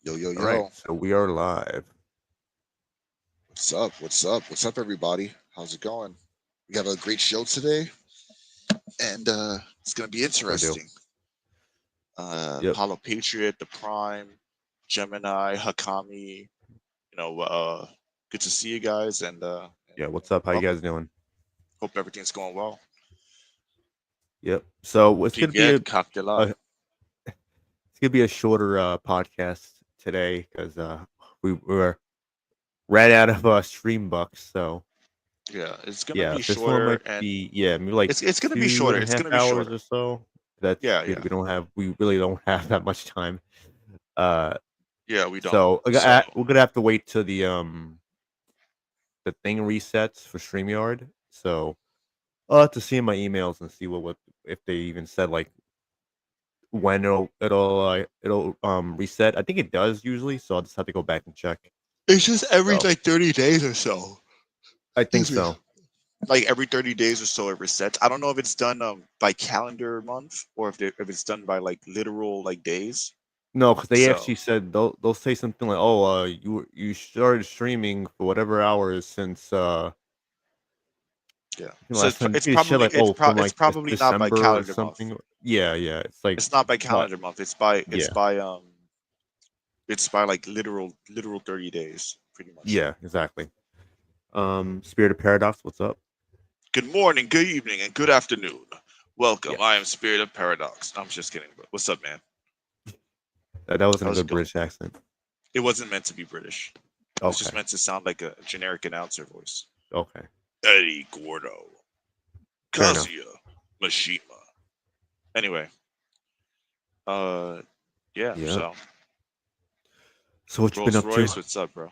Yo, yo, All right, yo. so we are live. What's up? What's up? What's up, everybody? How's it going? We got a great show today, and it's going to be Sure do. interesting. Yep. Apollo Patriot, The Prime, Gemini, Hakami. Good to see you guys, Yeah. What's up? How you welcome. guys doing? Hope everything's going well. Yep. So it's gonna be Piquet, Cocktail. a it's gonna be a shorter podcast today because we were ran out of stream bucks. So Yeah, it's going to yeah, be this one shorter, might and be maybe like it's going to be two shorter. and a It's half going to be hours shorter. or so. That's Yeah, yeah, we really don't have that much time. Uh, yeah. We don't. so So we're gonna have to wait till the thing resets for StreamYard. So I'll have to see in my emails and see what if they even said like when it'll reset. I think it does usually, so I'll just have to go back and check. it's just every So like 30 days or so. I think Excuse me. so. Like every 30 days or so it resets. I don't know if it's done by calendar month or if it's done by like literal like days. No, because they So actually said they'll say something like, "Oh, you started streaming for whatever hours since yeah. last time." I It's think they said probably like, "Oh, from it's like probably not by December or calendar month. something." Yeah, yeah. It's like, It's not by but calendar month. yeah, It's by like literal 30 days pretty much. yeah, exactly. Spirit of Paradox, what's up? Good morning, good evening, and good afternoon. Welcome. Yeah, I am Spirit of Paradox. I'm just kidding, but what's up, man? that wasn't a How's it good going? British accent. It wasn't meant to be British. It was just Okay, meant to sound like a generic announcer voice. okay, Eddie Gordo. fair enough. Kazuya Mashima. Anyway, uh, yeah. Yeah. So So what you been Rolls up to? Royce, what's up, bro?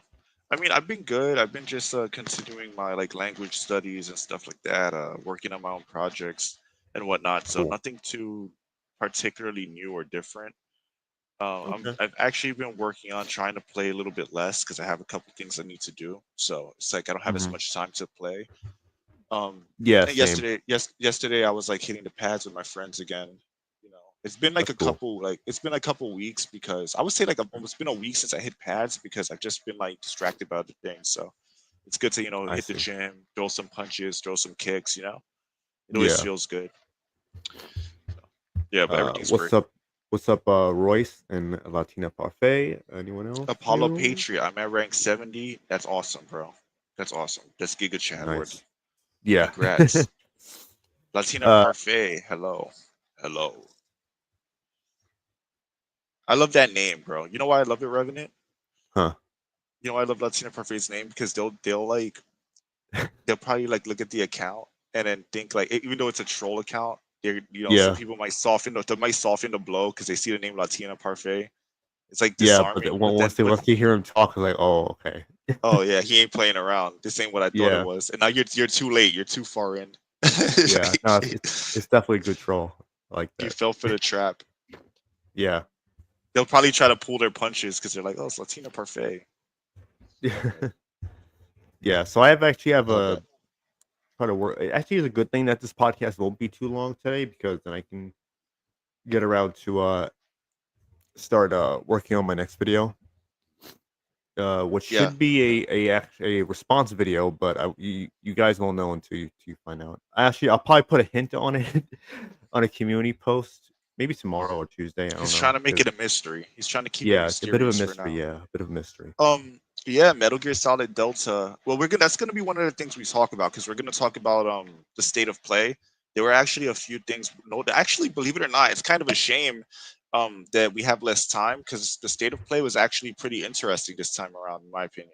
I mean, I've been good. I've been just continuing my like language studies and stuff like that. Working on my own projects and whatnot. So Cool. nothing too particularly new or different. Okay. I've actually been working on trying to play a little bit less because I have a couple things I need to do. So it's like I don't have as Hmm. much time to play. Um, Yeah, and same. yesterday I was like hitting the pads with my friends again. It's been like That's cool. it's been a couple weeks because I would say like almost been a week since I hit pads because I've just been like distracted by other things. So it's good to I hit the see. gym, throw some punches, throw some kicks. It always Yeah. feels good. Yeah, but everything's What's great. up? What's up, Royce and Latina Parfait? Anyone else Apollo new? Patriot, I'm at rank 70. That's awesome, bro. That's awesome. That's Giga Chad word. Nice. Yeah. Congrats. Latina uh, Parfait, hello. Hello. I love that name, bro. You know why I love it, Revenant? huh. You know why I love Latina Parfait's name? Because they'll probably like look at the account and then think like even though it's a troll account, some Yeah. people might soften the blow because they see the name Latina Parfait. It's like Yeah, but disarming, but then once you hear him talk, it's like, oh, okay. oh yeah, he ain't playing around. This ain't what I thought it Yeah. was. And now you're too late. You're too far in. Yeah. No, it's definitely a good troll. I like You that. fell for the trap. Yeah. They'll probably try to pull their punches because they're like, oh, it's Latina Parfait. Yeah. So I have Love a that. try to work. It actually is a good thing that this podcast won't be too long today because then I can get around to start working on my next video, which Yeah. should be a response video, but you guys won't know until you find out. Actually, I'll probably put a hint on it on a community post, maybe tomorrow or Tuesday. I don't He's know trying to make because it a mystery. He's trying to keep it yeah, it's a bit of a mysterious for mystery. now. Yeah, a bit of a mystery. Yeah, Metal Gear Solid Delta. Well, that's gonna be one of the things we talk about because we're gonna talk about the state of play. There were actually a few things. No, actually, believe it or not, it's kind of a shame that we have less time because the state of play was actually pretty interesting this time around, in my opinion.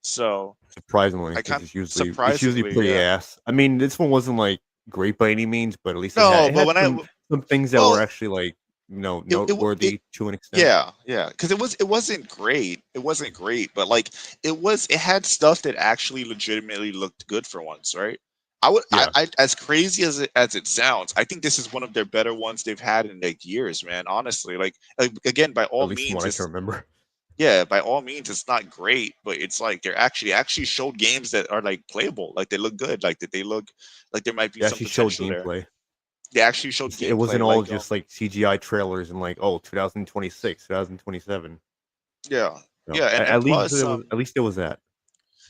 So Surprisingly, I because can't it's usually surprisingly, pretty yeah. ass. I mean, this one wasn't like great by any means, but at least No, it but had when I some things that were well, actually like it noteworthy to an extent. yeah, yeah, because it wasn't great. It wasn't great, but like it had stuff that actually legitimately looked good for once, right? Yeah, I as crazy as it sounds, I think this is one of their better ones they've had in like years, man. Honestly, like again, by all at least from means, what I can it's remember. yeah, by all means, it's not great, but it's like they're actually showed games that are like playable, like they look good, like that they look like there might be They some actually showed potential there. gameplay. They actually showed It wasn't gameplay, all like just like CGI trailers and like 2026, 2027. Yeah, No, yeah, and plus, at least there was that.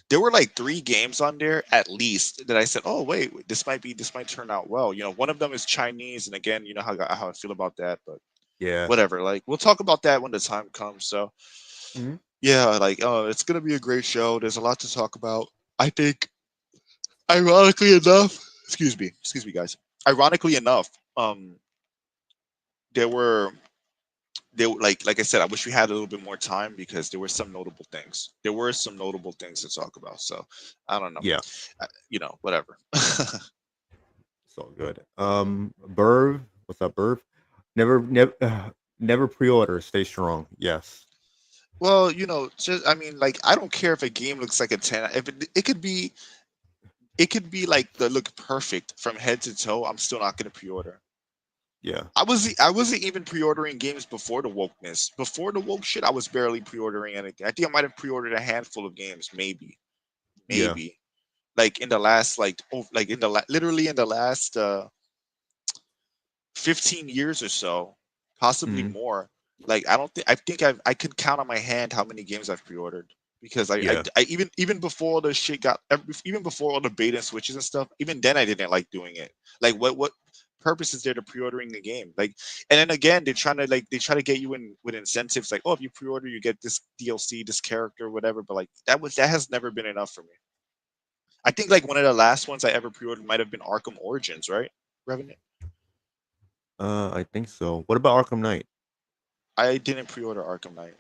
there were like three games on there at least that I said, oh wait, this might turn out well. One of them is Chinese, and again, you know how I feel about that, but Yeah. whatever. Like we'll talk about that when the time comes. So Mhm. yeah, like it's gonna be a great show. There's a lot to talk about. I think, ironically enough, excuse me, guys. Ironically enough, there were like I said, I wish we had a little bit more time because there were some notable things. There were some notable things to talk about. So I don't know, Yeah. whatever. It's all good. Burv, what's up, Burv? Never, never pre-order. Stay strong. Yes. Well, just I mean, like I don't care if a game looks like a 10. If it could be like the look perfect from head to toe. I'm still not gonna pre-order. Yeah. I wasn't even pre-ordering games before the wokeness. Before the woke shit, I was barely pre-ordering anything. I think I might have pre-ordered a handful of games, maybe, Yeah. maybe. Like in the last, like in the literally in the last 15 years or so, possibly Mhm. more. Like I could count on my hand how many games I've pre-ordered because Yeah. I even before all the shit even before all the beta switches and stuff, even then I didn't like doing it. Like what purpose is there to pre-ordering the game? Like, and then again they try to get you in with incentives like, oh, if you pre-order you get this DLC, this character, whatever. But like that has never been enough for me. I think like one of the last ones I ever pre-ordered might have been Arkham Origins, right? Revenant. I think so. What about Arkham Knight? I didn't pre-order Arkham Knight.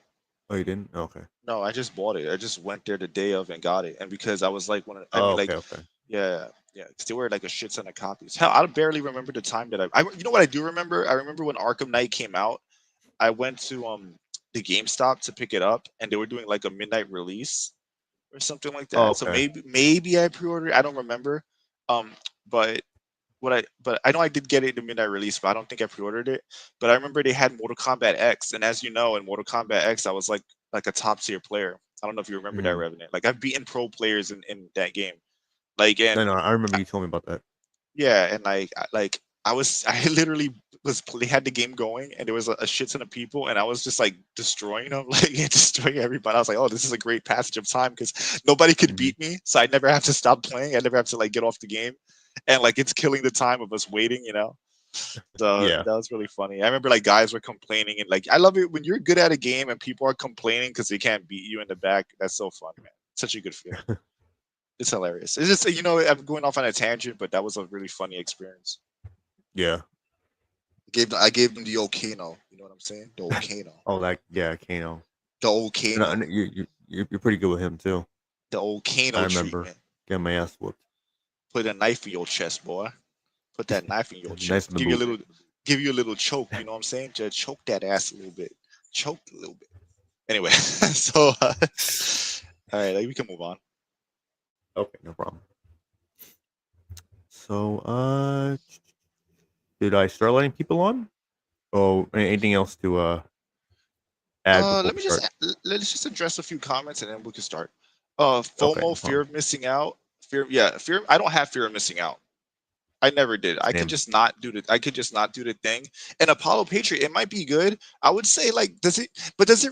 Oh, you didn't? Okay. No, I just bought it. I just went there the day of and got it. And because I was like, I Oh, mean, okay, like, okay. yeah, yeah, because there were like a shit ton of copies. Hell, I barely remember the time that you know what I do remember? I remember when Arkham Knight came out. I went to the GameStop to pick it up, and they were doing like a midnight release or something like Oh, that. So okay. maybe I pre-ordered. I don't remember. But but I know I did get it in the midnight release, but I don't think I pre-ordered it. But I remember they had Mortal Kombat X, and as you know, in Mortal Kombat X, I was like a top tier player. I don't know if you remember that, Mhm. Revenant. Like I've beaten pro players in that game. Like No, and no, I remember you told me about that. yeah, and I was I literally they had the game going, and there was a shit ton of people, and I was just like destroying them, like destroying everybody. I was like, oh, this is a great passage of time because nobody could Mhm. beat me, so I never have to stop playing. I never have to like get off the game, and like it's killing the time of us waiting. So Yeah. that was really funny. I remember like guys were complaining, and like I love it when you're good at a game and people are complaining because they can't beat you in the back. That's so fun, man. Such a good feeling. It's hilarious. It's just I'm going off on a tangent, but that was a really funny experience. Yeah. I gave them the Okano. You know what I'm saying? The Okano. Oh, like yeah, Kano. The And Okano. you're pretty good with him too. The I Okano remember treatment. getting my ass whooped. Put a knife in your chest, boy. Put that knife in your Nice chest. in the boot. Give you a little choke. You know what I'm saying? Just choke that ass a little bit. Choke a little bit. Anyway, so all right, like we can move on. Okay, no problem. So, did I start letting people on? Oh, anything else to add before Let we me just start? let's just address a few comments and then we can start. Okay, FOMO, no fear problem. of missing out. Fear. I don't have fear of missing out. I never did. Same. I could just not do the thing. And Apollo Patriot, it might be good. I would say like, does it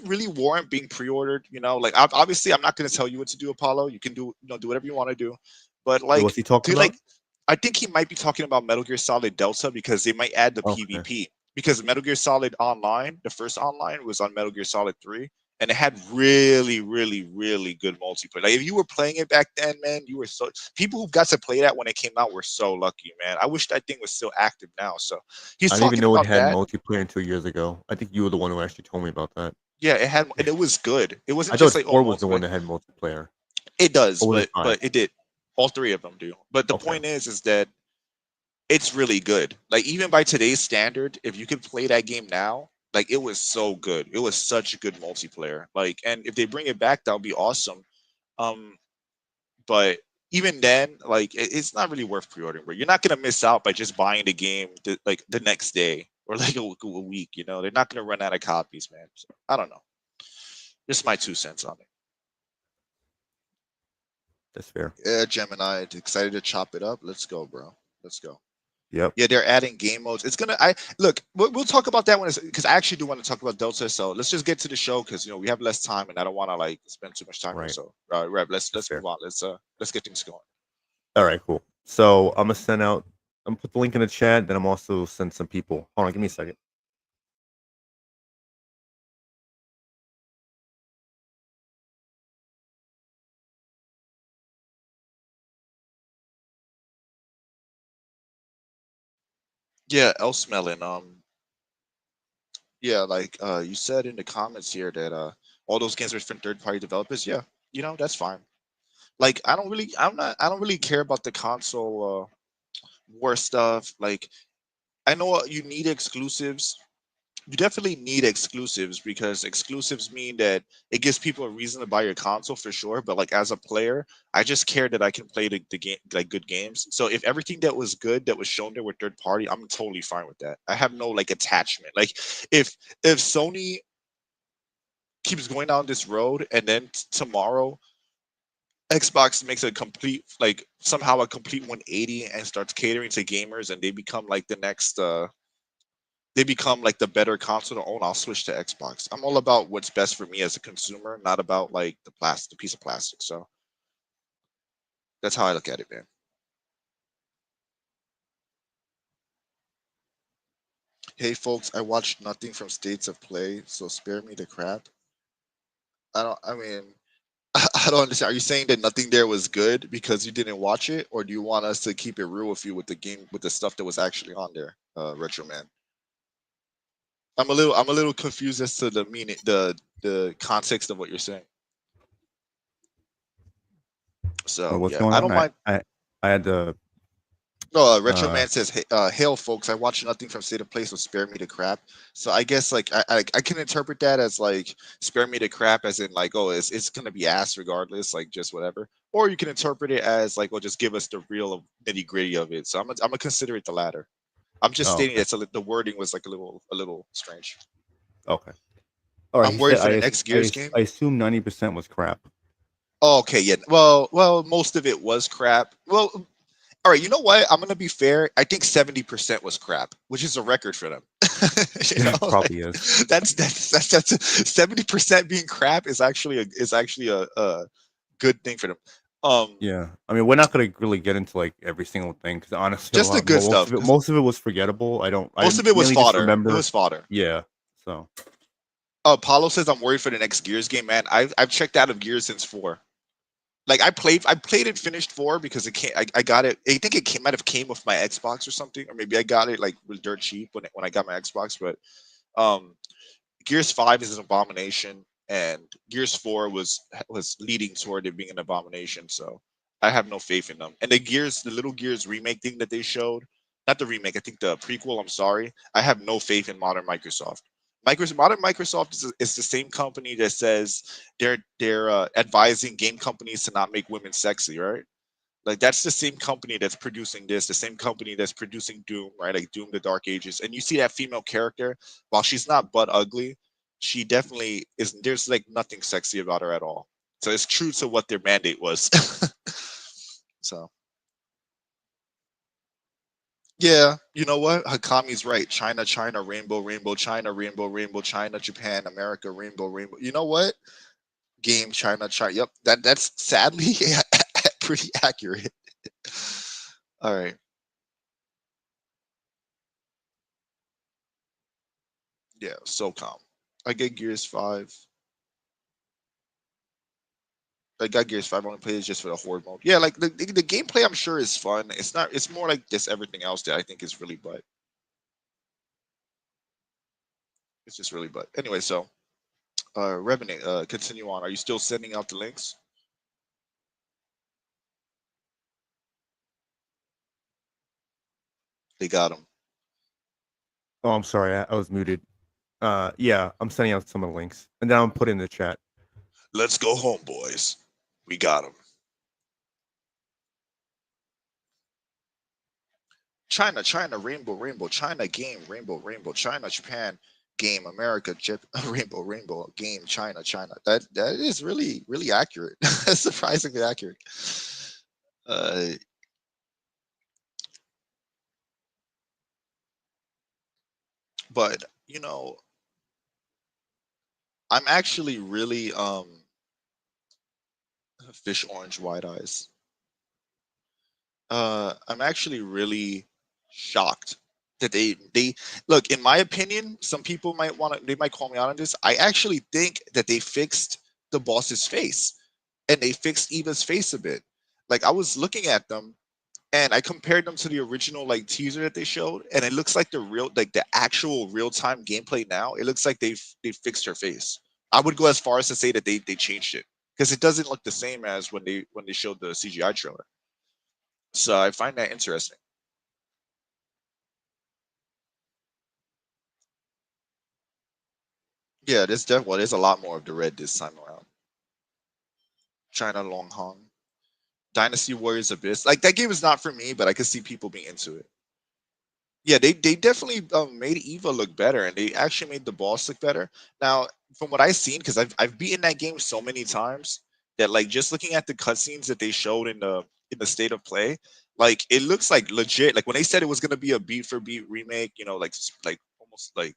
really warrant being pre-ordered? Like obviously, I'm not going to tell you what to do, Apollo. You can do whatever you want to do. But Wait, like, what's he talking do like, about? I think he might be talking about Metal Gear Solid Delta because they might add the Okay. PvP because Metal Gear Solid Online, the first online was on Metal Gear Solid 3 and it had really, really, really good multiplayer. Like if you were playing it back then, man, you were so people who got to play that when it came out were so lucky, man. I wish that thing was still active now. So he's I didn't even talking know it about had that. multiplayer until years ago. I think you were the one who actually told me about that. Yeah, it had and it was good. It wasn't I just thought like oh 4 was the multiplayer. one that had multiplayer. It does, Or was it but 5? it did. All three of them do. But the Okay. point is that it's really good. Like even by today's standard, if you could play that game now, like it was so good. It was such a good multiplayer. Like, and if they bring it back, that would be awesome. Um, but even then, like it's not really worth pre-ordering. But you're not gonna miss out by just buying the game like the next day or like a week. They're not gonna run out of copies, man. So, I don't know. Just my 2 cents on it. That's fair. Yeah, Gemini, excited to chop it up. Let's go, bro. Let's go. Yep. Yeah, they're adding game modes. It's gonna. I look. We'll talk about that one because I actually do want to talk about Delta. So let's just get to the show because we have less time and I don't want to like spend too much time here. Right. So Reb, let's That's move fair. on. Let's get things going. All right. Cool. So I'm gonna send out. I'm gonna put the link in the chat. Then I'm also send some people. Hold on. Give me a second. Yeah, Elsmelin. Yeah, like you said in the comments here that all those games are from third party developers. Yeah, that's fine. Like I don't really care about the console war stuff. Like I know you need exclusives. You definitely need exclusives because exclusives mean that it gives people a reason to buy your console for sure. But like as a player, I just care that I can play the game like good games. So if everything that was good that was shown there were third party, I'm totally fine with that. I have no like attachment. Like if if Sony keeps going down this road and then tomorrow Xbox makes a complete like somehow a complete 180 and starts catering to gamers and they become like the next they become like the better console to own, I'll switch to Xbox. I'm all about what's best for me as a consumer, not about like the piece of plastic. So that's how I look at it, man. Hey folks, I watched nothing from States of Play, so spare me the crap. I mean I don't understand. Are you saying that nothing there was good because you didn't watch it, or do you want us to keep it real with you with the game with the stuff that was actually on there, Retro Man? I'm a little confused as to the meaning, the context of what you're saying. So What's yeah, going I on? don't mind. I had to. No, Retro Uh. Man says, hey, "Hail, folks! I watched nothing from State of Play, so spare me the crap." So I guess like I can interpret that as like spare me the crap, as in like oh it's gonna be ass regardless, like just whatever. Or you can interpret it as like well just give us the real nitty gritty of it. So I'm gonna consider it the latter. I'm just Oh, stating okay. it's the wording was like a little strange. Okay. All right. I'm He worried said for the next Gears I game. assume 90% was crap. Oh, okay, yeah. Well, most of it was crap. Well, all right, you know what? I'm gonna be fair. I think 70% was crap, which is a record for them. Probably Like, is. that's 70% being crap is actually a good thing for them. Um, Yeah. I mean, we're not gonna really get into like every single thing because honestly, a just the lot good stuff because most of it was forgettable. I don't. I most of it was mainly just fodder. It remember. was fodder. Yeah. So. Paulo says I'm worried for the next Gears game, man. I've checked out of Gears since 4. Like I played it, finished 4 because it came. I got it. I think it might have came with my Xbox or something, or maybe I got it like was dirt cheap when I got my Xbox. But um, Gears 5 is an abomination, and Gears 4 was leading toward it being an abomination. So I have no faith in them. And the little Gears remake thing that they showed, not the remake, I think the prequel. I'm sorry, I have no faith in modern Microsoft. Modern Microsoft is the same company that says they're advising game companies to not make women sexy, right? Like that's the same company that's producing this, the same company that's producing Doom, right? Like Doom: The Dark Ages. And you see that female character, while she's not butt ugly, she definitely is. There's like nothing sexy about her at all. So it's true to what their mandate was. So yeah, you know what? Hakami's right. China, China, rainbow, rainbow, China, rainbow, rainbow, China, Japan, America, rainbow, rainbow. You know what? Game China, China. Yep, that's sadly pretty accurate. All right. Yeah, SOCOM. I get Gears 5. I got Gears 5 only plays just for the horde mode. Yeah, like the gameplay I'm sure is fun. It's not it's more like just everything else that I think is really but it's just really but anyway, so Revenant, continue on. Are you still sending out the links? They got them. Oh, I'm sorry. I was muted. Yeah. I'm sending out some of the links, and then I'm put in the chat. Let's go home, boys. We got them. China, China, rainbow, rainbow, China game, rainbow, rainbow, China, Japan game, America, rainbow, rainbow game, China, China. That is really accurate. Surprisingly accurate. Uh, But I'm actually really fish orange wide eyes. I'm actually really shocked that they look. In my opinion, some people might want to. They might call me out on this. I actually think that they fixed the boss's face and they fixed Eva's face a bit. Like I was looking at them and I compared them to the original like teaser that they showed, and it looks like the actual real time gameplay now. It looks like they fixed her face. I would go as far as to say that they changed it because it doesn't look the same as when they showed the CGI trailer. So I find that interesting. Yeah, there's a lot more of the red this time around. China Long Hong, Dynasty Warriors Abyss. Like that game is not for me, but I could see people being into it. Yeah, they definitely made Eva look better, and they actually made the boss look better. Now, from what I've seen, because I've beaten that game so many times that like just looking at the cutscenes that they showed in the state of play, like it looks like legit. Like when they said it was gonna be a beat for beat remake, like almost like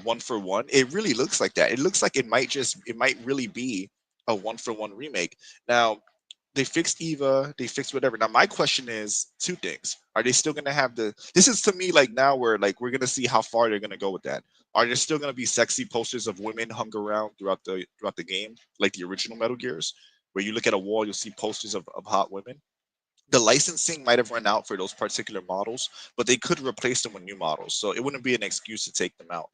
one for one. It really looks like that. It looks like it might really be a one for one remake. Now they fixed Eva, they fixed whatever. Now my question is two things. Are they still gonna have this is to me like now where like we're gonna see how far they're gonna go with that. Are there still gonna be sexy posters of women hung around throughout the game, like the original Metal Gears, where you look at a wall, you'll see posters of hot women? The licensing might have run out for those particular models, but they could replace them with new models. So it wouldn't be an excuse to take them out.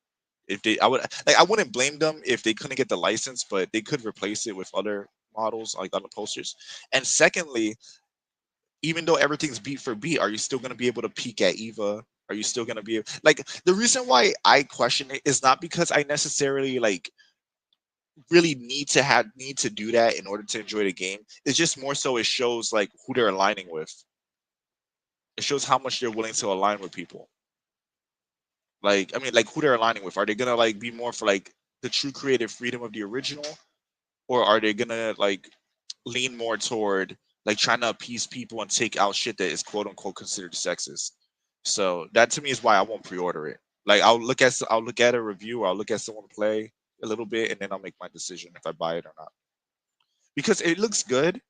If they, I wouldn't blame them if they couldn't get the license, but they could replace it with other models like on the posters. And secondly, even though everything's beat for beat, are you still going to be able to peek at Eva? Are you still going to be like the reason why I question it is not because I necessarily like really need to do that in order to enjoy the game. It's just more so it shows like who they're aligning with. It shows how much they're willing to align with people. Like I mean, like who they're aligning with. Are they gonna like be more for like the true creative freedom of the original, or are they gonna like lean more toward like trying to appease people and take out shit that is quote unquote considered sexist? So that to me is why I won't pre-order it. Like I'll look at a review, or I'll look at someone play a little bit, and then I'll make my decision if I buy it or not. Because it looks good,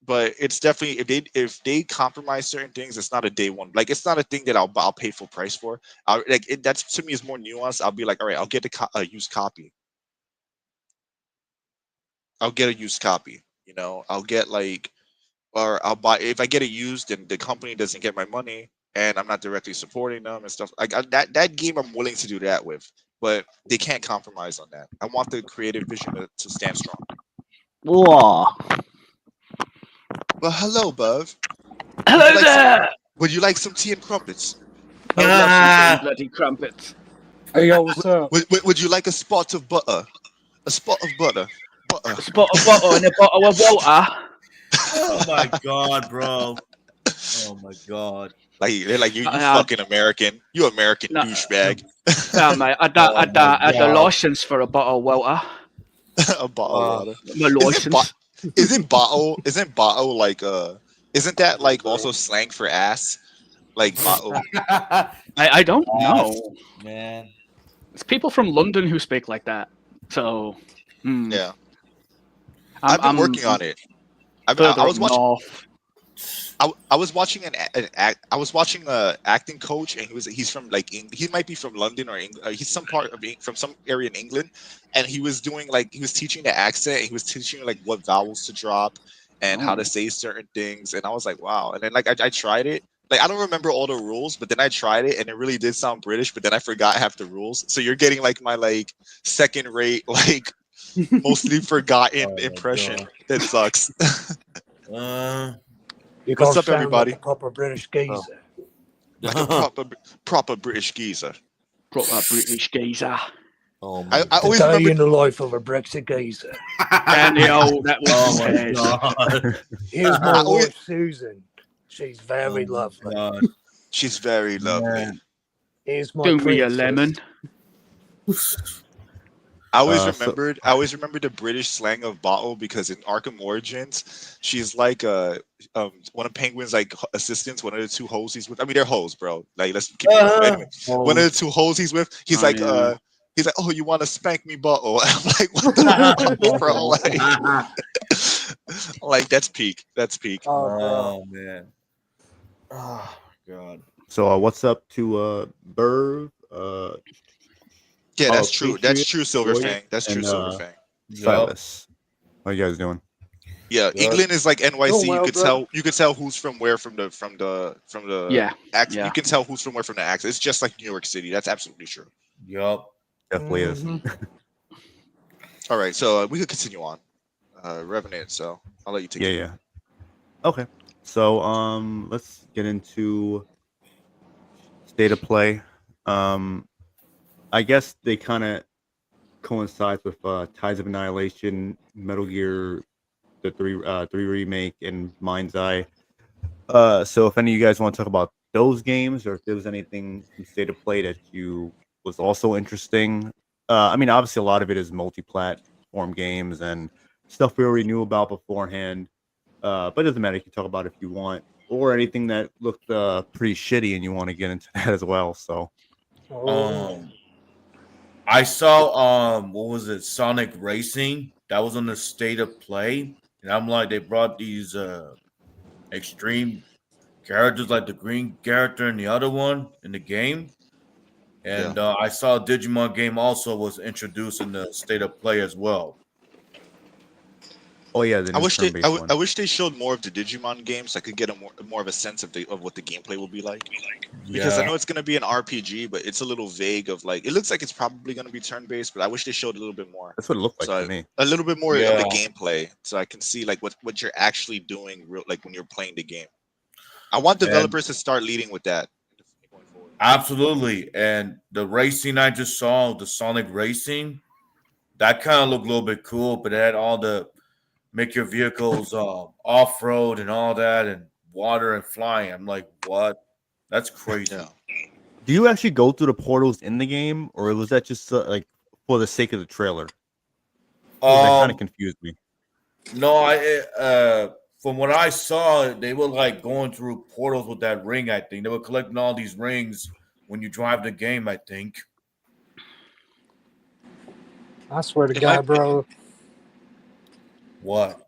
but it's definitely if they compromise certain things, it's not a day one. Like it's not a thing that I'll pay full price for. That's to me is more nuanced. I'll be like, all right, I'll get a used copy. I'll get a used copy. I'll get like, or I'll buy if I get it used and the company doesn't get my money and I'm not directly supporting them and stuff like that game. I'm willing to do that with, but they can't compromise on that. I want the creative vision to stand strong. Whoa. Well, hello, Buv. Would you Hello like some? there! Would you like some tea and crumpets? I would love some tea and bloody crumpets. Hey, yo, what's up? Would you like a spot of butter? A spot of butter. Butter. A spot of butter and a bottle of water. Oh my god, bro. Oh my god. Like they're like you fucking American. You American No. douchebag. Yeah, mate. I had a license for a bottle of water. A bottle of water. My license. Isn't bottle like isn't that like also slang for ass? Like bottle. I don't know. Man. It's people from London who speak like that. So yeah. I've been working on it. I was watching. North. I was watching I was watching a acting coach, and he's from like he might be from London or he's some part of from some area in England, and he was doing like he was teaching the accent, and he was teaching like what vowels to drop and how to say certain things, and I was like wow, and then like I tried it. Like I don't remember all the rules, but then I tried it, and it really did sound British, but then I forgot half the rules. So you're getting like my like second rate like mostly forgotten impression. God. That sucks. What's up, everybody? Like a proper British geezer. Like a proper British geezer. Proper British geezer. Oh my I always day remember in the life of a Brexit geezer. And that was my god. Here's my wife Susan. She's very lovely. God. She's very lovely. Man. Here's my do me a princess. lemon. I always So remembered the British slang of bottle because in Arkham Origins, she's like one of Penguin's like assistants, one of the two hoes he's with. I mean, they're hoes, bro. Like let's keep it real. But anyway, one of the two hoes he's with, he's Oh, like yeah. he's like, oh, you want to spank me, bottle? I'm like, what the fuck, bro? Like that's peak. That's peak. Oh, bro. Oh man. Oh god. so what's up to Burv, Yeah, that's true. That's Patriot, true, Silver Roy, Fang. That's true, and Silver Fang. Yup. Silas? How you guys doing? Yeah, Good. England is like NYC. Doing well, bro. You could tell who's from where from the Yeah, accent. yeah. You can tell who's from where from the accent. It's just like New York City. That's absolutely true. Yup. Definitely is. Mhm. All right, so we could continue on. Revenant. So I'll let you take Yeah, it. yeah. Okay. So let's get into state of play. I guess they kind of coincides with Tides of Annihilation, Metal Gear, the three remake, and Mindseye. So if any of you guys want to talk about those games, or if there was anything from state of play that you was also interesting. I mean, obviously a lot of it is multi-platform games and stuff we already knew about beforehand. But it doesn't matter. You can talk about it if you want, or anything that looked pretty shitty and you want to get into that as well. So Oh. I saw what was it, Sonic Racing? That was on the state of play. And I'm like, they brought these extreme characters like the green character and the other one in the game. And I saw a Digimon game also was introduced in the state of play as well. oh yeah, the I new wish they turn-based one. I wish they showed more of the Digimon games so I could get a more of a sense of what the gameplay will be like. Because I know it's gonna be an RPG, but it's a little vague of like it looks like it's probably gonna be turn-based, but I wish they showed a little bit more. That's what it looked like So to me. a little bit more of Yeah. the gameplay, so I can see like what you're actually doing, real like when you're playing the game. I want developers to start leading with that going forward. Absolutely. And the racing I just saw, the Sonic Racing, that kind of looked a little bit cool, but it had all the make your vehicles off road and all that, and water and flying. I'm like, what? That's crazy. Yeah. Do you actually go through the portals in the game, or was that just like for the sake of the trailer? 'Cause that kind of confused me. No, I from what I saw, they were like going through portals with that ring. I think they were collecting all these rings when you drive the game. I think. I swear to It God, might- bro, What?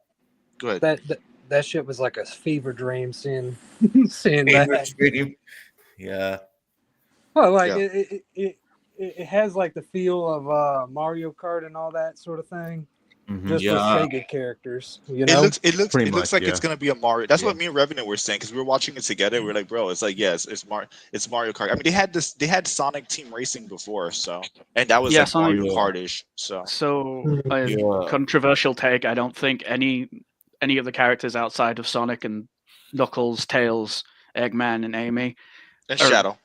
Go ahead. that shit was like a fever dream seeing seeing Favorite that. stream? Yeah. Well, like Yeah. it has like the feel of Mario Kart and all that sort of thing, Mhm. just with Yeah. Sega characters. You It know, looks Pretty it looks much, like it's yeah. gonna be a Mario. That's what Yeah. me and Revenant were saying because we were watching it together. We are like, bro, it's like yes, it's Mario Kart. I mean, they had Sonic Team Racing before, so and that was Yeah, like Sonic- Mario Yeah. Kart-ish. So So, Yeah. controversial take. I don't think any of the characters outside of Sonic and Knuckles, Tails, Eggman, and Amy, and Or- Shadow.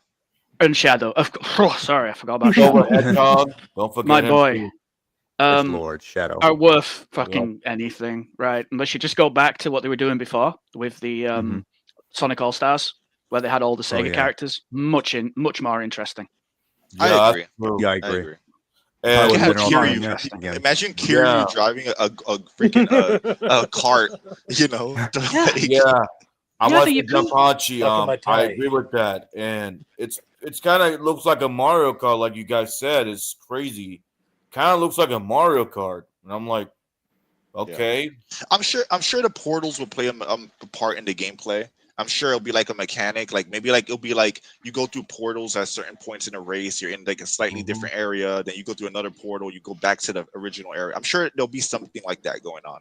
and Shadow. Oh, sorry, I forgot about Silver Shadow. Hedgehog. Don't forget My him boy. too. Yes, Lord Shadow. Are worth fucking anything, right? Unless you just go back to what they were doing before with the Mhm. Sonic All Stars, where they had all the Sega yeah. characters. Much more interesting. I Yeah, agree. true. Yeah, I I agree. agree. And would've Have been all Kiryu. playing that again. Imagine Kiryu Yeah. driving a freaking a cart, you know? Like, yeah, I'm Yeah, like the- Japachi. Stuck in my I tie. agree with that, and it's kind of looks like a Mario Kart, like you guys said. It's crazy. Kind of looks like a Mario Kart, and I'm like, okay, I'm sure the portals will play a part in the gameplay. I'm sure it'll be like a mechanic, like maybe like it'll be like you go through portals at certain points in a race. You're in like a slightly Mhm. different area, then you go through another portal. You go back to the original area. I'm sure there'll be something like that going on,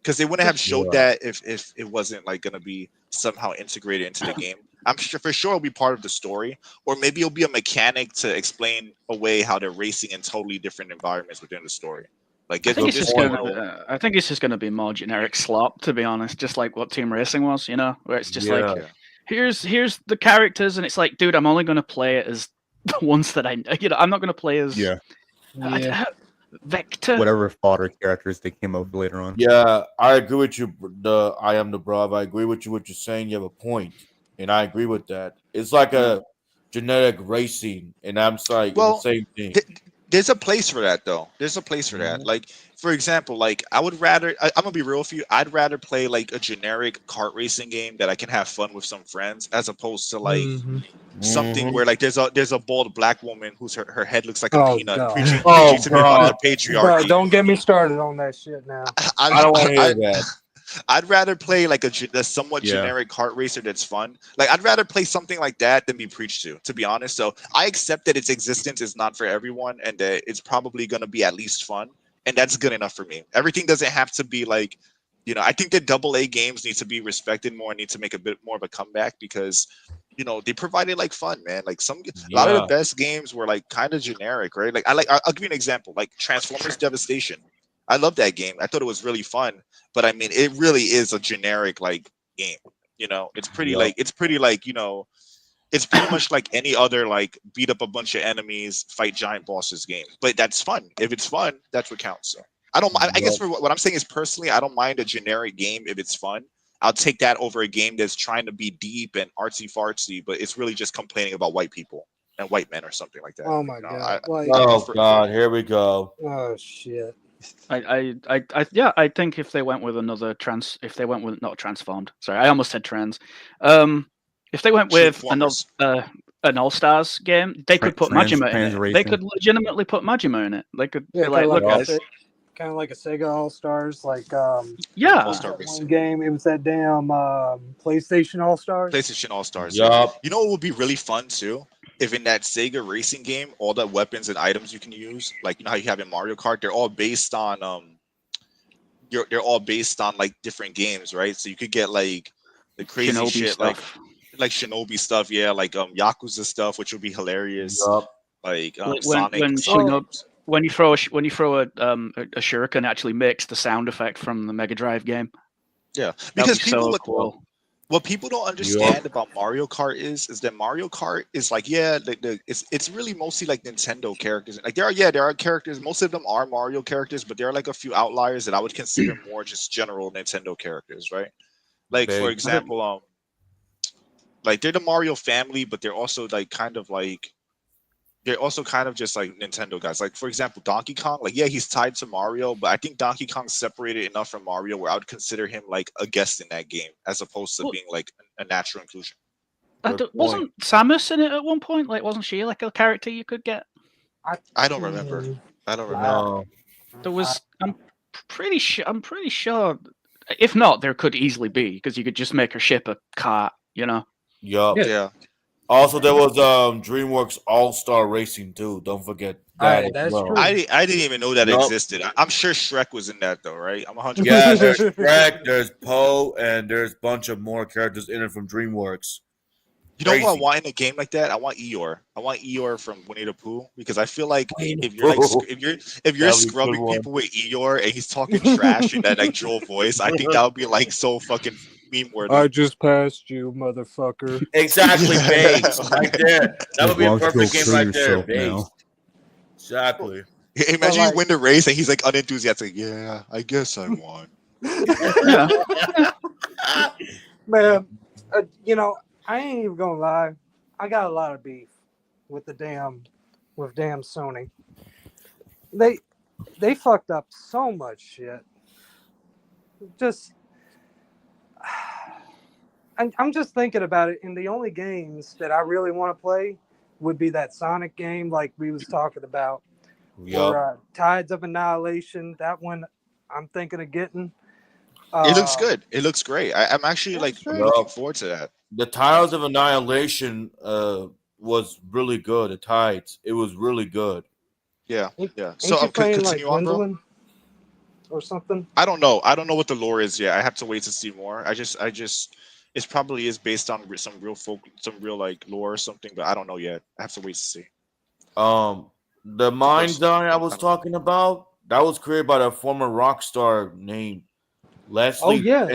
because they wouldn't have showed Yeah. that if it wasn't like gonna be somehow integrated into the game. I'm sure for sure it'll be part of the story, or maybe it'll be a mechanic to explain away how they're racing in totally different environments within the story. Like I think get it's this just one. gonna. I think it's just gonna be more generic slop, to be honest. Just like what Team Racing was, you know, where it's just like Yeah. here's the characters, and it's like, dude, I'm only gonna play it as the ones that I'm not gonna play as Yeah. Yeah. Vector. Whatever fodder characters they came up with later on. Yeah, I agree with you. I am the Brav. I agree with you. What you're saying, you have a point, and I agree with that. It's like a genetic racing, and I'm saying Well, the same thing. There's a place for that though. There's a place for that. Like for example, like I would rather I'm gonna be real with you. I'd rather play like a generic kart racing game that I can have fun with some friends, as opposed to like something where like there's a bald black woman whose her head looks like a Oh, peanut God. preaching Oh, to me about the God. patriarchy. Don't get me started on that shit now. I don't want to hear that. I'd rather play like a somewhat Yeah. generic kart racer that's fun. Like I'd rather play something like that than be preached to be honest. So I accept that its existence is not for everyone and that it's probably going to be at least fun, and that's good enough for me. Everything doesn't have to be like, you know, I think that AA games need to be respected more and need to make a bit more of a comeback because, you know, they provided like fun, man. Like a lot of the best games were like kind of generic, right? Like I'll give you an example, like Transformers Devastation. I love that game. I thought it was really fun, but I mean, it really is a generic like game. You know, it's pretty like you know, it's pretty much like any other like beat up a bunch of enemies, fight giant bosses game. But that's fun. If it's fun, that's what counts. So I don't. I guess for what I'm saying is personally, I don't mind a generic game if it's fun. I'll take that over a game that's trying to be deep and artsy fartsy, but it's really just complaining about white people and white men or something like that. Oh my You know, God! Like, Oh, God. Here we go. oh shit! I think if they went with if they went with not transformed, sorry, I almost said trans. If they went with an All Stars game, they could put Majima in it. They could legitimately put Majima in it. They could be like, look, guys, kind of like a Sega All Stars, like yeah, All-Star one game. It was that damn PlayStation All Stars. PlayStation All Stars. Yup. You know what would be really fun too? If in that Sega racing game, all the weapons and items you can use, like you know how you have in Mario Kart, they're all based on they're all based on like different games, right? So you could get like the crazy Shinobi shit, stuff. like Shinobi stuff, yeah, like Yakuza stuff, which would be hilarious. Yup. Like when Sonic. when you throw a shuriken, it actually makes the sound effect from the Mega Drive game. Yeah, That'd because be people so cool. what people don't understand about Mario Kart is that Mario Kart is like, yeah, it's really mostly like Nintendo characters. Like there are characters, most of them are Mario characters, but there are like a few outliers that I would consider more just general Nintendo characters, right? Like for example, like they're the Mario family, but they're also like they're also kind of just like Nintendo guys. Like for example, Donkey Kong, like yeah, he's tied to Mario, but I think Donkey Kong's separated enough from Mario where I would consider him like a guest in that game as opposed to being like a natural inclusion. Wasn't Samus in it at one point? Like, wasn't she like a character you could get? I don't remember. I don't remember. There was. I'm pretty sure. If not, there could easily be because you could just make her ship a cart. You know. Yup. Yeah. Also, there was DreamWorks All Star Racing too. Don't forget that. That's true. I didn't even know that existed. I'm sure Shrek was in that though, right? I'm 100%. Yeah, there's Shrek, there's Poe, and there's a bunch of more characters in it from DreamWorks. You know what I want in a game like that? I want Eeyore. I want Eeyore from Winnie the Pooh because I feel like if you're like if you're scrubbing people with Eeyore and he's talking trash in that like Joel voice, I think that would be like so fucking meme worthy. I just passed you, motherfucker. Exactly, Base. Right there. That would be a perfect game right there, Base. Exactly. Imagine you win the race and he's like unenthusiastic. Yeah, I guess I won. Man, you know, I ain't even gonna lie. I got a lot of beef with damn Sony. They fucked up so much shit. Just, I'm just thinking about it, and the only games that I really want to play would be that Sonic game, like we was talking about, or Tides of Annihilation. That one I'm thinking of getting. It looks good. It looks great. I'm actually like looking forward to that. The Tiles of Annihilation was really good. The Tides, it was really good. Yeah. So I'm continue like on, bro. Or something. I don't know what the lore is yet. I have to wait to see more. I just it probably is based on some real like lore or something, but I don't know yet. I have to wait to see. The Mindseye I was talking about, that was created by the former rock star named Leslie. Oh yeah.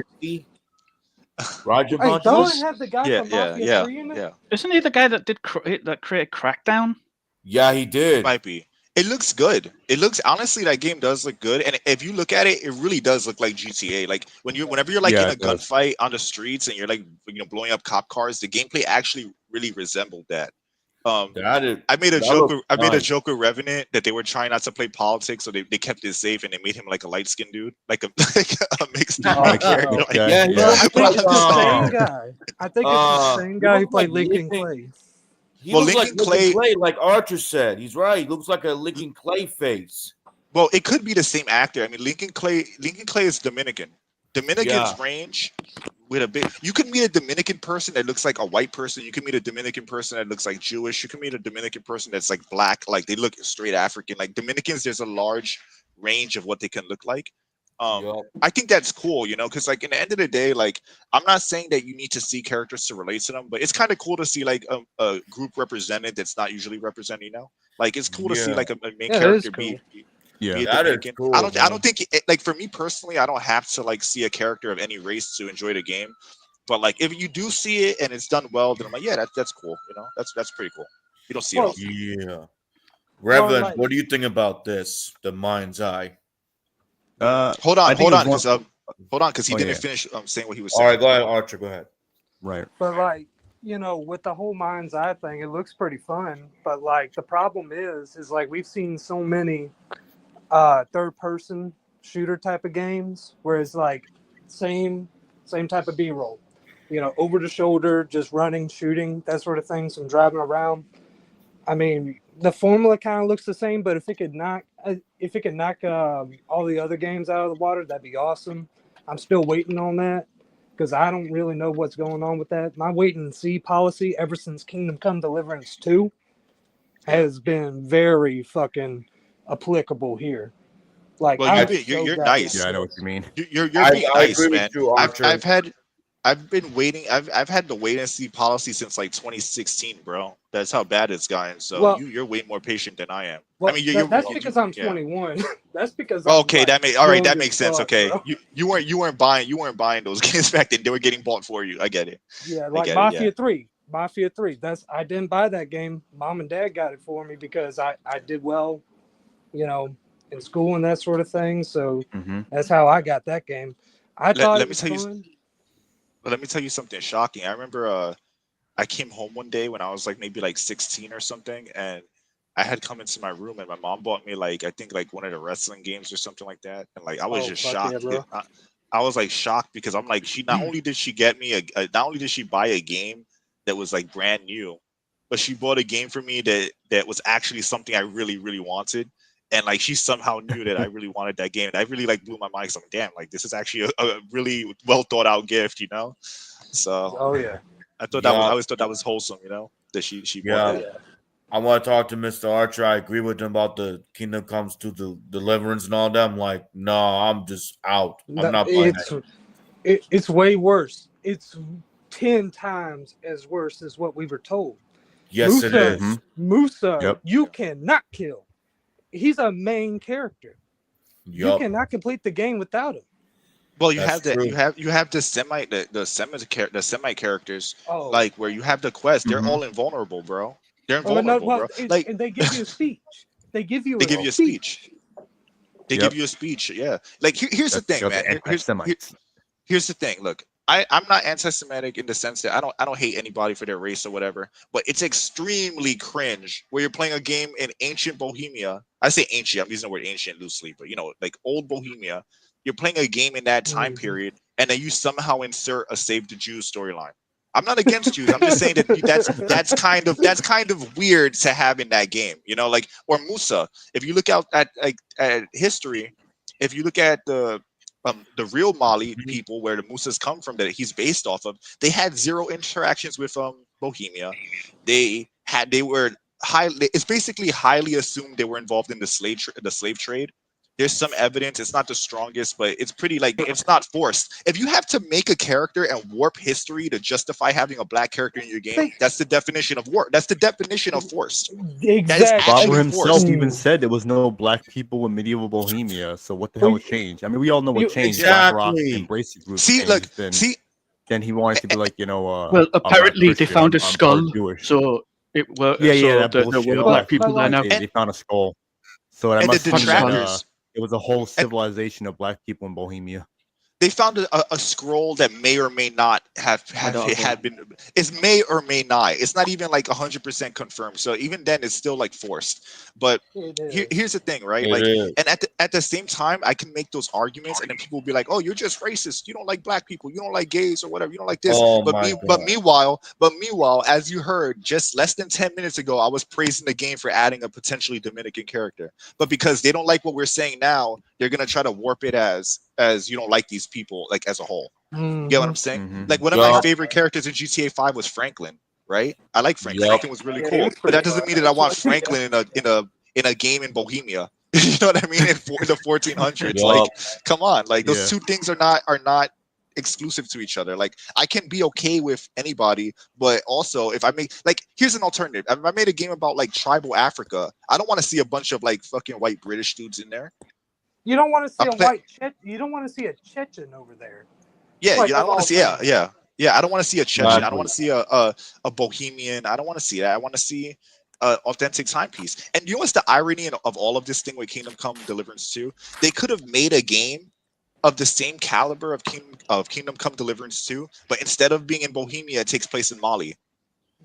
Roger Don't I have the guy from Mafia 3 in it? Yeah. Isn't he the guy that created Crackdown? Yeah, he did. It might be. It looks good. It looks honestly, that game does look good, and if you look at it, it really does look like GTA. Like whenever you're like in a gunfight on the streets and you're like blowing up cop cars, the gameplay actually really resembled that. I made a joke. I made a joke with Revenant that they were trying not to play politics, so they kept it safe and they made him like a light skinned dude, like a mixed character. Like, I think it's the same guy. I think it's the same guy who played Lincoln Clay. He looks like Lincoln Clay, like Archer said. He's right. He looks like a Lincoln Clay face. Well, it could be the same actor. I mean, Lincoln Clay is Dominican. Dominicans range with a bit. You can meet a Dominican person that looks like a white person. You can meet a Dominican person that looks like Jewish. You can meet a Dominican person that's like black, like they look straight African. Like Dominicans, there's a large range of what they can look like. I think that's cool, you know, because like in the end of the day, like I'm not saying that you need to see characters to relate to them, but it's kind of cool to see like a group represented that's not usually represented, you know. Like it's cool to see like a main character be. Yeah, that is cool, I don't think like for me personally, I don't have to like see a character of any race to enjoy the game. But like if you do see it and it's done well, then I'm like, yeah, that's cool. You know, that's pretty cool. You don't see it often. Yeah. Reverend, what do you think about this? The Mindseye. Hold on, because he didn't finish saying what he was saying. All right, go ahead, Archer. Go ahead. Right. But like, you know, with the whole Mindseye thing, it looks pretty fun. But like, the problem is like we've seen so many third-person shooter type of games where it's like same type of B-roll, you know, over the shoulder, just running, shooting, that sort of thing. Some driving around. I mean, the formula kind of looks the same, but if it could knock all the other games out of the water, that'd be awesome. I'm still waiting on that because I don't really know what's going on with that. My wait and see policy ever since Kingdom Come Deliverance 2 has been very fucking applicable here. Like, well, you're nice. Yeah, I know what you mean. You're being nice, man. I've been waiting. I've had the wait and see policy since like 2016, bro. That's how bad it's gotten. So you're way more patient than I am. Well, I mean, that's because I'm 21. That's because that makes sense. Okay, you weren't buying those games back then. They were getting bought for you. I get it. Yeah, like Mafia 3. Mafia 3. I didn't buy that game. Mom and Dad got it for me because I did well, you know, in school and that sort of thing. So that's how I got that game. Let me tell you something shocking. I remember I came home one day when I was like maybe like 16 or something, and I had come into my room and my mom bought me like I think like one of the wrestling games or something like that, and like I was just shocked. Yeah, I was like shocked because I'm like, she not only did she get me not only did she buy a game that was like brand new, but she bought a game for me that was actually something I really, really wanted. And like she somehow knew that I really wanted that game. And I really like blew my mind. So I'm damn, like this is actually a really well thought out gift, you know? So I always thought that was wholesome, you know, that she bought that. I want to talk to Mr. Archer. I agree with him about the Kingdom Comes to the Deliverance and all that. I'm like, no, I'm just out. I'm not playing that. It's way worse. It's 10 times as worse as what we were told. Yes, it is. Musa, you cannot kill. He's a main character. You cannot complete the game without him. Well, you have the semi characters, like where you have the quest. They're all invulnerable, bro. They're invulnerable, bro. Like, and they give you a speech. They give you a speech. They give you a speech. Yeah. Like here's the thing, man. Here's the thing. Look, I'm not anti-Semitic in the sense that I don't hate anybody for their race or whatever, but it's extremely cringe where you're playing a game in ancient Bohemia. I say ancient, I'm using the word ancient loosely, but you know, like old Bohemia. You're playing a game in that time period, and then you somehow insert a Save the Jews storyline. I'm not against Jews. I'm just saying that that's kind of weird to have in that game, you know, like or Musa. If you look out at history, if you look at the real Mali people where the Musas come from that he's based off of, they had zero interactions with Bohemia. It's basically highly assumed they were involved in the slave trade. There's some evidence. It's not the strongest, but it's pretty like it's not forced. If you have to make a character and warp history to justify having a black character in your game, that's the definition of warp. That's the definition of forced. Exactly. Bobber himself even said there was no black people in medieval Bohemia. So what the hell would change? I mean, we all know what changed. Black Rock and Bracey Group. Then he wanted to be like, you know. Well, apparently they found a skull, so it was. There were black people there now. They found a skull. So that must mean that it was a whole civilization of black people in Bohemia. they found a scroll that may or may not have been. It's may or may not. It's not even like 100% confirmed. So even then, it's still like forced. But here's the thing, right? Like, and at the same time, I can make those arguments, and then people will be like, "Oh, you're just racist. You don't like black people. You don't like gays or whatever. You don't like this." But meanwhile, as you heard just less than 10 minutes ago, I was praising the game for adding a potentially Dominican character. But because they don't like what we're saying now, they're gonna try to warp it as you don't like these people, like as a whole. You get what I'm saying? Like one of my favorite characters in GTA 5 was Franklin, right? I like Franklin. Franklin was really cool, but that doesn't mean that I want Franklin in a game in Bohemia. You know what I mean? In the 1400s, like, come on, like those two things are not exclusive to each other. Like, I can be okay with anybody, but also if I make, like, here's an alternative. If I made a game about like tribal Africa, I don't want to see a bunch of like fucking white British dudes in there. You don't want to see you don't want to see a Chechen over there. Yeah, like, I don't want to see. Yeah. I don't want to see a Chechen. I don't want to see a Bohemian. I don't want to see that. I want to see authentic timepiece. And you know what's the irony of all of this thing with Kingdom Come Deliverance 2? They could have made a game of the same caliber of Kingdom Come Deliverance 2, but instead of being in Bohemia, it takes place in Mali.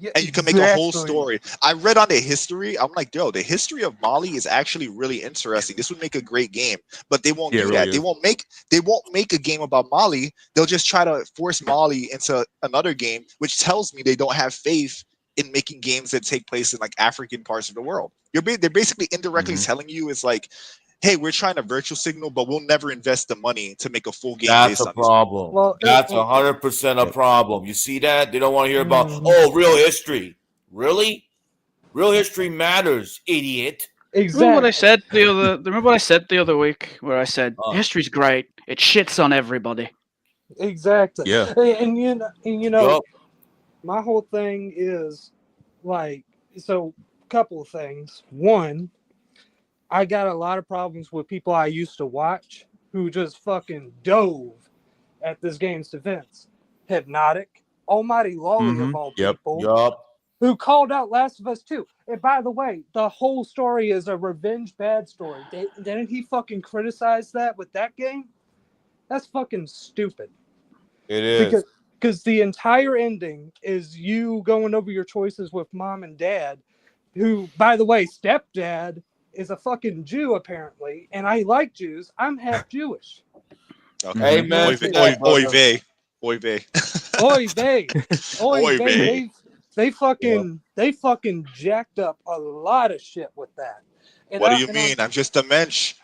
Yeah, and you can make a whole story. I read on the history. I'm like, yo, the history of Mali is actually really interesting. This would make a great game, but they won't do that. Really, they won't make a game about Mali. They'll just try to force Mali into another game, which tells me they don't have faith in making games that take place in like African parts of the world. They're basically indirectly telling you it's like, hey, we're trying to virtual signal, but we'll never invest the money to make a full game. That's a problem. Well, that's 100% a problem. You see that? They don't want to hear about, real history. Really? Real history matters, idiot. Exactly. Remember what I said the other week, where I said history's great. It shits on everybody. Exactly. Yeah. And you know, my whole thing is like, so a couple of things. One, I got a lot of problems with people I used to watch who just fucking dove at this game's defense. Hypnotic, Almighty Lolly of all people, who called out Last of Us 2. And by the way, the whole story is a revenge bad story. Didn't he fucking criticize that with that game? That's fucking stupid. It is. Because the entire ending is you going over your choices with mom and dad, who, by the way, stepdad is a fucking Jew apparently, and I like Jews. I'm half Jewish. Okay. Amen. Oy vey. Oy vey. Oy vey. Oy vey. They fucking jacked up a lot of shit with that. And what do you mean? I'm just a mensch.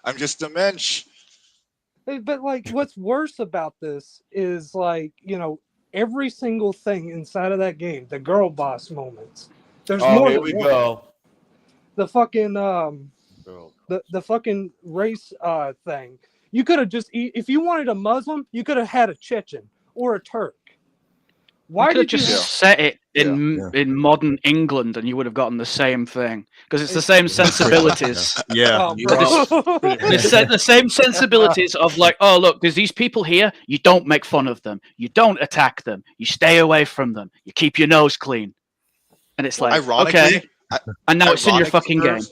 But like, what's worse about this is like, you know, every single thing inside of that game, the girl boss moments. There's more. Here we go. The fucking the fucking race thing. You could have just, if you wanted a Muslim, you could have had a Chechen or a Turk. Why did you just set it in modern England and you would have gotten the same thing? Because it's the same sensibilities. The same sensibilities of like, oh look, there's these people here. You don't make fun of them. You don't attack them. You stay away from them. You keep your nose clean. And it's like, okay. And now it's in your fucking game.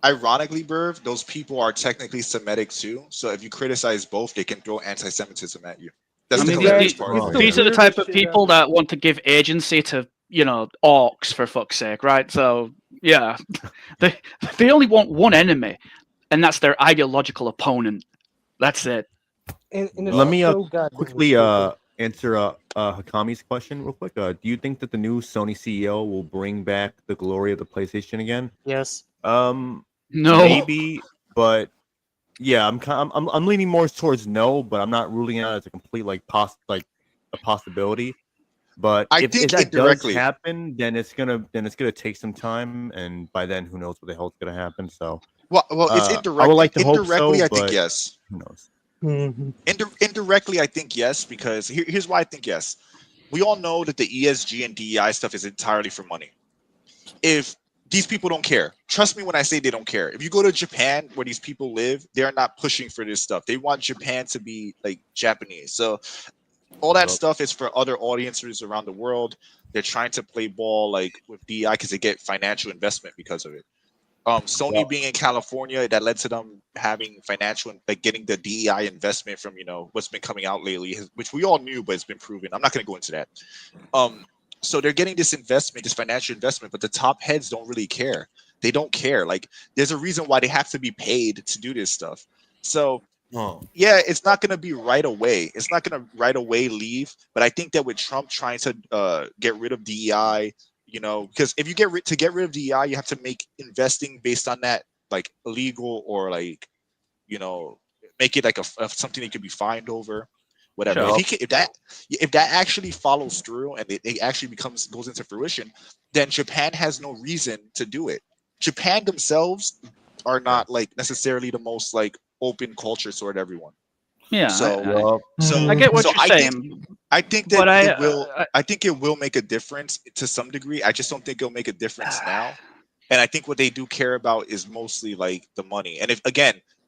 Ironically, Berv, those people are technically Semitic too. So if you criticize both, they can throw anti-Semitism at you. That's the hilarious part. These are the type of people that want to give agency to, you know, orcs, for fuck's sake, right? So yeah, they only want one enemy, and that's their ideological opponent. That's it. And let me quickly answer Hakami's question real quick. Do you think that the new Sony CEO will bring back the glory of the PlayStation again? Yes. No. Maybe, but yeah, I'm leaning more towards no, but I'm not ruling out as a complete a possibility. But if that does happen, then it's gonna take some time, and by then, who knows what the hell's gonna happen? So well, it's indirectly. I would like to hope so, I think yes. Who knows? Mm-hmm. Indirectly, I think yes, because here's why I think yes. We all know that the ESG and DEI stuff is entirely for money. If these people don't care, trust me when I say they don't care. If you go to Japan, where these people live, they're not pushing for this stuff. They want Japan to be like Japanese. So all that stuff is for other audiences around the world. They're trying to play ball like with DEI because they get financial investment because of it. Sony being in California, that led to them having financial, like getting the DEI investment from what's been coming out lately, which we all knew, but it's been proven. I'm not going to go into that. So they're getting this investment, this financial investment, but the top heads don't really care. They don't care. Like, there's a reason why they have to be paid to do this stuff. So yeah, it's not going to be right away. It's not going to right away leave. But I think that with Trump trying to get rid of DEI, because if you get rid of DEI, you have to make investing based on that like illegal, or like make it like a something that could be fined over, whatever. Sure. If that actually follows through and it actually goes into fruition, then Japan has no reason to do it. Japan themselves are not like necessarily the most like open culture toward everyone. Yeah. So I get what you're saying. I think that it will. I think it will make a difference to some degree. I just don't think it'll make a difference now. And I think what they do care about is mostly like the money. And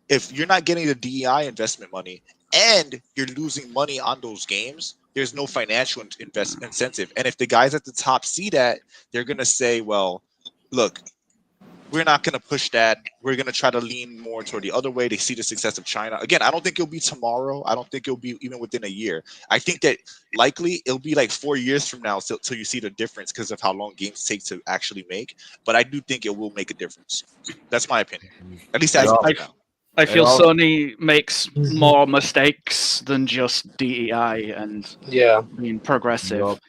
if you're not getting the DEI investment money and you're losing money on those games, there's no financial incentive. And if the guys at the top see that, they're gonna say, "Well, look, we're not going to push that. We're going to try to lean more toward the other way." They see the success of China. Again, I don't think it'll be tomorrow. I don't think it'll be even within a year. I think that likely it'll be like 4 years from now till you see the difference because of how long games take to actually make. But I do think it will make a difference. That's my opinion. At least as of now. I feel Sony makes more mistakes than just DEI and being progressive.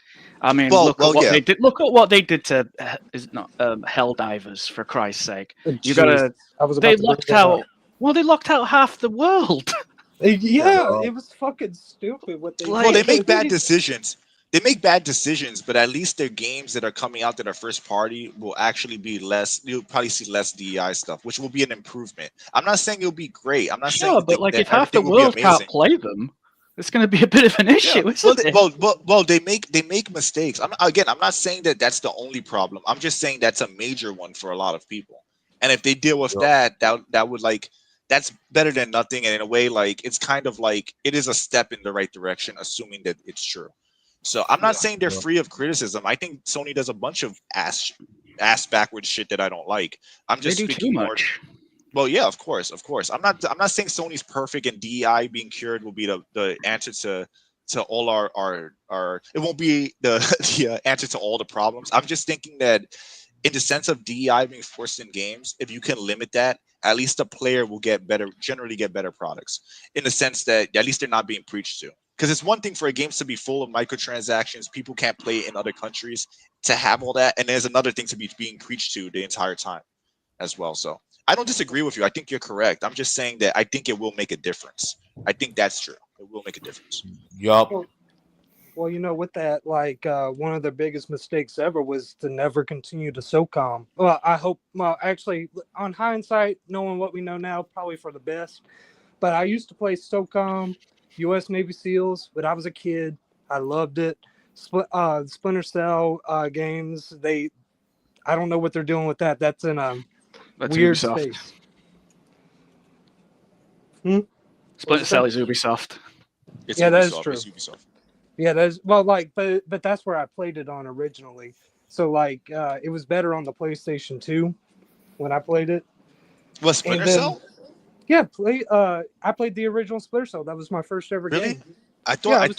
I mean, look at what they did. Look at what they did to Helldivers, for Christ's sake. You gotta. They locked out. Well, they locked out half the world. Yeah, it was fucking stupid what they. Well, they make bad decisions. They make bad decisions, but at least their games that are coming out that are first party will actually be less. You'll probably see less DEI stuff, which will be an improvement. I'm not saying it'll be great. I'm not saying. But like, if half the world can't play them, it's going to be a bit of an issue, isn't it? Well, they make mistakes. I'm not saying that that's the only problem. I'm just saying that's a major one for a lot of people. And if they deal with that would like, that's better than nothing. And in a way, like, it's kind of like it is a step in the right direction, assuming that it's true. So I'm not saying they're free of criticism. I think Sony does a bunch of ass backwards shit that I don't like. I'm just speaking more. Well, yeah, of course. I'm not saying Sony's perfect and DEI being cured will be the answer to all our it won't be the answer to all the problems. I'm just thinking that in the sense of DEI being forced in games, if you can limit that, at least the player will generally get better products, in the sense that at least they're not being preached to. Because it's one thing for a game to be full of microtransactions, people can't play in other countries, to have all that, and there's another thing to be being preached to the entire time as well. So I don't disagree with you. I think you're correct. I'm just saying that I think it will make a difference. I think that's true. It will make a difference. Yup. Well, with that, like, one of the biggest mistakes ever was to never continue to SOCOM. Well, I hope, actually, on hindsight, knowing what we know now, probably for the best. But I used to play SOCOM, U.S. Navy SEALs, when I was a kid. I loved it. Splinter Cell games, I don't know what they're doing with that. That's in a weird Ubisoft. space. Splinter Cell is Ubisoft. That is true. It's Ubisoft. Yeah, but that's where I played it on originally. So like, it was better on the PlayStation 2 when I played it. Was Splinter Cell? Yeah, I played the original Splinter Cell. That was my first ever game. I thought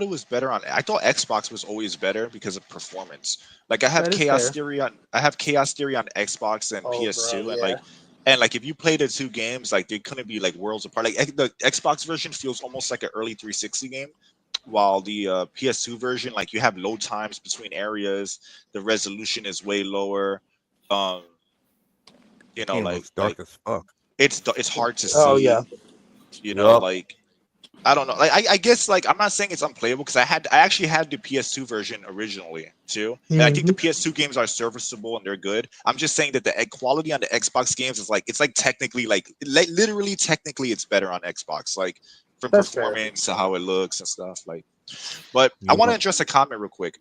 it was better on. I thought Xbox was always better because of performance. Like, I have Chaos Theory on Xbox and PS2, and if you play the two games, like, they couldn't be like worlds apart. Like, the Xbox version feels almost like an early 360 game, while the PS2 version, like, you have load times between areas, the resolution is way lower. It's dark as fuck. It's hard to see. Oh yeah. Like, I don't know. Like, I guess, like, I'm not saying it's unplayable, because I actually had the PS2 version originally too, and I think the PS2 games are serviceable and they're good. I'm just saying that the quality on the Xbox games is like, it's like technically, like literally technically, it's better on Xbox, like from performance to how it looks and stuff. Like, but I want to address a comment real quick.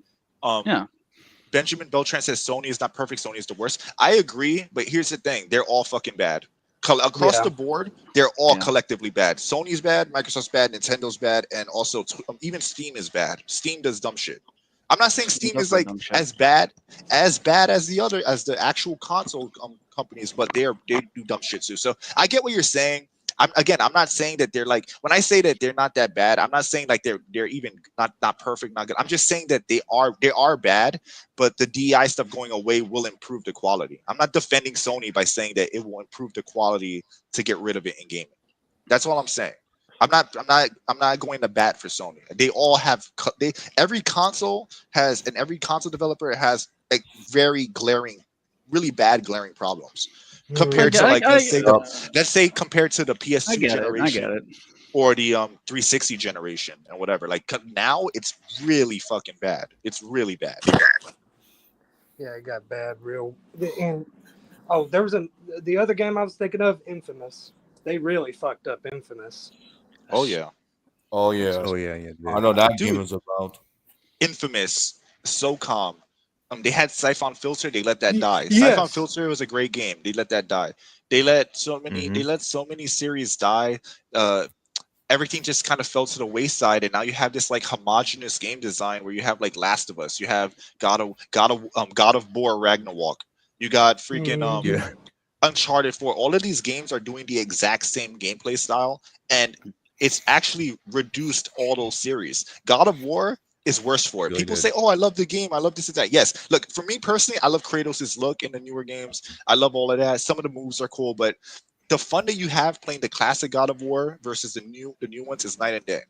Benjamin Beltran says Sony is not perfect. Sony is the worst. I agree, but here's the thing: they're all fucking bad. Across the board, they're all collectively bad. Sony's bad, Microsoft's bad, Nintendo's bad, and also even Steam is bad. Steam does dumb shit. I'm not saying Steam is Definitely like dumb shit. as bad as the actual console companies, but they do dumb shit too. So I get what you're saying. I'm not saying that they're like, when I say that they're not that bad, I'm not saying like they're even not perfect, not good. I'm just saying that they are bad, but the DEI stuff going away will improve the quality. I'm not defending Sony by saying that it will improve the quality to get rid of it in gaming. That's all I'm saying. I'm not going to bat for Sony. They all have every console has, and every console developer has like very glaring, really bad glaring problems compared to like let's say compared to the PS2 generation or the 360 generation and whatever. Like now it's really fucking bad. It's really bad. Yeah, it got bad real. And there was the other game I was thinking of, Infamous. They really fucked up Infamous. Oh yeah. Oh yeah. I know that game is about. Infamous, SOCOM. They had Siphon Filter. They let that die. Yes. Siphon Filter was a great game. They let that die. They let so many series die. Everything just kind of fell to the wayside, and now you have this like homogenous game design where you have like Last of Us. You have God of War Ragnarok. You got freaking Uncharted 4. All of these games are doing the exact same gameplay style, and it's actually reduced all those series. God of War is worse for it. People say, "Oh, I love the game. I love this and that." Yes, look, for me personally, I love Kratos' look in the newer games. I love all of that. Some of the moves are cool, but the fun that you have playing the classic God of War versus the new ones is night and day.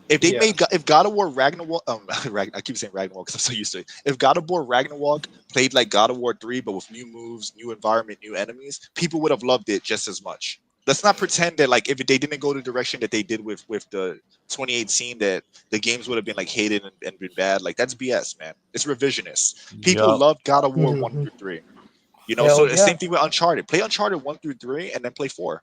If they if God of War Ragnarok, I keep saying Ragnarok because I'm so used to it. If God of War Ragnarok played like God of War 3, but with new moves, new environment, new enemies, people would have loved it just as much. Let's not pretend that like if they didn't go the direction that they did with the 2018, that the games would have been like hated and been bad. Like that's BS, man. It's revisionist. People love God of War 1 through 3. You know, so the same thing with Uncharted. Play Uncharted 1 through 3 and then play 4.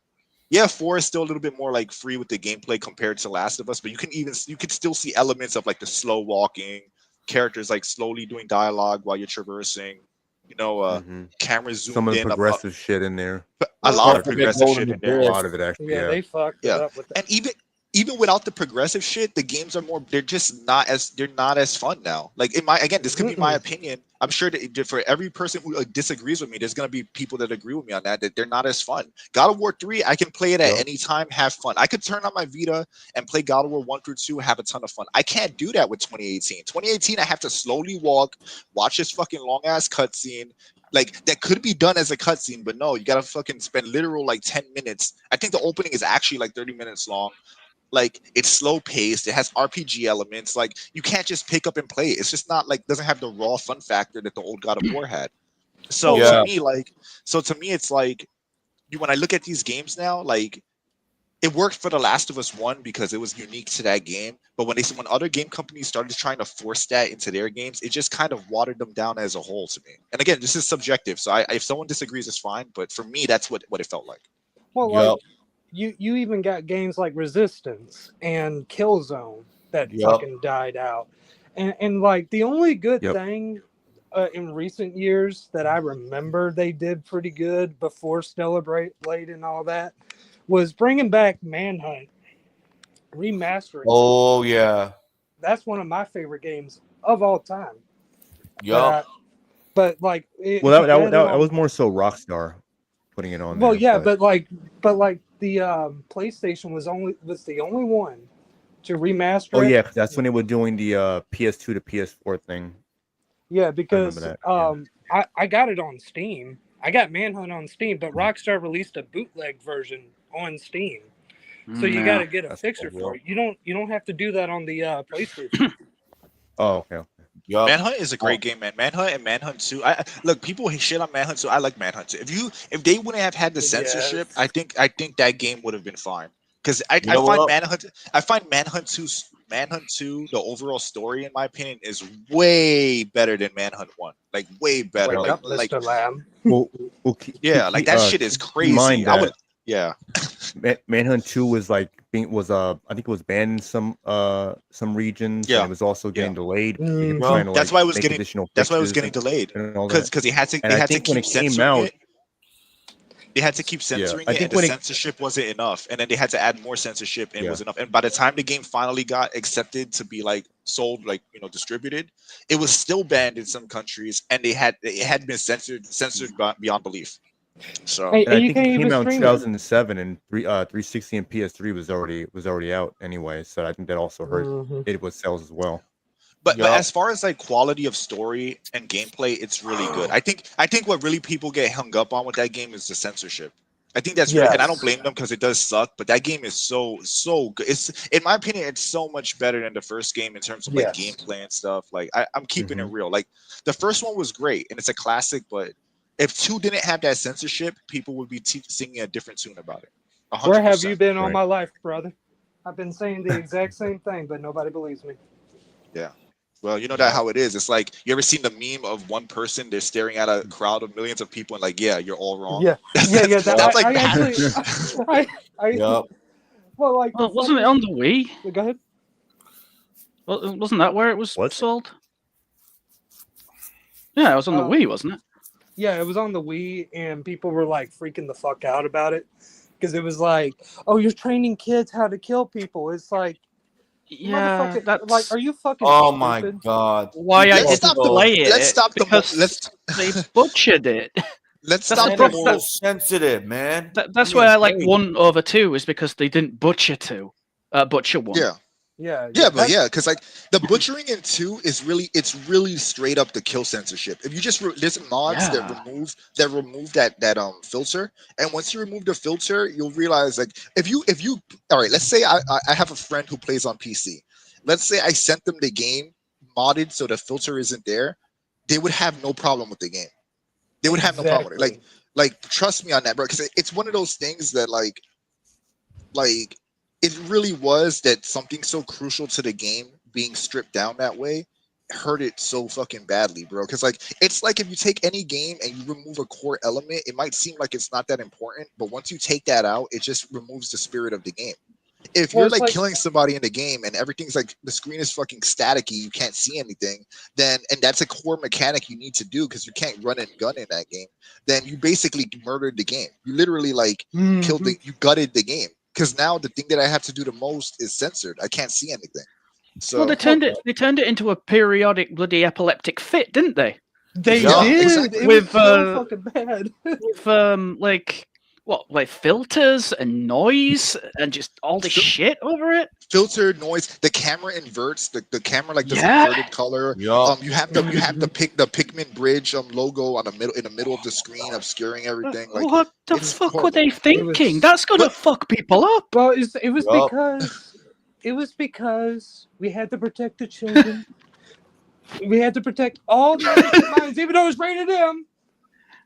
Yeah, 4 is still a little bit more like free with the gameplay compared to Last of Us, but you can still see elements of like the slow walking, characters like slowly doing dialogue while you're traversing. You know, camera zoomed some of the in. progressive shit in there. A lot of progressive shit in there. A lot of it actually. Yeah, they fucked it up with that. And even without the progressive shit, the games are they're not as fun now. Like this could be my opinion. I'm sure that for every person who disagrees with me, there's gonna be people that agree with me on that they're not as fun. God of War 3, I can play it at any time, have fun. I could turn on my Vita and play God of War 1 through 2, have a ton of fun. I can't do that with 2018. 2018, I have to slowly watch this fucking long ass cutscene. Like that could be done as a cutscene, but no, you gotta fucking spend literal like 10 minutes. I think the opening is actually like 30 minutes long. Like it's slow paced. It has RPG elements. Like you can't just pick up and play it. It's just not like doesn't have the raw fun factor that the old God of War had. So to me, it's like when I look at these games now, like it worked for The Last of Us 1 because it was unique to that game. But when other game companies started trying to force that into their games, it just kind of watered them down as a whole to me. And again, this is subjective. So if someone disagrees, it's fine. But for me, that's what it felt like. Well, like you even got games like Resistance and Killzone that fucking died out. And like the only good thing in recent years that I remember they did pretty good before Stellar Blade and all that was bringing back Manhunt, remastering. Oh yeah, that's one of my favorite games of all time. Yeah, but like, that was more so Rockstar putting it on. Well, there, yeah, but like the PlayStation was the only one to remaster. Oh yeah, that's when they were doing the PS2 to PS4 thing. Yeah, because I got it on Steam. I got Manhunt on Steam, but Rockstar released a bootleg version on Steam. So you got to get a fixer for it. You don't have to do that on the PlayStation. Oh, okay. Yep. Manhunt is a great game, man. Manhunt and Manhunt 2. Look, people shit on Manhunt 2. I like Manhunt 2. If they wouldn't have had the censorship, I think that game would have been fine. Because I find Manhunt 2, the overall story, in my opinion, is way better than Manhunt 1. Like way better. Wake up, Mr. Lamb. Like that shit is crazy. Manhunt 2 was I think it was banned in some regions. Yeah, and it was also getting delayed. That's why it was getting delayed. Because they had to keep censoring it. They had to keep censoring it, and the censorship wasn't enough. And then they had to add more censorship, and it was enough. And by the time the game finally got accepted to be like sold, like distributed, it was still banned in some countries, and it had been censored beyond belief. So and I think it came out in 2007, and 360 and PS3 was already out anyway. So I think that also hurt it with sales as well. But as far as like quality of story and gameplay, it's really good. I think what really people get hung up on with that game is the censorship. I think that's really, and I don't blame them because it does suck. But that game is so good. It's, in my opinion, it's so much better than the first game in terms of like gameplay and stuff. Like I'm keeping it real. Like the first one was great and it's a classic, but if 2 didn't have that censorship, people would be singing a different tune about it. 100%. Where have you been all my life, brother? I've been saying the exact same thing, but nobody believes me. Yeah. Well, you know that how it is. It's like, you ever seen the meme of one person, they're staring at a crowd of millions of people and like, yeah, you're all wrong. Yeah. That's like well, like, wasn't it on the Wii? Go ahead. Well, wasn't that where it was sold? Yeah, it was on the Wii, wasn't it? Yeah, it was on the Wii, and people were like freaking the fuck out about it because it was like, oh, you're training kids how to kill people. It's like, yeah, that's like, are you fucking? Oh stupid? My god! Why I didn't play it? Let's stop the. They butchered it. Let's stop the more sensitive, man. That's why I like 1 over 2 is because they didn't butcher 1. Yeah, because like the butchering in 2 is really straight up the kill censorship. If you just there's mods that remove that filter, and once you remove the filter, you'll realize like if you all right, let's say I have a friend who plays on PC. Let's say I sent them the game modded so the filter isn't there, they would have no problem with the game. They would have no problem with it. Like trust me on that, bro, because it's one of those things that like it really was that something so crucial to the game being stripped down that way hurt it so fucking badly, bro. Because like it's like if you take any game and you remove a core element, it might seem like it's not that important, but once you take that out, it just removes the spirit of the game. If you're like killing somebody in the game and everything's like the screen is fucking staticky, you can't see anything, then and that's a core mechanic you need to do because you can't run and gun in that game, then you basically murdered the game. You literally like killed you gutted the game. Because now the thing that I have to do the most is censored. I can't see anything. So well, they turned it into a periodic bloody epileptic fit, didn't they? They did. Exactly. With so fucking bad. With like filters and noise and just all this shit over it. Filter, noise. The camera inverts. The camera like this inverted color. You have the Pikmin bridge logo on in the middle of the screen, obscuring everything. Like what the fuck were they thinking? That's gonna fuck people up. Well, it was because we had to protect the children. We had to protect all the minds, even though it was rated M.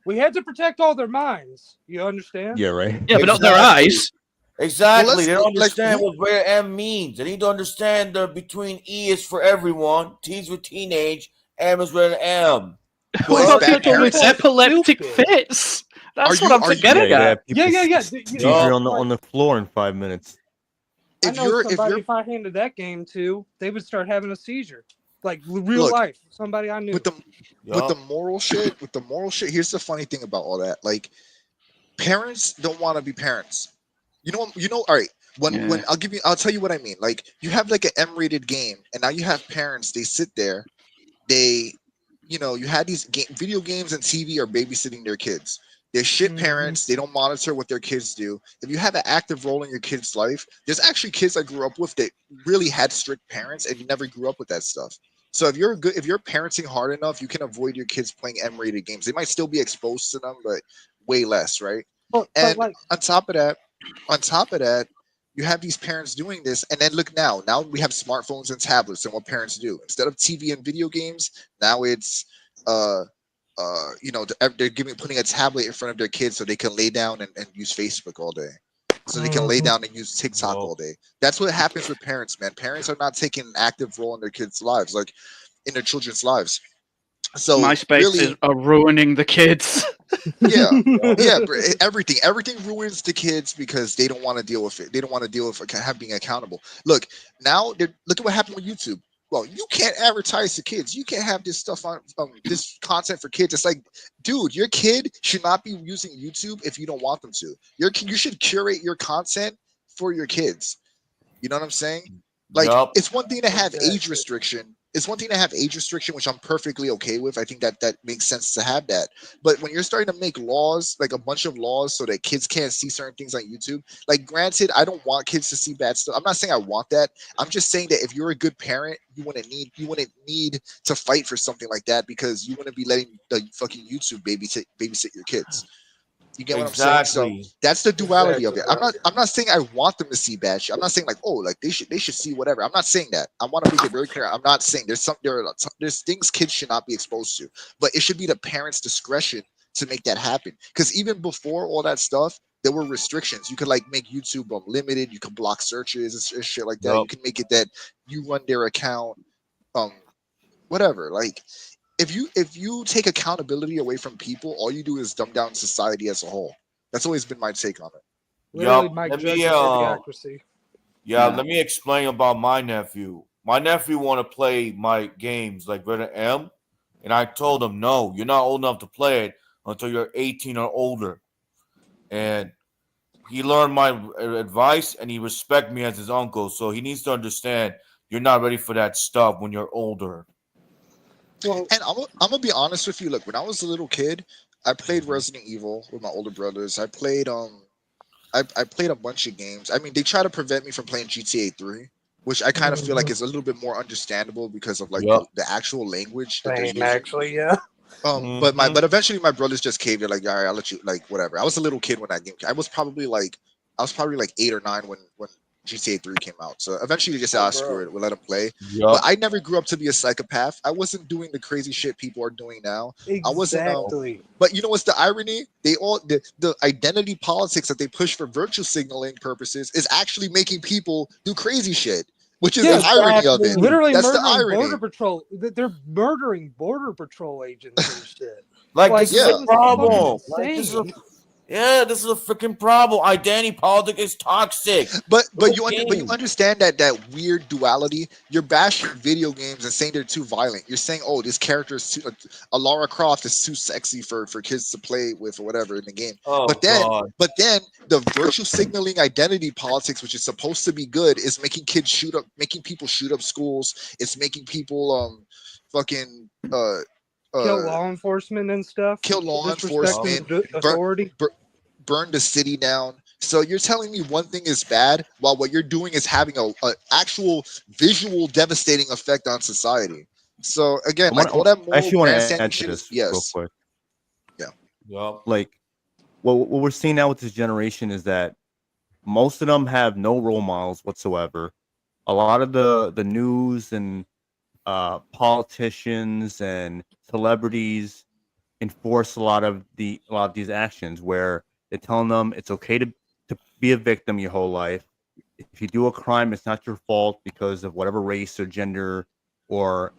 We had to protect all their minds. You understand? Yeah, right. Yeah, but not their eyes. Exactly. They don't understand what rated M means. They need to understand between E is for everyone, T is for teenage, M is rated M. Well, people with epileptic fits. That's what I'm forgetting at. Yeah. You're on the floor in 5 minutes. If I handed that game to, they would start having a seizure. Like real life, somebody I knew. With the moral shit, here's the funny thing about all that. Like, parents don't want to be parents. You know. All right. When I'll tell you what I mean. Like, you have like an M-rated game, and now you have parents. They sit there, you had these video games and TV are babysitting their kids. They're shit parents. They don't monitor what their kids do. If you have an active role in your kid's life, there's actually kids I grew up with that really had strict parents and you never grew up with that stuff. So if you're parenting hard enough, you can avoid your kids playing M-rated games. They might still be exposed to them, but way less, right? On top of that, you have these parents doing this, and then look now we have smartphones and tablets, and what parents do instead of TV and video games, now it's they're putting a tablet in front of their kids so they can lay down and use Facebook all day. So they can lay down and use TikTok all day. That's what happens with parents, man. Parents are not taking an active role in their kids' lives, like in their children's lives. So MySpace are ruining the kids. Yeah. Everything ruins the kids because they don't want to deal with it. They don't want to deal with being accountable. Look at what happened with YouTube. well, you can't advertise to kids. You can't have this stuff on this content for kids. It's like, dude, your kid should not be using YouTube if you don't want them to. You should curate your content for your kids. You know what I'm saying? Like, Yup. it's one thing to have age Exactly. restriction. It's one thing to have age restriction, which I'm perfectly okay with. I think that makes sense to have that. But when you're starting to make laws, like a bunch of laws, so that kids can't see certain things on YouTube, like, granted, I don't want kids to see bad stuff. I'm not saying I want that. I'm just saying that if you're a good parent, you wouldn't need to fight for something like that, because you wouldn't be letting the fucking YouTube babysit your kids. You get what I'm saying? So Exactly. that's the duality of it. Exactly. I'm not saying I want them to see bad shit. I'm not saying like, oh, like they should see whatever. I'm not saying that. I want to make it very clear. I'm not saying there's things kids should not be exposed to, but it should be the parents' discretion to make that happen. Because even before all that stuff, there were restrictions. You could like make YouTube unlimited. You could block searches and shit like that. Yup. You can make it that you run their account, whatever. Like, if you take accountability away from people, all you do is dumb down society as a whole. That's always been my take on it. Literally, Yup. Mike Let me Judge's idiocracy. yeah, Yeah. let me explain about my nephew. My nephew want to play my games like Rated M, and I told him no, you're not old enough to play it until you're 18 or older. And he learned my advice, and he respect me as his uncle. So he needs to understand you're not ready for that stuff when you're older. Well, And I'm gonna be honest with you. Look, when I was a little kid, I played Resident Evil with my older brothers. I played I played a bunch of games. I mean, they try to prevent me from playing GTA 3, which I kind of feel like is a little bit more understandable because of like Yup. the actual language that they're same using. actually, yeah. But eventually my brothers just caved. They're like, all right, I'll let you, like, whatever. I was a little kid when that game came. I was probably like 8 or 9 when GTA 3 came out. So eventually they just said, Oh, screw bro. it, we'll let them play. But Yup. I never grew up to be a psychopath. I wasn't doing the crazy shit people are doing now. I wasn't. Exactly. But you know what's the irony? They all the identity politics that they push for virtue signaling purposes is actually making people do crazy shit, which is Yeah, the irony of it. Literally That's the murdering irony. border patrol. They're murdering border patrol agents and shit. Like, Like, this is yeah. a problem. fucking Like, this is insane. this is a freaking problem. Identity politics is toxic. But Okay. you understand that weird duality. You're bashing video games and saying they're too violent. You're saying, oh, this character is too, a Lara Croft is too sexy for kids to play with or whatever in the game. Oh But then God. the virtue signaling identity politics, which is supposed to be good, is making people shoot up schools. It's making people fucking Kill law enforcement and stuff. kill law Disrespecting enforcement, authority. burn the city down. So you're telling me one thing is bad while what you're doing is having a actual visual devastating effect on society. So again, like all that I moral actually want to grandstanding add to shit this is real yes. quick. Yup. Like, what we're seeing now with this generation is that most of them have no role models whatsoever. A lot of the news and politicians and celebrities enforce a lot of these actions where they're telling them it's okay to be a victim your whole life. If you do a crime, it's not your fault because of whatever race or gender or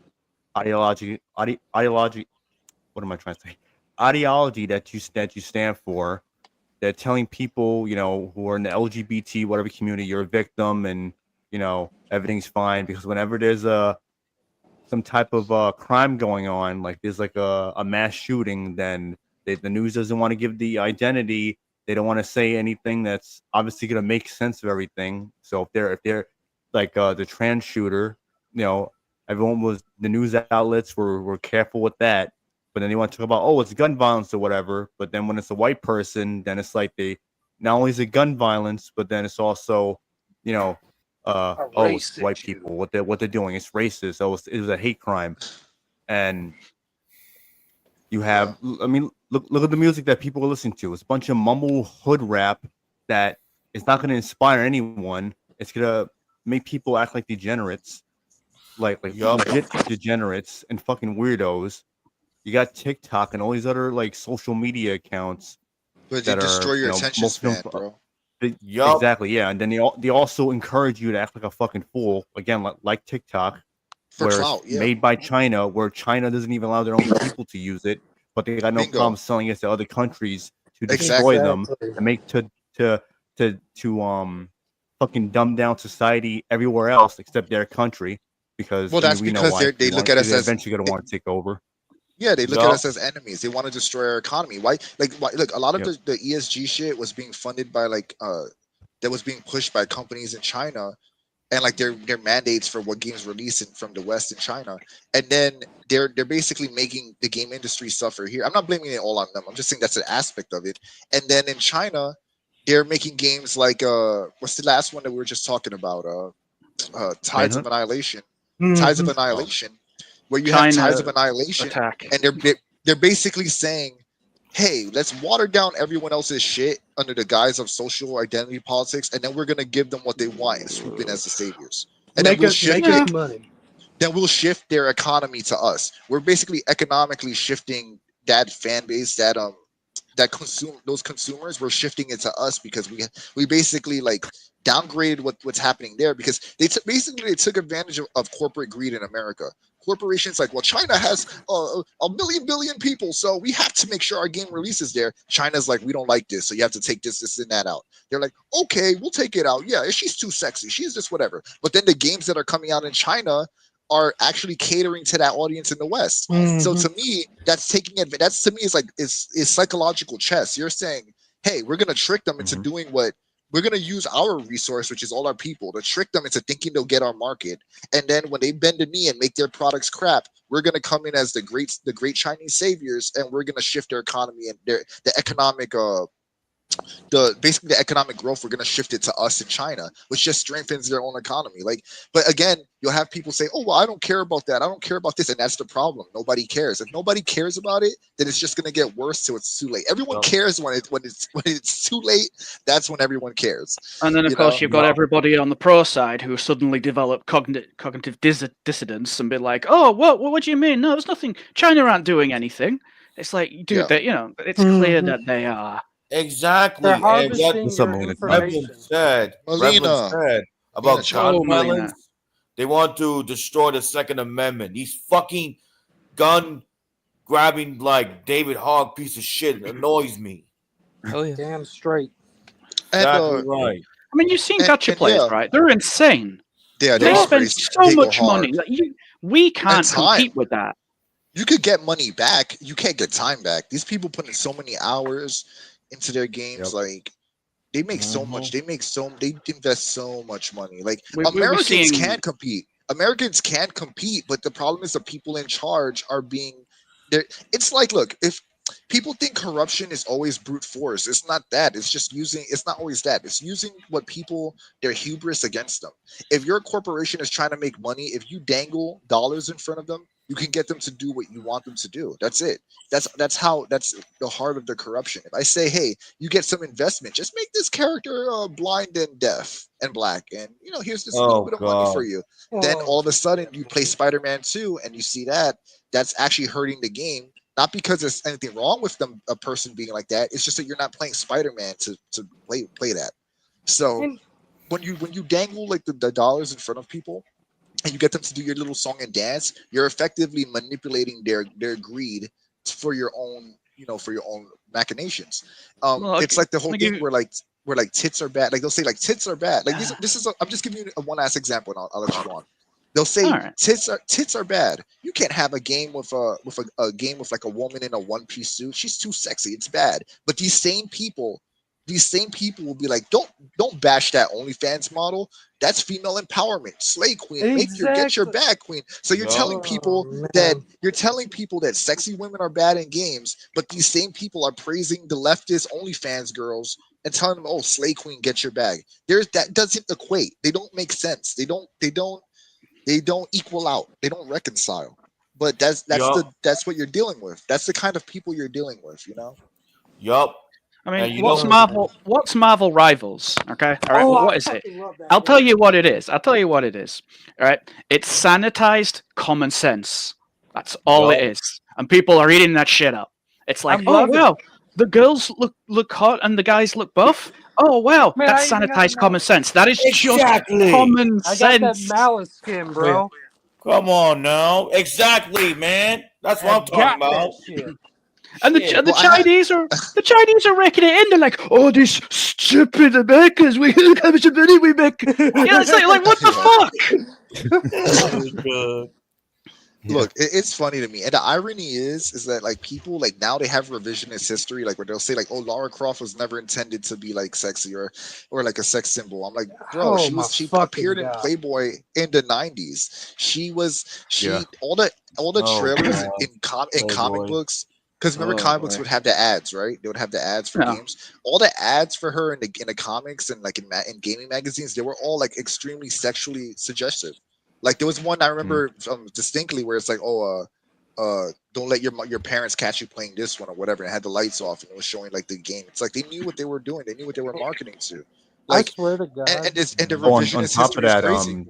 ideology. What am I trying to say? Ideology that you stand for. They're telling people, who are in the LGBT whatever community, you're a victim, and everything's fine because whenever there's some type of crime going on, like there's like a mass shooting, then the news doesn't want to give the identity. They don't want to say anything that's obviously going to make sense of everything. So if they're like the trans shooter, the news outlets were careful with that. But then they want to talk about, oh, it's gun violence or whatever. But then when it's a white person, then it's like they not only is it gun violence, but then it's also, it's white people. What they're doing, it's racist. Oh, it was a hate crime. And you have, I mean, look at the music that people are listening to. It's a bunch of mumble hood rap that is not going to inspire anyone. It's going to make people act like degenerates, like legit degenerates and fucking weirdos. You got TikTok and all these other like social media accounts But they that destroy are, your attention span, bro. Yup. Exactly, yeah. And then they also encourage you to act like a fucking fool again, like TikTok, For where clout, it's yeah. made by China, where China doesn't even allow their own people to use it, but they got no Bingo. problem selling it to other countries to Exactly. destroy them and make to fucking dumb down society everywhere else except their country, because Well, that's we know because why. they look at us they're as eventually going to want to take over. yeah, they look at us as enemies. They want to destroy our economy. Why? Look, a lot of the ESG shit was being funded by that was being pushed by companies in China, and like their mandates for what games release from the West in China, and then they're basically making the game industry suffer here. I'm not blaming it all on them. I'm just saying that's an aspect of it. And then in China, they're making games like what's the last one that we were just talking about? Tides of Annihilation. Tides of Annihilation, where you have Tides of Annihilation, attack. and they're basically saying, hey, let's water down everyone else's shit under the guise of social identity politics, and then we're gonna give them what they want and swoop in as the saviors. And make us money. Then we'll shift their economy to us. We're basically economically shifting that fan base, that consume those consumers. We're shifting it to us because we basically like downgraded what's happening there because they took advantage of corporate greed in America. Corporations like, well, China has a billion people, so we have to make sure our game releases there. China's like, we don't like this, so you have to take this, and that out. They're like, okay, we'll take it out. Yeah, she's too sexy. She's just whatever. But then the games that are coming out in China are actually catering to that audience in the West. So to me, that's taking advantage. That's to me is psychological chess. You're saying, hey, we're gonna trick them into doing what. We're going to use our resource, which is all our people, to trick them into thinking they'll get our market. And then when they bend the knee and make their products crap, we're going to come in as the great Chinese saviors, and we're going to shift their economy and the economic basically the economic growth. We're going to shift it to us in China, which just strengthens their own economy. But again, you'll have people say, oh, well, I don't care about that. I don't care about this. And that's the problem. Nobody cares. If nobody cares about it, then it's just going to get worse till it's too late. Everyone cares when it's too late. That's when everyone cares. And then, of course, you've got everybody on the pro side who suddenly develop cognitive dissidence and be like, oh, what do you mean? No, there's nothing. China aren't doing anything. It's like, dude, it's clear that they are. Exactly. They're harvesting your information. Reverend said about gun violence. They want to destroy the Second Amendment. These fucking gun grabbing like David Hogg piece of shit annoys me. Oh yeah, damn straight. Exactly right. I mean, you've seen gacha players, right? They're insane. Yeah, they spend so much money. Like, we can't compete with that. You could get money back. You can't get time back. These people put in so many hours into their games. Like they make so much. They invest so much money. Like Americans can compete. Americans can compete, but the problem is the people in charge are being there. It's like, look, if people think corruption is always brute force, it's not that. It's not always that. It's using their hubris against them. If your corporation is trying to make money, if you dangle dollars in front of them, you can get them to do what you want them to do. That's it. That's the heart of the corruption. If I say, hey, you get some investment, just make this character blind and deaf and black, and here's this little bit of money for you. Then all of a sudden you play Spider-Man 2 and you see that's actually hurting the game. Not because there's anything wrong with a person being like that. It's just that you're not playing Spider-Man to play that. So when you dangle like the dollars in front of people, and you get them to do your little song and dance, you're effectively manipulating their greed for your own machinations. It's like the whole thing where tits are bad. Like they'll say like tits are bad. Like I'm just giving you a one ass example, and I'll let you go on. They'll say tits are bad. You can't have a game with a game with like a woman in a one-piece suit. She's too sexy. It's bad. But these same people will be like, don't bash that OnlyFans model. That's female empowerment. Slay queen. Get your bag queen. So you're telling people that sexy women are bad in games, but these same people are praising the leftist OnlyFans girls and telling them, oh, slay queen, get your bag. That doesn't equate. They don't make sense. They don't equal out. They don't reconcile. But that's what you're dealing with. That's the kind of people you're dealing with, Yup. I mean, what's Marvel Rivals? Okay, all right. What is it? I'll tell you what it is. All right, it's sanitized common sense. That's all it is, and people are eating that shit up. It's like, oh wow, the girls look hot and the guys look buff. Oh wow, that's sanitized common sense. That is just common sense. I got that malice skin, bro. Come on now, exactly, man. That's what I'm talking about. And the Chinese are raking it in. They're like, oh, these stupid Americans, look how much money we make. It's like what the fuck? Look, it's funny to me, and the irony is that like people like now they have revisionist history, like where they'll say like, "Oh, Lara Croft was never intended to be like sexy or like a sex symbol." I'm like, bro, she appeared in Playboy in the '90s. She all the trailers in comic books. Because remember, comic books would have the ads, right? They would have the ads for games. All the ads for her in the comics and like in gaming magazines, they were all like extremely sexually suggestive. Like there was one I remember distinctly where it's like, don't let your parents catch you playing this one or whatever. And it had the lights off and it was showing like the game. It's like they knew what they were doing. They knew what they were marketing to. Like, I swear to God. And the revisionist on top history of that, is crazy.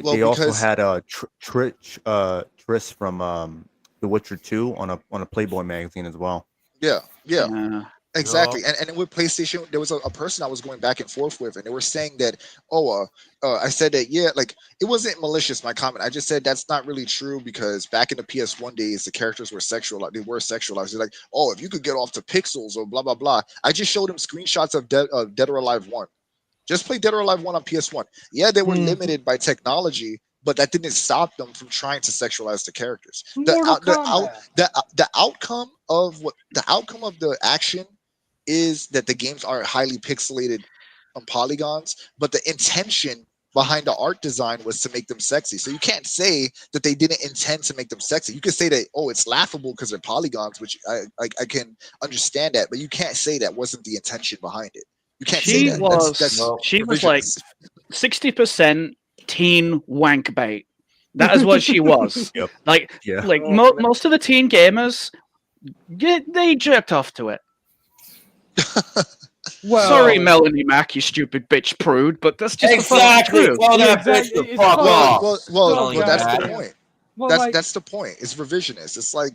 They also had Triss from The Witcher 2 on a Playboy magazine as well. Yeah. Exactly, and with PlayStation, there was a person I was going back and forth with, and they were saying that, I said that, like it wasn't malicious. My comment, I just said that's not really true because back in the PS1 days, the characters were sexual. They were sexualized. They're like, if you could get off to pixels or blah blah blah. I just showed him screenshots of Dead or Alive 1. Just play Dead or Alive 1 on PS1. Yeah, they were limited by technology, but that didn't stop them from trying to sexualize the characters. The outcome of the action is that the games are highly pixelated on polygons, but the intention behind the art design was to make them sexy. So you can't say that they didn't intend to make them sexy. You could say that, it's laughable because they're polygons, which I can understand that, but you can't say that wasn't the intention behind it. You can't say that. She was like 60% teen wank bait. That is what she was. Yep. Most of the teen gamers, they jerked off to it. Well, sorry, Melanie Mac, you stupid bitch prude, but that's just exactly. the Well, that bitch the fuck off. Well, that's the point. That's the point. It's revisionist. It's like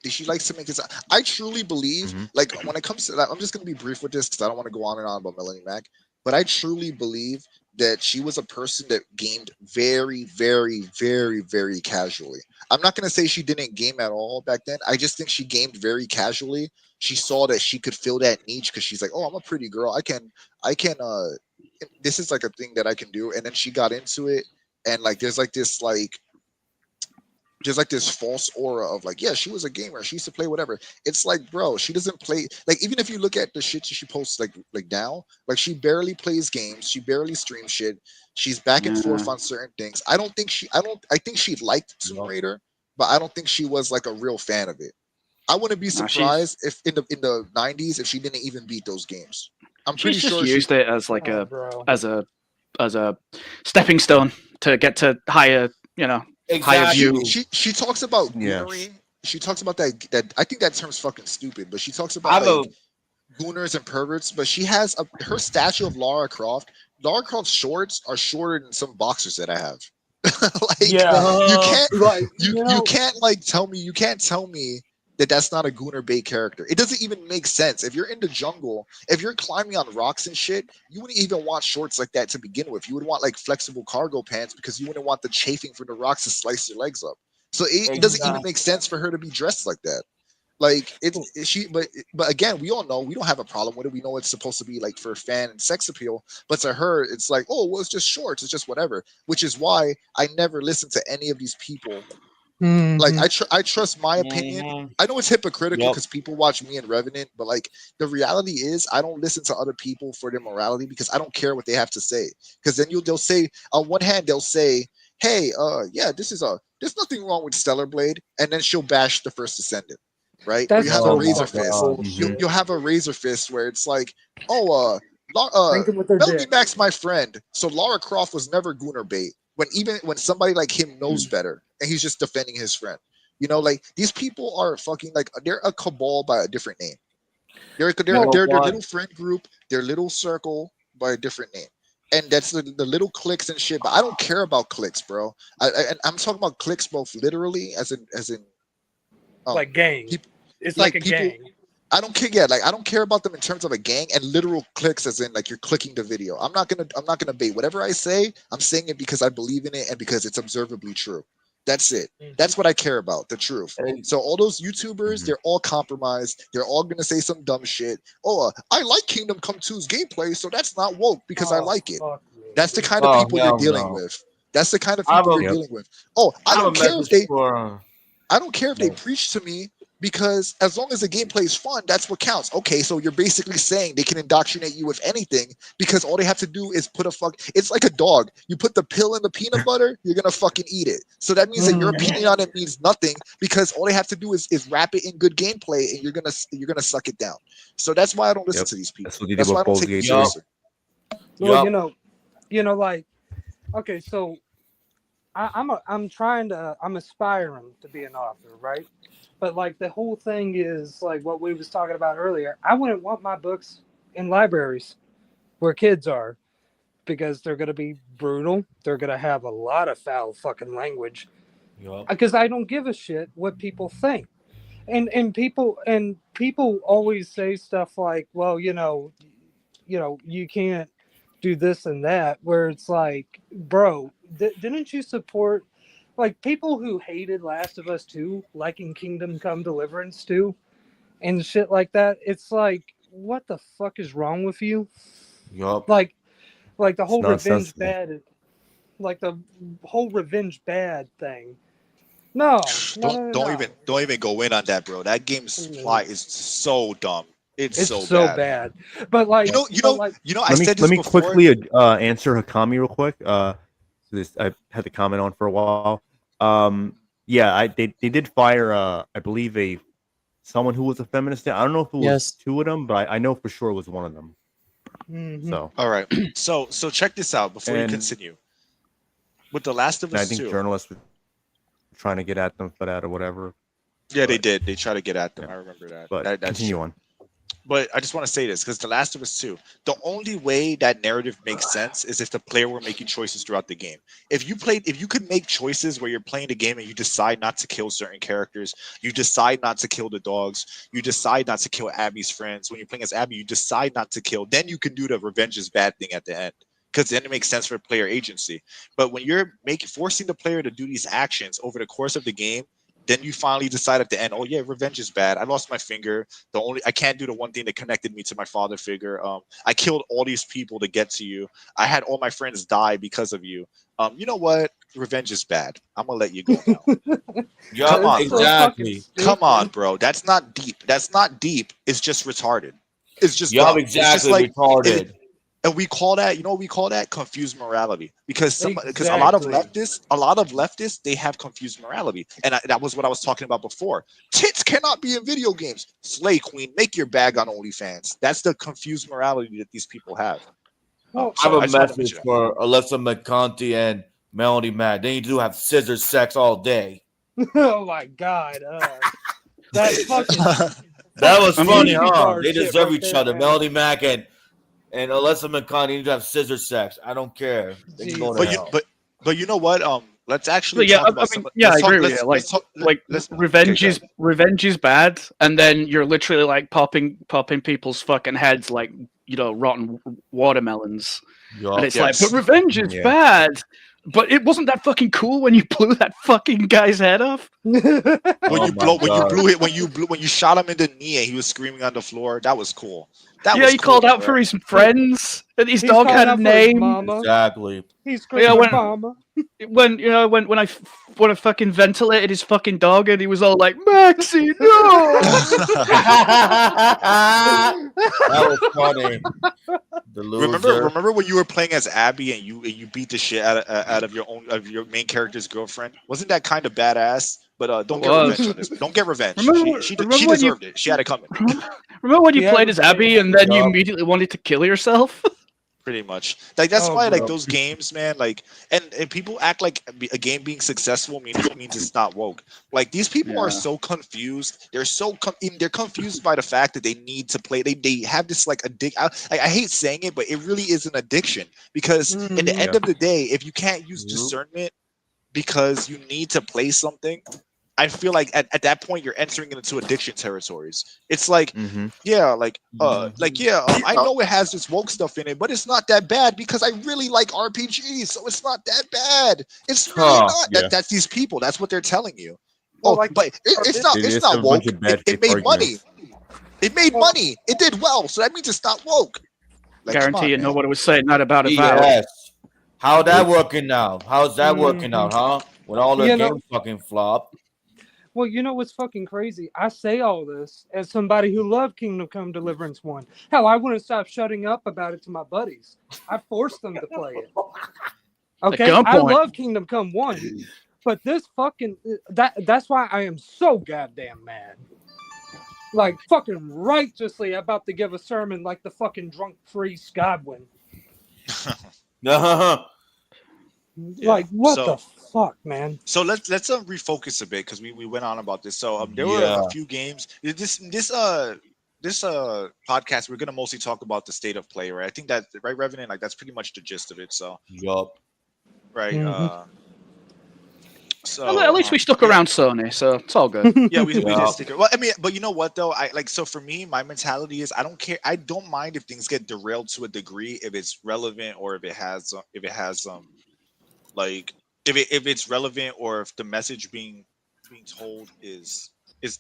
she likes to make it. I truly believe, like when it comes to that, I'm just gonna be brief with this because I don't want to go on and on about Melanie Mac. But I truly believe that she was a person that gamed very, very, very, very casually. I'm not gonna say she didn't game at all back then. I just think she gamed very casually. She saw that she could fill that niche because she's like, I'm a pretty girl. I can this is like a thing that I can do. And then she got into it, and like there's this false aura of like, yeah, she was a gamer. She used to play whatever. It's like, bro, she doesn't play. Like, even if you look at the shit she posts like now, like she barely plays games. She barely streams shit. She's back and forth on certain things. I think she liked Tomb Raider, but I don't think she was like a real fan of it. I wouldn't be surprised if in the 90s if she didn't even beat those games. I'm pretty sure she used it as like as a stepping stone to get to higher, higher view. She talks about goonery. She talks about that. I think that term's fucking stupid, but she talks about gooners and perverts. But she has her statue of Lara Croft. Lara Croft's shorts are shorter than some boxers that I have. You can't tell me that's not a gooner bait character. It doesn't even make sense. If you're in the jungle, if you're climbing on rocks and shit, you wouldn't even want shorts like that to begin with. You would want like flexible cargo pants because you wouldn't want the chafing from the rocks to slice your legs up. So it doesn't even make sense for her to be dressed like that. Like but again, we all know we don't have a problem with it. We know it's supposed to be like for fan and sex appeal, but to her, it's like, it's just shorts, it's just whatever. Which is why I never listen to any of these people. Like I trust my opinion. I know it's hypocritical because people watch me and Revenant, but like the reality is I don't listen to other people for their morality because I don't care what they have to say. Because then they'll say on one hand they'll say, hey, there's nothing wrong with Stellar Blade, and then she'll bash the First Descendant, right? You have a razor fist. You'll have a razor fist where it's like, Melody Mac's my friend, so Lara Croft was never gooner bait. When somebody like him knows better and he's just defending his friend, like these people are fucking like they're a cabal by a different name. They're their little friend group, their little circle by a different name, and that's the little cliques and shit. But I don't care about cliques, bro. I'm talking about cliques both literally as in like gang. It's like a gang. I don't care. Yeah, like I don't care about them in terms of a gang and literal clicks, as in like you're clicking the video. I'm not gonna bait whatever I say. I'm saying it because I believe in it and because it's observably true. That's it. That's what I care about, the truth. So all those YouTubers, they're all compromised. They're all gonna say some dumb shit. I like Kingdom Come 2's gameplay, so that's not woke because I like it. That's the kind of people you're dealing with. That's the kind of people you're dealing with. Oh, I don't care if they. I don't care if they preach to me, because as long as the gameplay is fun, that's what counts. Okay, so you're basically saying they can indoctrinate you with anything, because all they have to do is put it's like a dog. You put the pill in the peanut butter, you're gonna fucking eat it. So that means that your opinion on it means nothing, because all they have to do is wrap it in good gameplay, and you're gonna suck it down. So that's why I don't listen to these people. That's why I don't take it seriously. Well, like, okay, so I'm aspiring to be an author, right? But like the whole thing is like what we was talking about earlier. I wouldn't want my books in libraries where kids are, because they're going to be brutal. They're going to have a lot of foul fucking language. Because I don't give a shit what people think. And people always say stuff like, well, you can't do this and that, where it's like, bro, didn't you support, like, people who hated Last of Us 2 liking Kingdom Come Deliverance 2 and shit like that? It's like, what the fuck is wrong with you? Yup. Like the whole revenge bad, like the whole revenge bad thing. No. Don't even go in on that, bro. That game's plot is so dumb. It's so bad. But like, let me quickly answer Hakami real quick. This I had to comment on for a while. They did fire I believe someone who was a feminist. I don't know if it was two of them, but I know for sure it was one of them. Mm-hmm. So all right, so check this out before you continue. With The Last of Us, I think journalists were trying to get at them for that or whatever. Yeah, they did. They tried to get at them. I remember that. But that's continue true. on. But I just want to say this, because The Last of Us 2, the only way that narrative makes sense is if the player were making choices throughout the game. If you could make choices where you're playing the game and you decide not to kill certain characters, you decide not to kill the dogs, you decide not to kill Abby's friends. When you're playing as Abby, you decide not to kill. Then you can do the revenge is bad thing at the end, because then it makes sense for player agency. But when you're forcing the player to do these actions over the course of the game, then you finally decide at the end, oh yeah, revenge is bad. I lost my finger. I can't do the one thing that connected me to my father figure. I killed all these people to get to you. I had all my friends die because of you. You know what? Revenge is bad. I'm gonna let you go now. Come on, exactly. Come on, bro. That's not deep. That's not deep. It's just retarded. It's just exactly retarded. And we call that, what we call that? Confused morality. Because a lot of leftists, they have confused morality. And that was what I was talking about before. Tits cannot be in video games. Slay Queen, make your bag on OnlyFans. That's the confused morality that these people have. I have a message for Alyssa McConaughey and Melody Mack. They need to have scissor sex all day. Oh my God. That was funny, huh? They deserve each other. Man. Melody Mack and Alyssa McConaughey need to have scissor sex. I don't care. They can go to hell. But you know what? Let's actually talk about I agree with you. Revenge is bad, and then you're literally like popping people's fucking heads like rotten watermelons. And it's like, but revenge is bad. But it wasn't that fucking cool when you blew that fucking guy's head off. When you shot him in the knee and he was screaming on the floor, that was cool. He called out for his friends, and his dog had a name. Exactly. He's screaming mama. When I fucking ventilated his fucking dog, and he was all like, "Maxie, no!" That was funny. The loser. Remember when you were playing as Abby and you beat the shit out of your main character's girlfriend? Wasn't that kind of badass? But don't get revenge on this. Don't get revenge. She deserved it. She had it coming. Remember when you played as Abby and then you immediately wanted to kill yourself? Pretty much. Like that's why like those games, man, like and people act like a game being successful means it's not woke. Like these people are so confused. They're they're confused by the fact that they need to play. They have this like I hate saying it, but it really is an addiction, because in the end of the day, if you can't use discernment because you need to play something, I feel like at that point you're entering into addiction territories. It's like, I know it has this woke stuff in it, but it's not that bad because I really like RPGs, so it's not that bad. It's really not. That's these people. That's what they're telling you. But it's not woke. It made money. It made money. It did well, so that means it's not woke. Like, guarantee you know what it was saying. Not about a vow. How that working out? How's that working out, huh? When all the You know, games fucking flop. well, you know what's fucking crazy? I say all this as somebody who loved Kingdom Come Deliverance 1. Hell, I wouldn't stop shutting up about it to my buddies. I forced them to play it. Okay, I love Kingdom Come 1, but this fucking that's why I am so goddamn mad. Like fucking righteously about to give a sermon like the fucking drunk priest Godwin. Like what the fuck, man? So let's refocus a bit because we went on about this. So there were a few games. This podcast we're gonna mostly talk about the state of play, right? I think that right, Revenant, like that's pretty much the gist of it. So right. Mm-hmm. So at least we stuck around Sony, so it's all good. Yeah, we did stick around. Well, I mean, but you know what though? I like so for me, my mentality is I don't care. I don't mind if things get derailed to a degree if it's relevant or if it has like if it's relevant or if the message being told is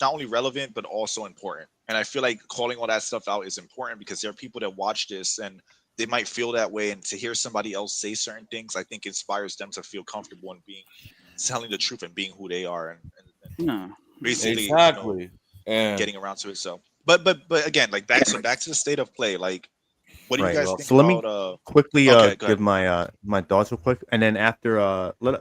not only relevant but also important. And I feel like calling all that stuff out is important because there are people that watch this and they might feel that way, and to hear somebody else say certain things, I think inspires them to feel comfortable in telling the truth and being who they are and basically getting around to it. So but again, like back to the state of play, like what do you guys think so about, let me quickly give my my thoughts real quick, and then after we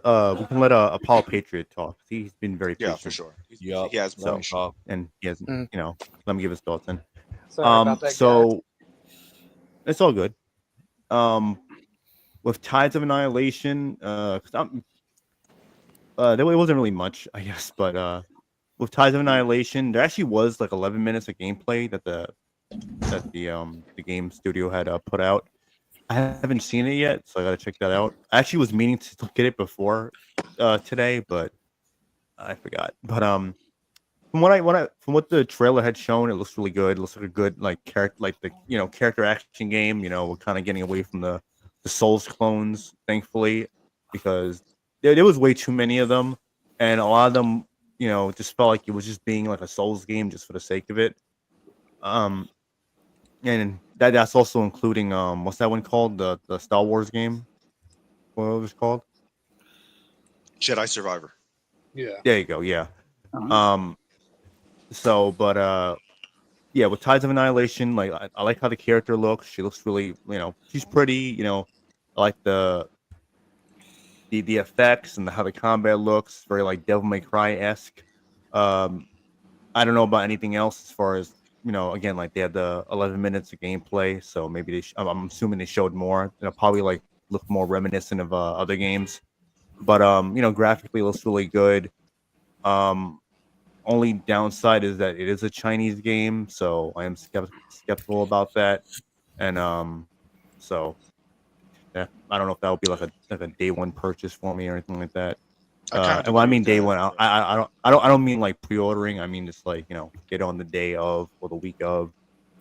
can let Apollo Patriot talk. He's been very patient. Yeah, for sure. He has so, and he has you know, let me give his thoughts then. Sorry about that, so it's all good. With Tides of Annihilation, there wasn't really much, I guess, but with Tides of Annihilation, there actually was like 11 minutes of gameplay that the game studio had put out. I haven't seen it yet, so I gotta check that out. I actually was meaning to get it before today, but I forgot. But from what the trailer had shown, it looks really good. It looks like a good character action game. You know, we're kind of getting away from the Souls clones, thankfully, because there was way too many of them, and a lot of them, you know, just felt like it was just being like a Souls game just for the sake of it. And that's also including what's that one called, the Star Wars game? What was it called? Jedi Survivor. Yeah. There you go. Yeah. So, but yeah, with Tides of Annihilation, like I like how the character looks. She looks really, you know, she's pretty. You know, I like the effects and how the combat looks. Very like Devil May Cry-esque. I don't know about anything else as far as, you know, again, like they had the 11 minutes of gameplay, so maybe I'm assuming they showed more. It'll probably like look more reminiscent of other games, but you know, graphically it looks really good. Only downside is that it is a Chinese game, so I am skeptical about that. And so yeah, I don't know if that would be like a day one purchase for me or anything like that. And when I mean day one, I don't mean like pre-ordering. I mean just like, you know, get on the day of or the week of.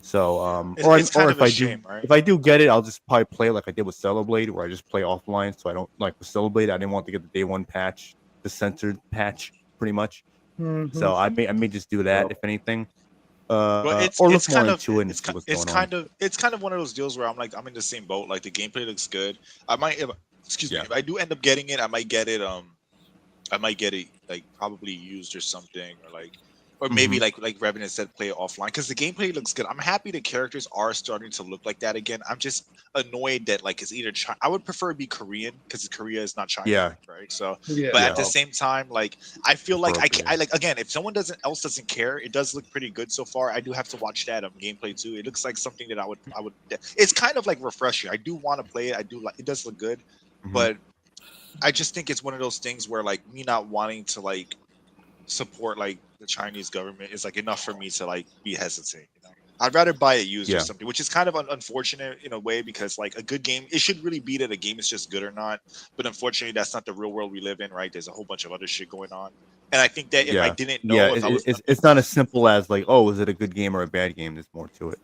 So or if I do get it, I'll just probably play like I did with Celeblade, where I just play offline. So I don't like with Celeblade. I didn't want to get the day one patch, the censored patch, pretty much. Mm-hmm. So I may just do that if anything. Well, it's kind of one of those deals where I'm like, I'm in the same boat. Like the gameplay looks good. I might, if I do end up getting it, I might get it like probably used or something, or maybe like Revenant said, play it offline because the gameplay looks good. I'm happy the characters are starting to look like that again. I'm just annoyed that like it's either I would prefer it be Korean because Korea is not China, right? So, but at the same time, like I feel like I like, again, if someone else doesn't care, it does look pretty good so far. I do have to watch that gameplay too. It looks like something that I would. It's kind of like refreshing. I do want to play it. I do like it. Does look good, but I just think it's one of those things where like me not wanting to like support like the Chinese government is like enough for me to like be hesitant. You know, I'd rather buy it used or something, which is kind of unfortunate in a way because like a good game, it should really be that a game is just good or not. But unfortunately, that's not the real world we live in, right? There's a whole bunch of other shit going on, and I think that if I didn't know, it's not as simple as like, oh, is it a good game or a bad game? There's more to it.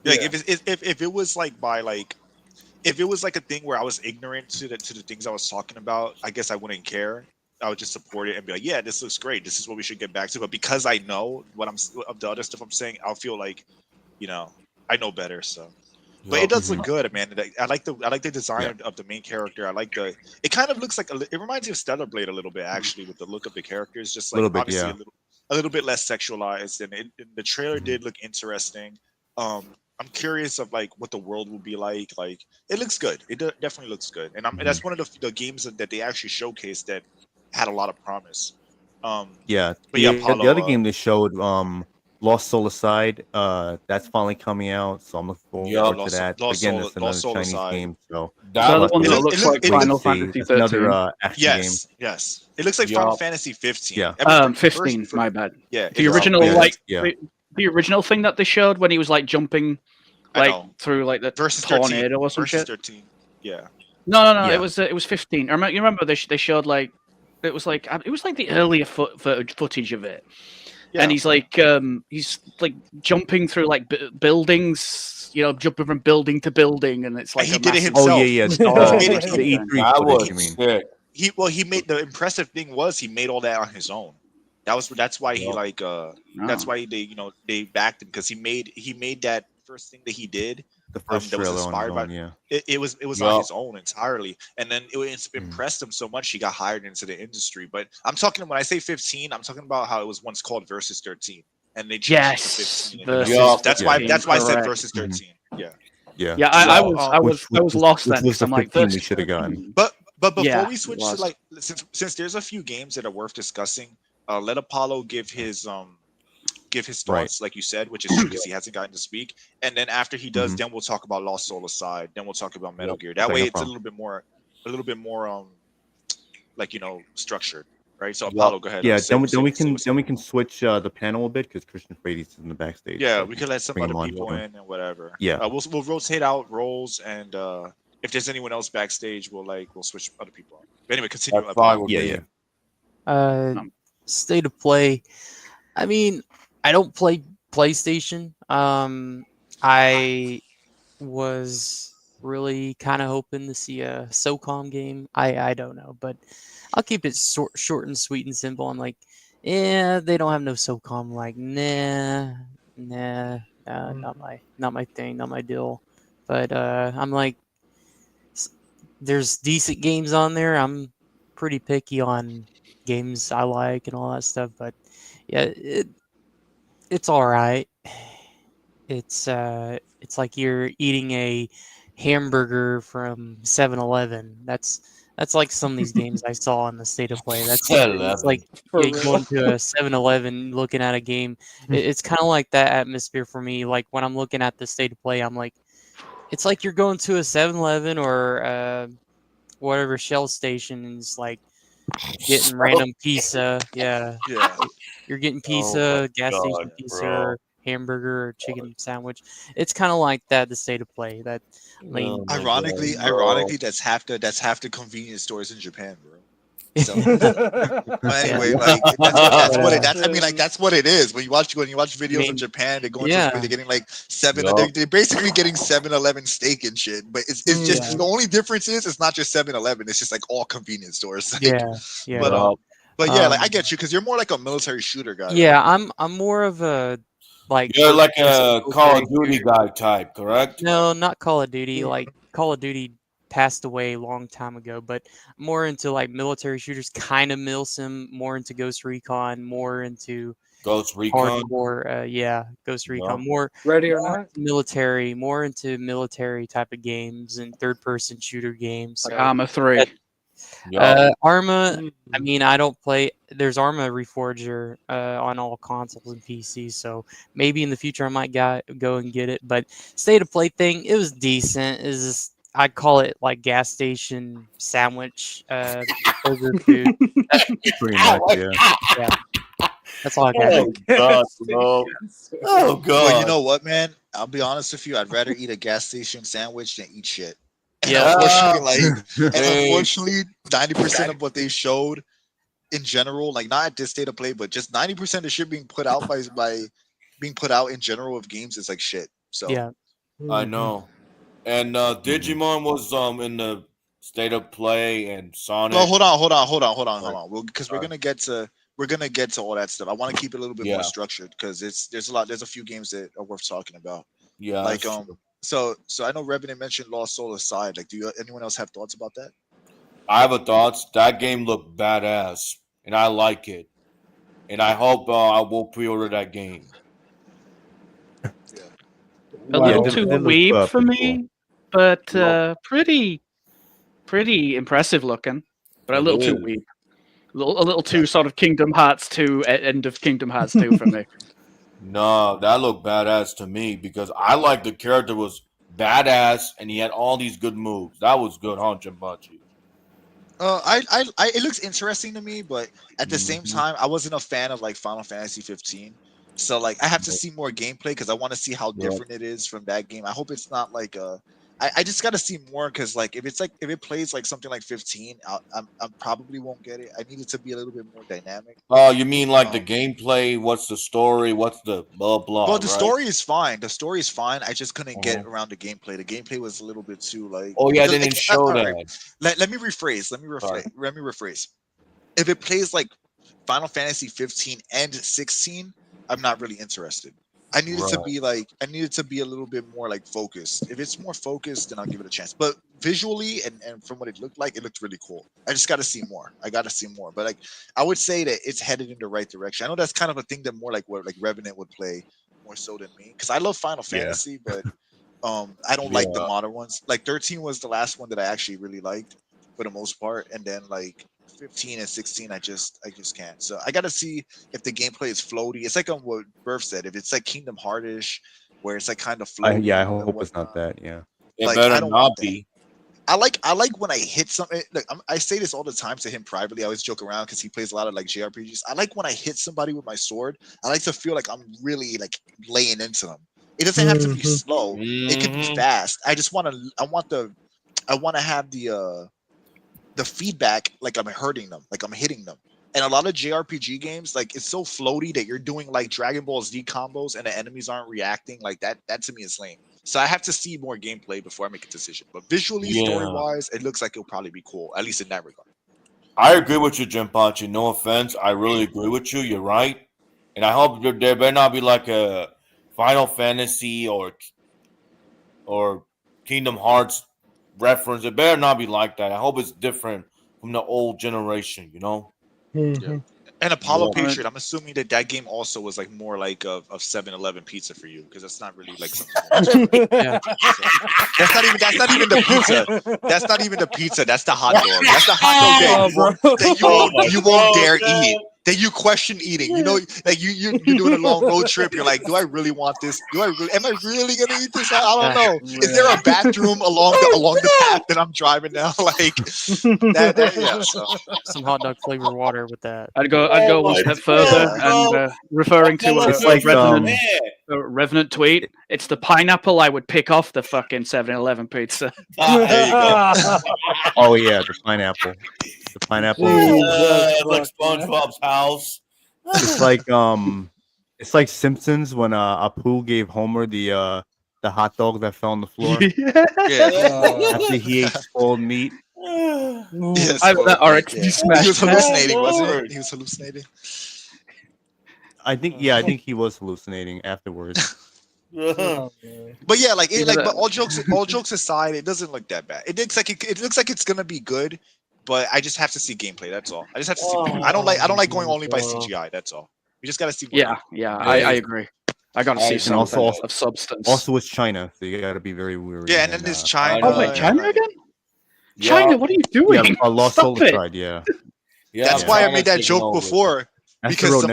Like if it was like by like. If it was like a thing where I was ignorant to the things I was talking about, I guess I wouldn't care. I would just support it and be like, yeah, this looks great. This is what we should get back to. But because I know what of the other stuff I'm saying, I'll feel like, you know, I know better. So, But it does look Mhm. good, man. I like the design of the main character. I like the. It kind of looks like it reminds me of Stellar Blade a little bit, actually, with the look of the characters. Just A like little bit, obviously yeah. a little bit less sexualized, and the trailer Mhm. did look interesting. I'm curious of like what the world will be like. Like it looks good. It definitely looks good, and that's one of the games that they actually showcased that had a lot of promise. Yeah, But yeah, the other Paulo. game they showed, Lost Soul Aside, that's finally coming out, so I'm looking Yeah, forward to that. But again, it's Lost another Soul Chinese Aside. game, so Is that we'll the have one to that It looks look like it wait look Final and see. Fantasy It's another 13? action game. Yes. It looks like Final Yup. Fantasy 15. Yeah. I mean, the 15. first, My bad. yeah, The it looks original, Yeah, amazing. like yeah. the original thing that they showed when he was like jumping, I like know. through like the Versus 13. tornado or some Versus shit. 13. Yeah. No. Yeah. It was 15. You remember they showed like it was like the earlier footage of it, Yeah. and he's like jumping through like buildings, jumping from building to building, and it's like he a did it massive. Oh, himself. yeah. Oh, He made it. The He, E3 that footage, was you mean. sick. he made the impressive thing was he made all that on his own. That's why he Yup. like that's why they backed him because he made that first thing that he did The first that was trailer on his inspired by own, yeah. it was on Yup. his own entirely, and then it Mm. impressed him so much he got hired into the industry. But I'm talking when I say 15, I'm talking about how it was once called Versus 13, and they changed it to Yes, 15. versus Yup. That's Yeah. why 15, I said correct. Versus Mhm. 13. Yeah. Yeah. Yeah, So, I was lost which then was because the I'm like 15 we versus should have gotten. 13. But before Yeah, we it switch to was. like since there's a few games that are worth discussing, let Apollo give his Right. thoughts, like you said, which is true because he hasn't gotten to speak. And then after he does, Mhm. then we'll talk about Lost Soul Aside. Then we'll talk about Metal Yup. Gear. That Okay, way, no it's problem. a little bit more like structured, right? So Yup. Apollo, go ahead. Yeah, Say then we can what's up. switch the panel a bit because Christian Frady's in the backstage. Yeah, so we could let some bring other him on. people in and whatever. Yeah. We'll rotate out roles, and if there's anyone else backstage, we'll switch other people out. But anyway, continue. That's fine with Yeah, me. yeah. Um, State of play. I mean, I don't play PlayStation. I was really kind of hoping to see a SOCOM game. I don't know, but I'll keep it short and sweet and simple. I'm like, yeah, they don't have no SOCOM. I'm like, nah, not my thing, not my deal. But I'm like, there's decent games on there. I'm pretty picky on games I like and all that stuff, but yeah, it's all right. It's like you're eating a hamburger from 7-Eleven. That's like some of these games I saw in the state of play. It's 7-Eleven. like For yeah, real. going to a 7-Eleven looking at a game. It's kind of like that atmosphere for me. Like when I'm looking at the state of play, I'm like, it's like you're going to a 7-Eleven or whatever Shell station and it's like getting random pizza. Yeah, Yeah. you're getting Oh pizza, my gas station God, pizza, bro. or hamburger, or chicken sandwich. It's kind of like that. The state of play. That I Oh mean, my Ironically, God, bro. that's half the convenience stores in Japan, bro. So, yeah. but anyway, Yeah. like that's what it. Yeah. That's I mean, like that's what it is. When you watch videos of mean, Japan, they're going yeah. to they're getting like seven. Yup. They're basically getting 7-Eleven steak and shit. But it's just Yeah. the only difference is it's not just 7-Eleven. It's just like all convenience stores. Like, Yeah. Yeah. But Yup. but yeah, like I Um, get you because you're more like a military shooter guy. yeah, Right? I'm more of a like You're like first-person a Call military of Duty shooter. guy type, correct? No, not Call of Duty. Like Call of Duty passed away a long time ago, but more into like military shooters, kind of milsim, more into Ghost Recon, more into Ghost Recon. hardcore. Yeah, Ghost Recon, Yup. more Ready or not? military, more into military type of games and third-person shooter games. Like So Armor 3. Yup. Arma, Mm. I mean, I don't play. There's Arma Reforger on all consoles and PCs, so maybe in the future I might go and get it. But state of play thing, it was decent. Is just, I'd call it like gas station sandwich burger food. Pretty much, yeah. Yeah, that's all I got. Oh God, bro. Oh God. Well, you know what, man? I'll be honest with you. I'd rather eat a gas station sandwich than eat shit. And Yeah. unfortunately, 90% of what they showed in general, like not at this state of play, but just 90% of shit being put out by being put out in general of games is like shit. So Yeah, I know. And Digimon was in the state of play and Sonic. Well, hold on. Sorry. Well, because we're gonna get to all that stuff. I want to keep it a little bit more Yeah. structured because there's a few games that are worth talking about. Yeah. Like that's true. So I know Revenant mentioned Lost Soul aside. Like, anyone else have thoughts about that? I have a thoughts. That game looked badass, and I like it. And I hope I will pre-order that game. A Yeah, little it too looks, weeb for pretty cool. me, but Well, pretty impressive looking. But a it little too is. weeb. A little too sort of Kingdom Hearts 2, end of Kingdom Hearts 2 for me. No, that looked badass to me because I like the character was badass and he had all these good moves. That was good, huh, Jimbachi? It looks interesting to me, but at the same time, I wasn't a fan of like Final Fantasy 15. So like, I have to see more gameplay because I want to see how different it is from that game. I hope it's not like I just got to see more because like if it plays like something like 15, I probably won't get it. I need it to be a little bit more dynamic. Oh, you mean like the gameplay? What's the story? What's the blah blah? Well, the right? story is fine. The story is fine. I just couldn't get around the gameplay. The gameplay was a little bit too like. Oh yeah, they didn't show that. Right. Let me rephrase. Let me rephrase. If it plays like Final Fantasy 15 and 16, I'm not really interested. I need it to be like I need it to be a little bit more like focused. If it's more focused, then I'll give it a chance. But visually and from what it looked like, it looked really cool. I just got to see more. I got to see more. But like I would say that it's headed in the right direction. I know that's kind of a thing that more like what like Revenant would play more so than me because I love Final Fantasy, but I don't like the modern ones. Like 13 was the last one that I actually really liked for the most part, and then like 15 and 16 I just can't. So I gotta see if the gameplay is floaty. It's like on what Burf said, if it's like Kingdom Heartish where it's like kind of floaty. I hope it's not that. Yeah, it like, better I don't not want that. be. I like when I hit something. Look, I say this all the time to him privately. I always joke around because he plays a lot of like JRPGs. I like when I hit somebody with my sword. I like to feel like I'm really like laying into them. It doesn't have to be slow. It could be fast. I just want to. I want to have the feedback like I'm hurting them, like I'm hitting them. And a lot of JRPG games, like it's so floaty that you're doing like Dragon Ball Z combos and the enemies aren't reacting. Like that to me is lame. So I have to see more gameplay before I make a decision. But visually, story-wise, it looks like it'll probably be cool, at least in that regard. I agree with you, Jinpachi. No offense. I really agree with you. You're right. And I hope there better not be like a Final Fantasy or Kingdom Hearts reference. It better not be like that. I hope it's different from the old generation, you know? Yeah. And Apollo Patriot, I'm assuming that game also was like more like of 7-Eleven pizza for you because that's not really like something. Yeah. That's not even the pizza. That's not even the pizza. That's the hot dog. That's the hot dog that you won't dare eat. That you question eating. You know, like you're doing a long road trip. You're like, do I really want this? Am I really gonna eat this? I don't know. Is there a bathroom along the path that I'm driving down? Like that yeah. So. Some hot dog flavored water with that. I'd go one step further and referring to it's like Revenant tweet. It's the pineapple I would pick off the fucking 7-Eleven pizza. There you go. Oh yeah, the pineapple. The pineapple. Like SpongeBob's house. It's like Simpsons when Apu gave Homer the hot dog that fell on the floor after he ate spoiled meat. Yes, that RX smashed. He was hallucinating, wasn't it? He was hallucinating. I think he was hallucinating afterwards. But yeah, but all jokes aside, it doesn't look that bad. It looks like it's gonna be good, but I just have to see gameplay. That's all. I just have to see. I don't like going only by CGI. That's all. We just gotta see. I agree. I gotta see some of substance. Also, it's China, so you gotta be very wary. Yeah, and then there's China. Oh wait, China again? China, what are you doing? Yeah, Lost Soul tried. Yeah, that's why I made that joke before because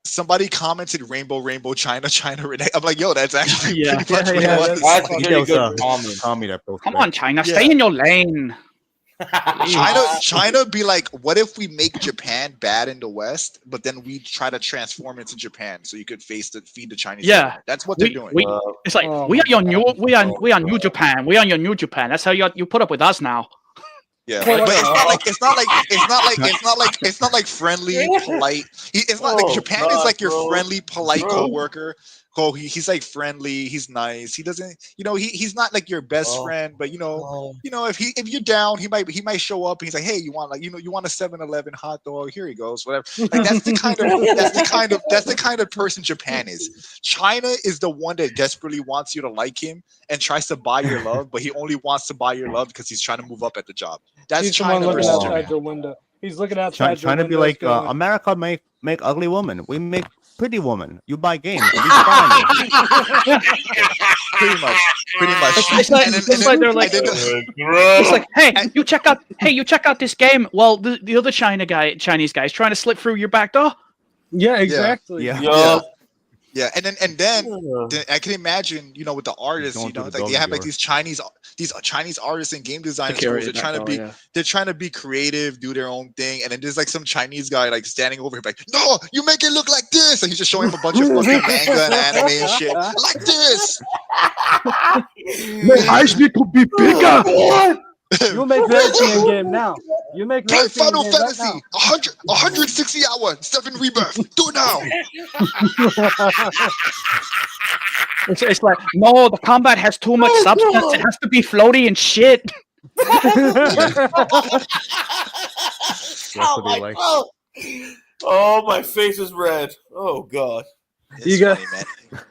somebody commented rainbow China Renee. I'm like, yo, that's actually pretty much what it was. That's a pretty good comment. Come on, China, stay in your lane. China be like, what if we make Japan bad in the West, but then we try to transform it to Japan so you could feed the Chinese. Yeah, people. That's what they're doing. It's like we are new Japan. We are your new Japan. That's how you put up with us now. Yeah, but it's not like friendly, polite. It's not like Japan is like your friendly, polite coworker he's like friendly, he's nice. He doesn't, he's not like your best friend, but if you're down, he might show up and he's like, hey, you want you want a 7-Eleven hot dog? Here he goes, whatever. Like that's the kind of person Japan is. China is the one that desperately wants you to like him and tries to buy your love, but he only wants to buy your love because he's trying to move up at the job. That's China versus Japan. Your window. He's looking outside. Trying to be like America make ugly woman. We make pretty woman. You buy games. Pretty much. It's like they're like, it's like, hey, you check out this game. Well, the other Chinese guy is trying to slip through your back door. Yeah, exactly. Yeah, and then I can imagine, with the artists, like they have like these Chinese artists and game designers. They're trying to be creative, do their own thing, and then there's like some Chinese guy like standing over him, like, no, you make it look like this, and he's just showing him a bunch of fucking manga and anime and shit, like this. My eyes need to be bigger. You make Legacy game now. You make Final Fantasy 160 hour 7 rebirth. Do it now. It's like, no, the combat has too much substance. It has to be floaty and shit. Oh, my face is red. Oh god. You got funny, man.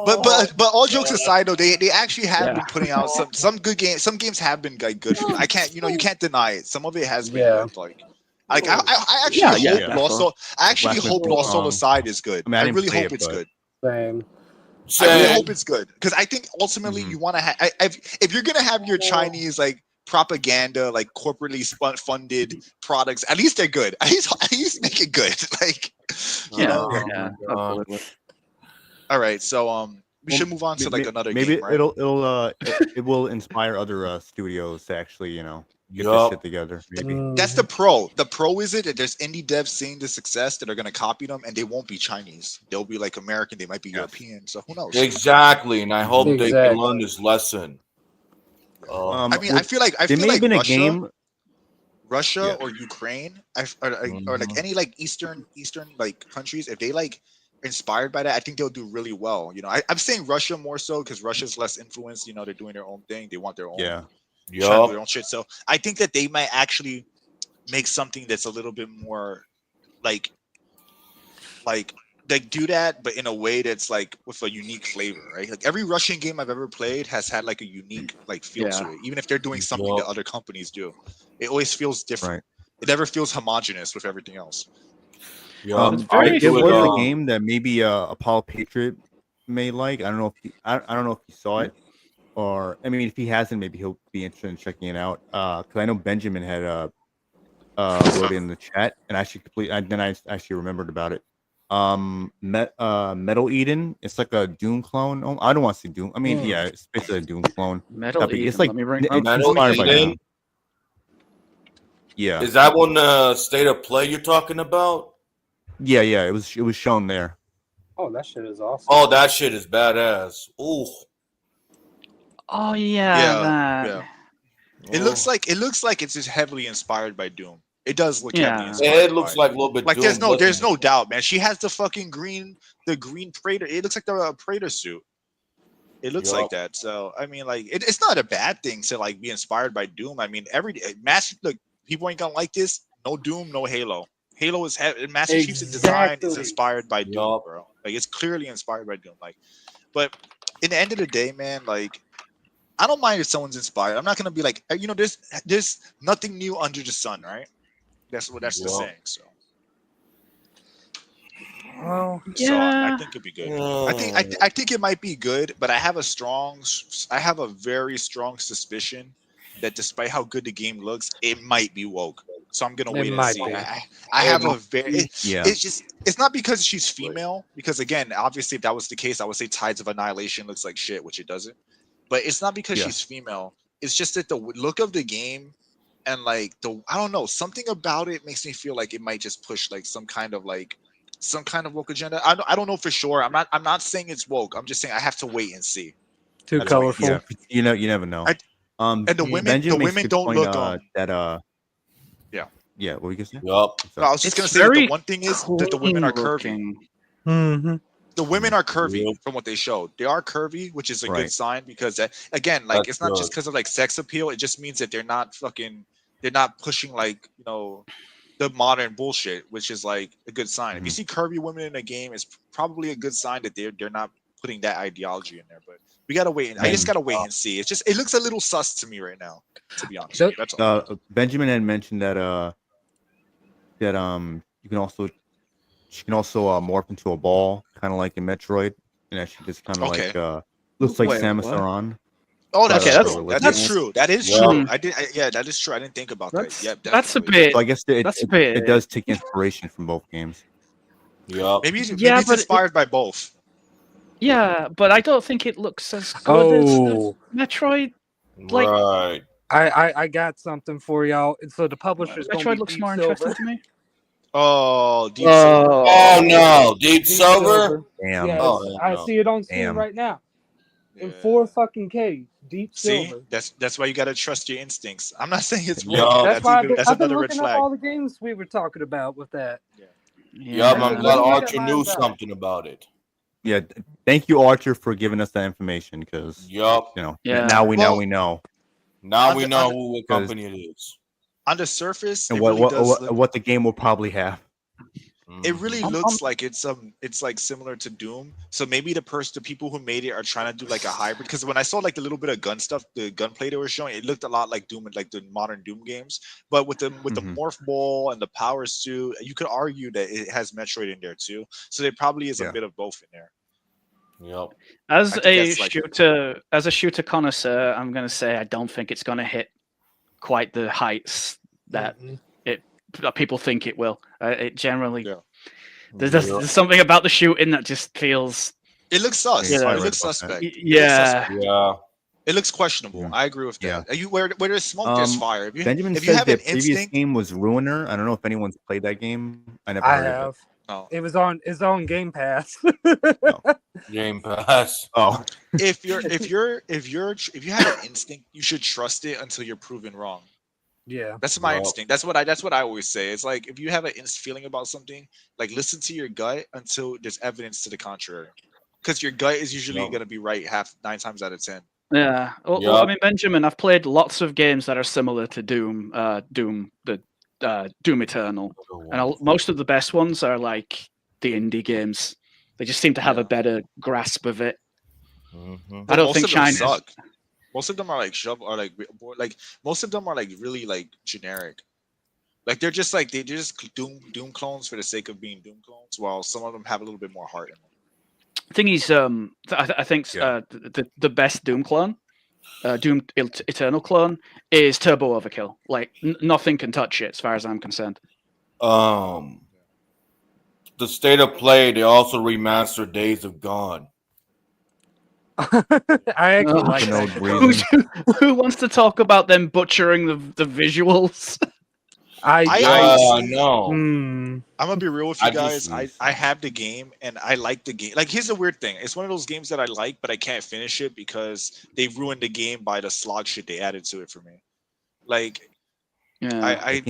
But all jokes aside, though, they actually have been putting out some good games. Some games have been like good. I can't, you can't deny it. Some of it has been good, like I actually hope Lost Soul Aside is good. I really hope it's good. Same. I really hope it's good because I think ultimately you want to have. If you're gonna have your Chinese like propaganda, like corporately funded products, at least they're good. At least make it good. Like, absolutely. All right, so we should move on to like another maybe game, right? it will inspire other studios to actually get this shit together. Maybe. That's the pro. The pro is that there's indie devs seeing the success that are gonna copy them, and they won't be Chinese. They'll be like American. They might be European. So who knows? Exactly, and I hope they can learn this lesson. I mean, I feel like Russia or Ukraine, or like any like Eastern like countries, if they like inspired by that, I think they'll do really well. I'm saying Russia more so because Russia's less influenced. They're doing their own thing. They want their own, trying to do their own shit. So I think that they might actually make something that's a little bit more like do that, but in a way that's like with a unique flavor, right? Like every Russian game I've ever played has had like a unique like feel to it, even if they're doing something that other companies do. It always feels different. Right. It never feels homogenous with everything else. It was a game that maybe Apollo Patriot may like. I don't know if he saw it, or I mean, if he hasn't, maybe he'll be interested in checking it out. Because I know Benjamin had wrote it in the chat, and I actually remembered about it. Metal Eden. It's like a Doom clone. Oh, I don't want to say Doom. I mean, it's basically a Doom clone. Metal Eden. It's like Metal Eden. Yeah. Is that one state of play you're talking about? Yeah. It was shown there. Oh, that shit is awesome. Oh, that shit is badass. Ooh. Oh yeah. It looks like it's just heavily inspired by Doom. It does look heavily inspired. Yeah, it looks like a little bit. Like Doom, there's no doubt, man. She has the fucking green Praetor. It looks like the Praetor suit. It looks like that. So I mean, like it's not a bad thing to like be inspired by Doom. I mean, look, people ain't gonna like this. No Doom, no Halo. Halo is Master Chief's design is inspired by Doom, bro. Like it's clearly inspired by Doom. Like, but in the end of the day, man, like I don't mind if someone's inspired. I'm not gonna be like, there's nothing new under the sun, right? That's the saying. So, so I think it'd be good. I think it might be good, but I have a very strong suspicion that despite how good the game looks, it might be woke. So I'm gonna wait and see. I have a very it's not because she's female, because again, obviously if that was the case, I would say Tides of Annihilation looks like shit, which it doesn't. But it's not because she's female. It's just that the look of the game and like I don't know, something about it makes me feel like it might just push like some kind of woke agenda. I don't know for sure. I'm not saying it's woke. I'm just saying I have to wait and see. Too colorful. You never know. And the women don't look that what were you gonna say? No, I was just gonna say that the one thing is that the women are curvy. Mm-hmm. The women are curvy from what they showed. They are curvy, which is a good sign because again, like That's it's not just good. because of like sex appeal. It just means that they're not pushing like the modern bullshit, which is like a good sign. If you see curvy women in a game, it's probably a good sign that they're not putting that ideology in there. But we gotta wait. I just gotta wait and see. It's just it looks a little sus to me right now, to be honest. That's all. Benjamin had mentioned that you can also she can also morph into a ball, kind of like in Metroid, and that she just kind of Okay. like looks like Wait, Samus what? Aran. Oh, that's Okay, true. that's- That's true. That is Yeah. true. Yeah, that is true. I didn't think about that. That's Yep, that's a definitely. bit. So I guess That's a bit. it does take inspiration from both games. Yup. Maybe Yeah, it's but inspired by both. Yeah, but I don't think it looks as good as the Metroid. Like, Right. I got something for y'all. So the publisher's going to Metroid be looks Deep more Silver. interesting to me. Oh, Deep Silver. Oh no, Deep Deep Silver. Damn. Yes, Oh, I no. see it on Steam Damn. right now. In Yeah. 4K, Deep See, Silver. that's why you gotta trust your instincts. I'm not saying it's Yeah. wrong. That's why That's I've been another red looking up flag. all the games we were talking about with that. Yup, Yeah. I'm Let glad me look Archer at knew Mindseye. something about it. Yeah, thank you, Archer, for giving us that information because Yup. Yeah. now we Well, know Now On we the- know on who what company it is. On the surface, and it really does look. what the game will probably have. It really I'm- looks like it's like similar to Doom. So maybe the people who made it are trying to do like a hybrid. Because when I saw like the little bit of gun stuff, the gunplay they were showing, it looked a lot like Doom and like the modern Doom games. But with the morph ball and the power suit, you could argue that it has Metroid in there too. So there probably is a bit of both in there. Yep. I think As a shooter connoisseur, I'm gonna say I don't think it's gonna hit quite the heights that that people think it will. It generally there's something about the shooting that just feels. It looks sus. Yeah. It looks suspect. Yeah. Yeah. It looks questionable. I agree with that. Where there's smoke, there's fire. Benjamin if you says have the an previous instinct, game was Ruiner. I don't know if anyone's played that game. I never I heard have. of it. Oh. It was on Game Pass. Game Pass. Oh. if you have an instinct, you should trust it until you're proven wrong. Yeah. That's my instinct. That's what I always say. It's like if you have an feeling about something, like listen to your gut until there's evidence to the contrary. Because your gut is usually going to be right 9 times out of 10. Yeah. Well, I mean, Benjamin, I've played lots of games that are similar to Doom, Doom Eternal, and most of the best ones are like the indie games. They just seem to have a better grasp of it. I don't think China suck. Most of them are like most of them are like really like generic. Like they're just Doom clones for the sake of being Doom clones, while some of them have a little bit more heart in them. Thing is, I think the best Doom clone, Doom Eternal clone, is Turbo Overkill. Like nothing can touch it, as far as I'm concerned. The state of play. They also remastered Days of Gone. I actually like that. Who wants to talk about them butchering the visuals? I know. I'm gonna be real with you guys. I have the game and I like the game. Like here's the weird thing. It's one of those games that I like, but I can't finish it because they ruined the game by the slog shit they added to it for me. Like I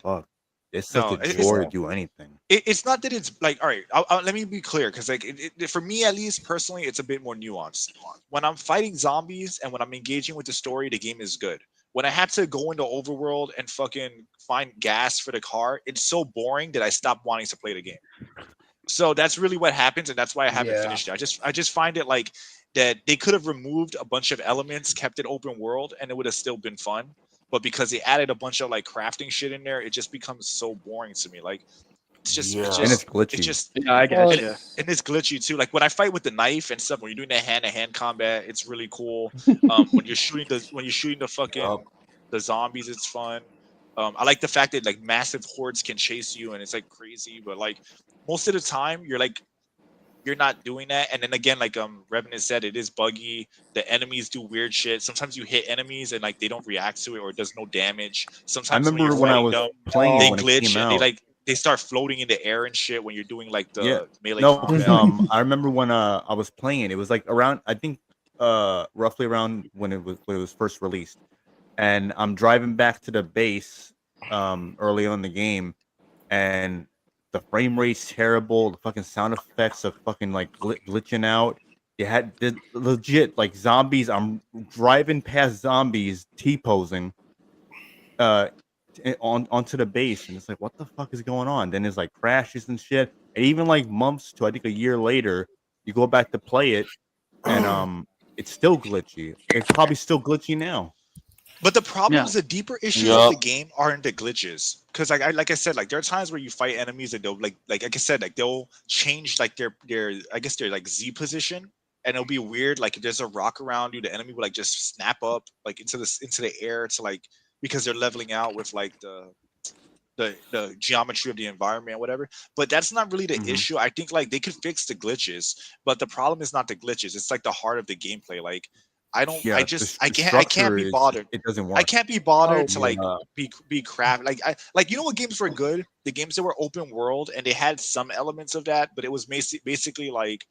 don't. It's such a chore to do anything. It's not that it's like, all right, let me be clear, because like for me at least personally, it's a bit more nuanced. When I'm fighting zombies and when I'm engaging with the story, the game is good. When I have to go into overworld and fucking find gas for the car, it's so boring that I stop wanting to play the game. So that's really what happens, and that's why I haven't finished it. I just find it like that they could have removed a bunch of elements, kept it open world, and it would have still been fun. But because they added a bunch of like crafting shit in there, it just becomes so boring to me. Like it's just and it's glitchy. I get you. And it's glitchy too. Like when I fight with the knife and stuff, when you're doing that hand-to-hand combat, it's really cool. When you're shooting the fucking the zombies, it's fun. I like the fact that like massive hordes can chase you and it's like crazy, but like most of the time you're not doing that. And then again, like Revenant said, it is buggy. The enemies do weird shit. Sometimes you hit enemies and like they don't react to it or it does no damage. Sometimes I remember when I was playing they when glitch it came and out. they start floating in the air and shit when you're doing like the melee combat. I remember when I was playing it. It was like around, I think roughly around when it was first released. And I'm driving back to the base early on in the game, and the frame rate's terrible. The fucking sound effects are fucking like glitching out. You had the legit like zombies. I'm driving past zombies T-posing onto the base, and it's like, what the fuck is going on? Then there's like crashes and shit. And even like months to I think a year later, you go back to play it, and it's still glitchy. It's probably still glitchy now. But the problem is the deeper issues of the game aren't the glitches, because like I said, like there are times where you fight enemies and they'll like I said, like they'll change like their I guess their like Z position, and it'll be weird. Like if there's a rock around you, the enemy will like just snap up like into the air to like, because they're leveling out with like the geometry of the environment or whatever. But that's not really the issue. I think like they could fix the glitches, but the problem is not the glitches. It's like the heart of the gameplay. Like I can't be bothered. It doesn't work. I can't be bothered to like be craft. Like you know what games were good? The games that were open world and they had some elements of that, but it was basically like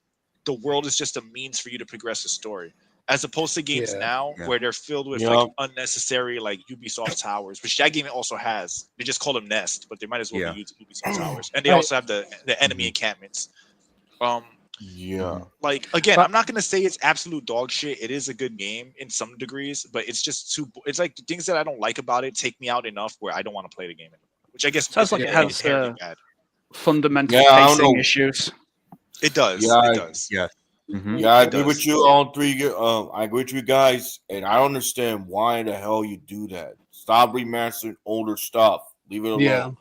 the world is just a means for you to progress the story. As opposed to games now where they're filled with like unnecessary like Ubisoft towers, which that game also has. They just call them Nest, but they might as well be Ubisoft towers. And they also have the enemy encampments. Like again, I'm not gonna say it's absolute dog shit. It is a good game in some degrees, but it's just it's like the things that I don't like about it take me out enough where I don't want to play the game anymore. Which I guess sounds like it has bad. Fundamental pacing issues. It does. It does. Yeah. Yeah, I agree with you all three. I agree with you guys, and I don't understand why the hell you do that. Stop remastering older stuff. Leave it alone. Yeah.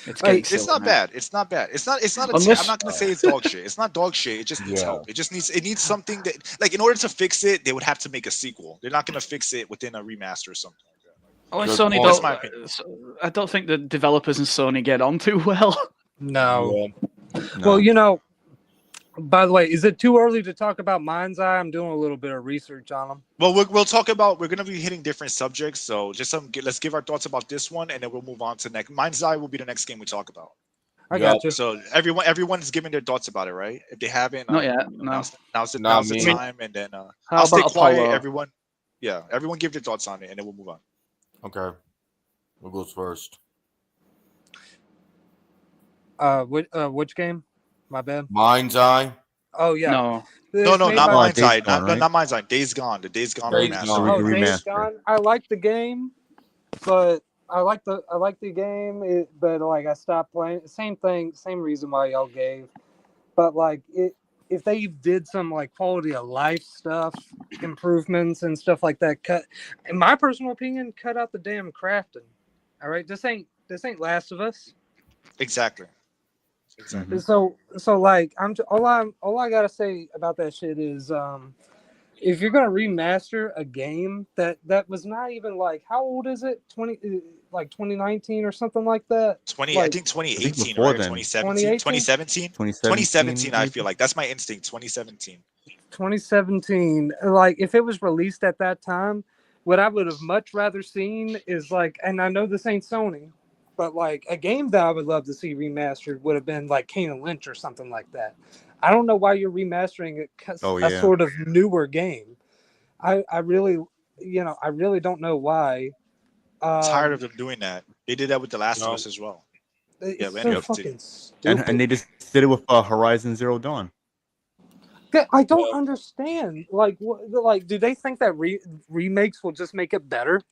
It's not bad. It's not bad. It's not. I'm not gonna say it's dog shit. It's not dog shit. It just needs help. It just needs something that, like, in order to fix it, they would have to make a sequel. They're not gonna fix it within a remaster or something like that. Sony don't. I don't think the developers and Sony get on too well. No. Well, you know. By the way, is it too early to talk about Mindseye? I'm doing a little bit of research on them. Well, we'll talk about. We're going to be hitting different subjects, so just let's give our thoughts about this one, and then we'll move on to next. Mind's will be the next game we talk about. I got you. So everyone's giving their thoughts about it, right? If they haven't, not yet. No. Now's the time, and then I'll stay quiet. Everyone give their thoughts on it, and then we'll move on. Okay, who goes first? Which game? My bad. Mindseye. Oh yeah. No, not Mindseye. Not Mindseye. Days Gone. The Days Gone remaster. Days Gone. I like the game, but I like the game. But like I stopped playing. Same thing. Same reason why y'all gave. But like if they did some like quality of life stuff, improvements and stuff like that, in my personal opinion, cut out the damn crafting. All right, this ain't Last of Us. Exactly. So like all I gotta say about that shit is if you're gonna remaster a game that was not even like, how old is it? 2019 or something like that. I think 2018 or 2017. 2017. I feel like that's my instinct. 2017. Like if it was released at that time, what I would have much rather seen is like, and I know this ain't Sony, but like a game that I would love to see remastered would have been like Kane and Lynch or something like that. I don't know why you're remastering a sort of newer game. I really don't know why. Tired of them doing that. They did that with The Last of Us as well. So fucking stupid. And they just did it with Horizon Zero Dawn. I don't understand. Like do they think that remakes will just make it better?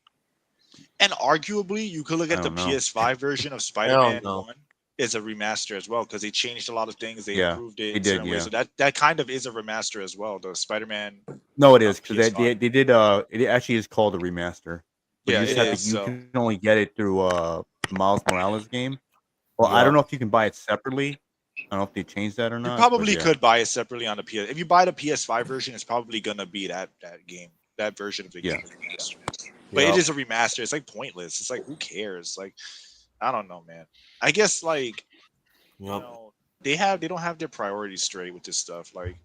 And arguably, you could look at the PS5 version of Spider-Man 1 as a remaster as well, because they changed a lot of things. They improved it in certain ways. So that kind of is a remaster as well. The Spider-Man. No, it is, because they did. It actually is called a remaster. But you can only get it through Miles Morales game. Well, I don't know if you can buy it separately. I don't know if they changed that or not. You probably could buy it separately on the PS. If you buy the PS5 version, it's probably gonna be that game, that version of the game. But it is a remaster. It's like pointless. It's like, who cares? Like, I don't know, man. I guess like, you know, they don't have their priorities straight with this stuff. Like,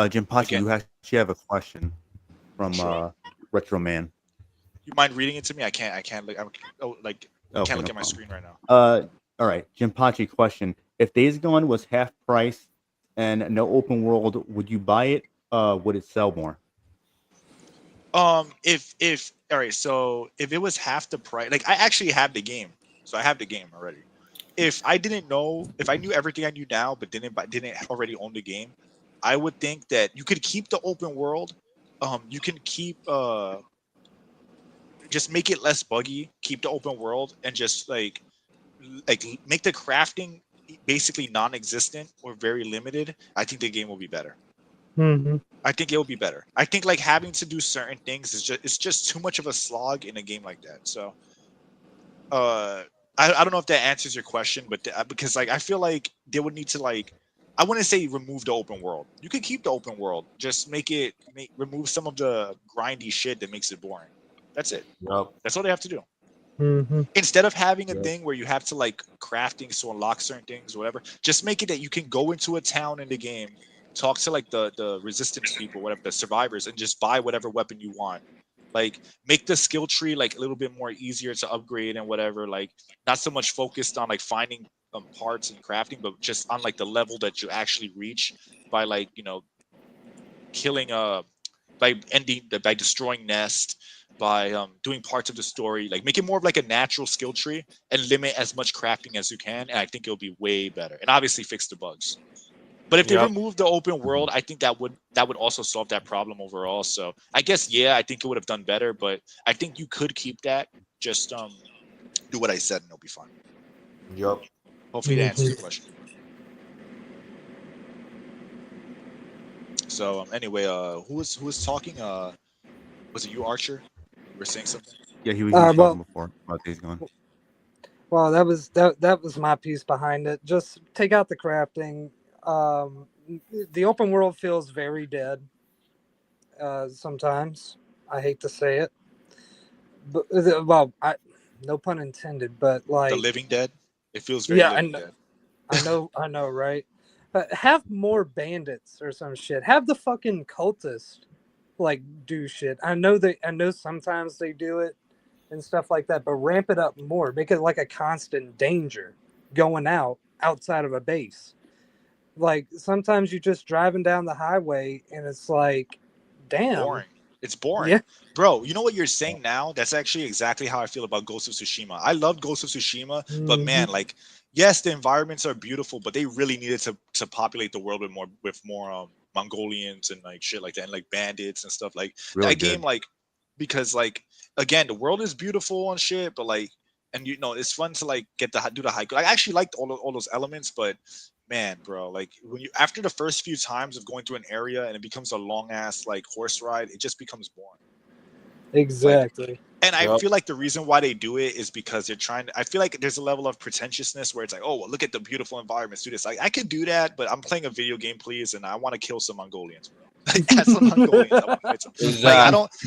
Jim Pachi, you actually have a question from Retro Man. You mind reading it to me? I can't look. Can't look at my screen right now. All right, Jim Pachi, question: if Days Gone was half price and no open world, would you buy it? Would it sell more? If it was half the price, like I actually have the game, so I have the game already. if I didn't know, if I knew everything I knew now, but didn't already own the game, I would think that you could keep the open world. You can keep just make it less buggy, keep the open world, and just like make the crafting basically non-existent or very limited. I think the game will be better. Mm-hmm. I think it will be better. I think like having to do certain things is just too much of a slog in a game like that. So I don't know if that answers your question, but because like I feel like they would need to like, I wouldn't say remove the open world. You can keep the open world, just remove some of the grindy shit that makes it boring. That's it. Yep. That's all they have to do. Mm-hmm. Instead of having a thing where you have to like craft things to unlock certain things or whatever, just make it that you can go into a town in the game, talk to like the resistance people, whatever, the survivors, and just buy whatever weapon you want. Like make the skill tree like a little bit more easier to upgrade and whatever. Like not so much focused on like finding parts and crafting, but just on like the level that you actually reach by like killing by destroying Nest, by doing parts of the story, like make it more of like a natural skill tree and limit as much crafting as you can, and I think it'll be way better. And obviously fix the bugs. But if they remove the open world, I think that would also solve that problem overall. So I guess I think it would have done better, but I think you could keep that. Just do what I said and it'll be fine. Yep. Hopefully that answers your question. So anyway, who was talking? Was it you, Archer? You were saying something? Yeah, he was talking before about Days Gone. Well, that was my piece behind it. Just take out the crafting. The open world feels very dead. Sometimes I hate to say it, but no pun intended. But like The Living Dead, it feels very Living Dead. I know, right? Have more bandits or some shit. Have the fucking cultists like do shit. I know sometimes they do it and stuff like that, but ramp it up more. Make it like a constant danger going outside of a base. Like sometimes you're just driving down the highway and it's like, damn. Boring. It's boring. Yeah. Bro, you know what you're saying now? That's actually exactly how I feel about Ghost of Tsushima. I love Ghost of Tsushima, but man, like, yes, the environments are beautiful, but they really needed to populate the world with more Mongolians and like shit like that, and like bandits and stuff. Like really that game, like, because like again, the world is beautiful and shit, but like, and it's fun to like do the hike. I actually liked all those elements, but man, bro, like when you after the first few times of going through an area and it becomes a long ass like horse ride, it just becomes boring. Exactly. Like, and I feel like the reason why they do it is because they're trying to, I feel like there's a level of pretentiousness where it's like, oh, well, look at the beautiful environments, do this. Like I could do that, but I'm playing a video game, please, and I want to kill some Mongolians, bro. Like, that's some Mongolians. Like,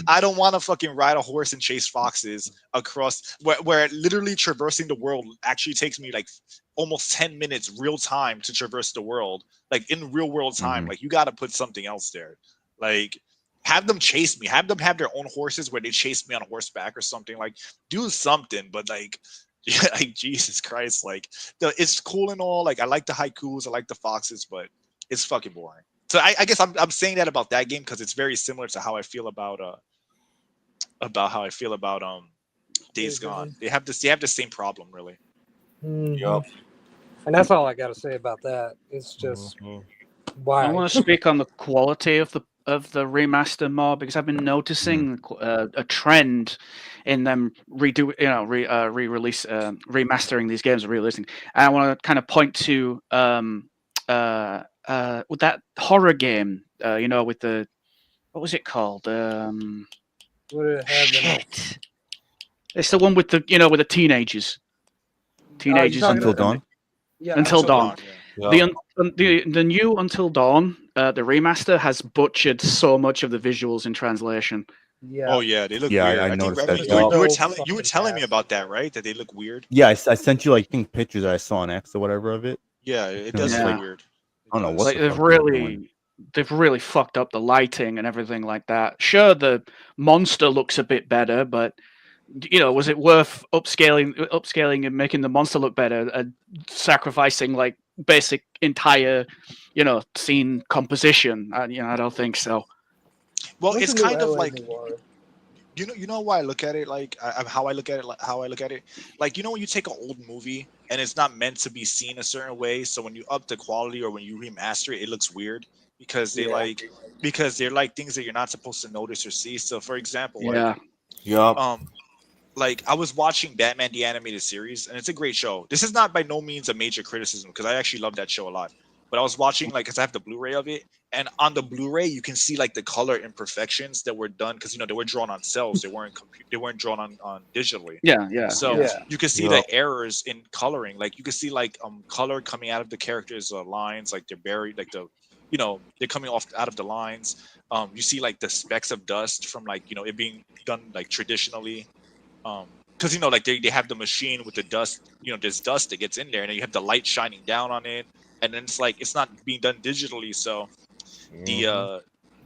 I don't want to fucking ride a horse and chase foxes across where literally traversing the world actually takes me like almost 10 minutes real time to traverse the world, like in real world time. Like you got to put something else there. Like have them chase me, have them have their own horses where they chase me on horseback or something. Like do something, but like like Jesus Christ, like it's cool and all. Like I like the haikus, I like the foxes, but it's fucking boring. So I guess I'm saying that about that game because it's very similar to how I feel about Days Gone. They have the same problem, really. Yep. And that's all I got to say about that. It's just why I want to speak on the quality of the remaster more, because I've been noticing a trend in them remastering these games and re-releasing. And I want to kind of point to with that horror game, with the, what was it called? What did it have in it? It's the one with the with the teenagers. Until Dawn. Yeah, Until Dawn. Yeah. The new Until Dawn, the remaster has butchered so much of the visuals in translation. Yeah. Oh yeah, they look weird. I noticed think, that. you were telling me about that, right? That they look weird. Yeah, I sent you like pictures that I saw on X or whatever of it. Yeah, it does look weird. I don't know what they've really fucked up the lighting and everything like that. Sure, the monster looks a bit better, but was it worth upscaling and making the monster look better and sacrificing like basic entire scene composition? I don't think so. Well, it's kind of like, you know why I look at it like how I look at it like when you take an old movie and it's not meant to be seen a certain way, so when you up the quality or when you remaster it, it looks weird because they're like things that you're not supposed to notice or see. So for example, Yeah. Yup. like I was watching Batman the animated series, and it's a great show. This is not by no means a major criticism because I actually love that show a lot. But I was watching like because I have the Blu-ray of it, and on the Blu-ray you can see like the color imperfections that were done because they were drawn on cells. They weren't drawn on digitally. Yeah. So Yeah. you can see the errors in coloring. Like you can see like color coming out of the characters' lines, like they're buried, like they're coming off out of the lines. You see like the specks of dust from like it being done like traditionally. Because like they have the machine with the dust, there's dust that gets in there, and then you have the light shining down on it, and then it's like it's not being done digitally, so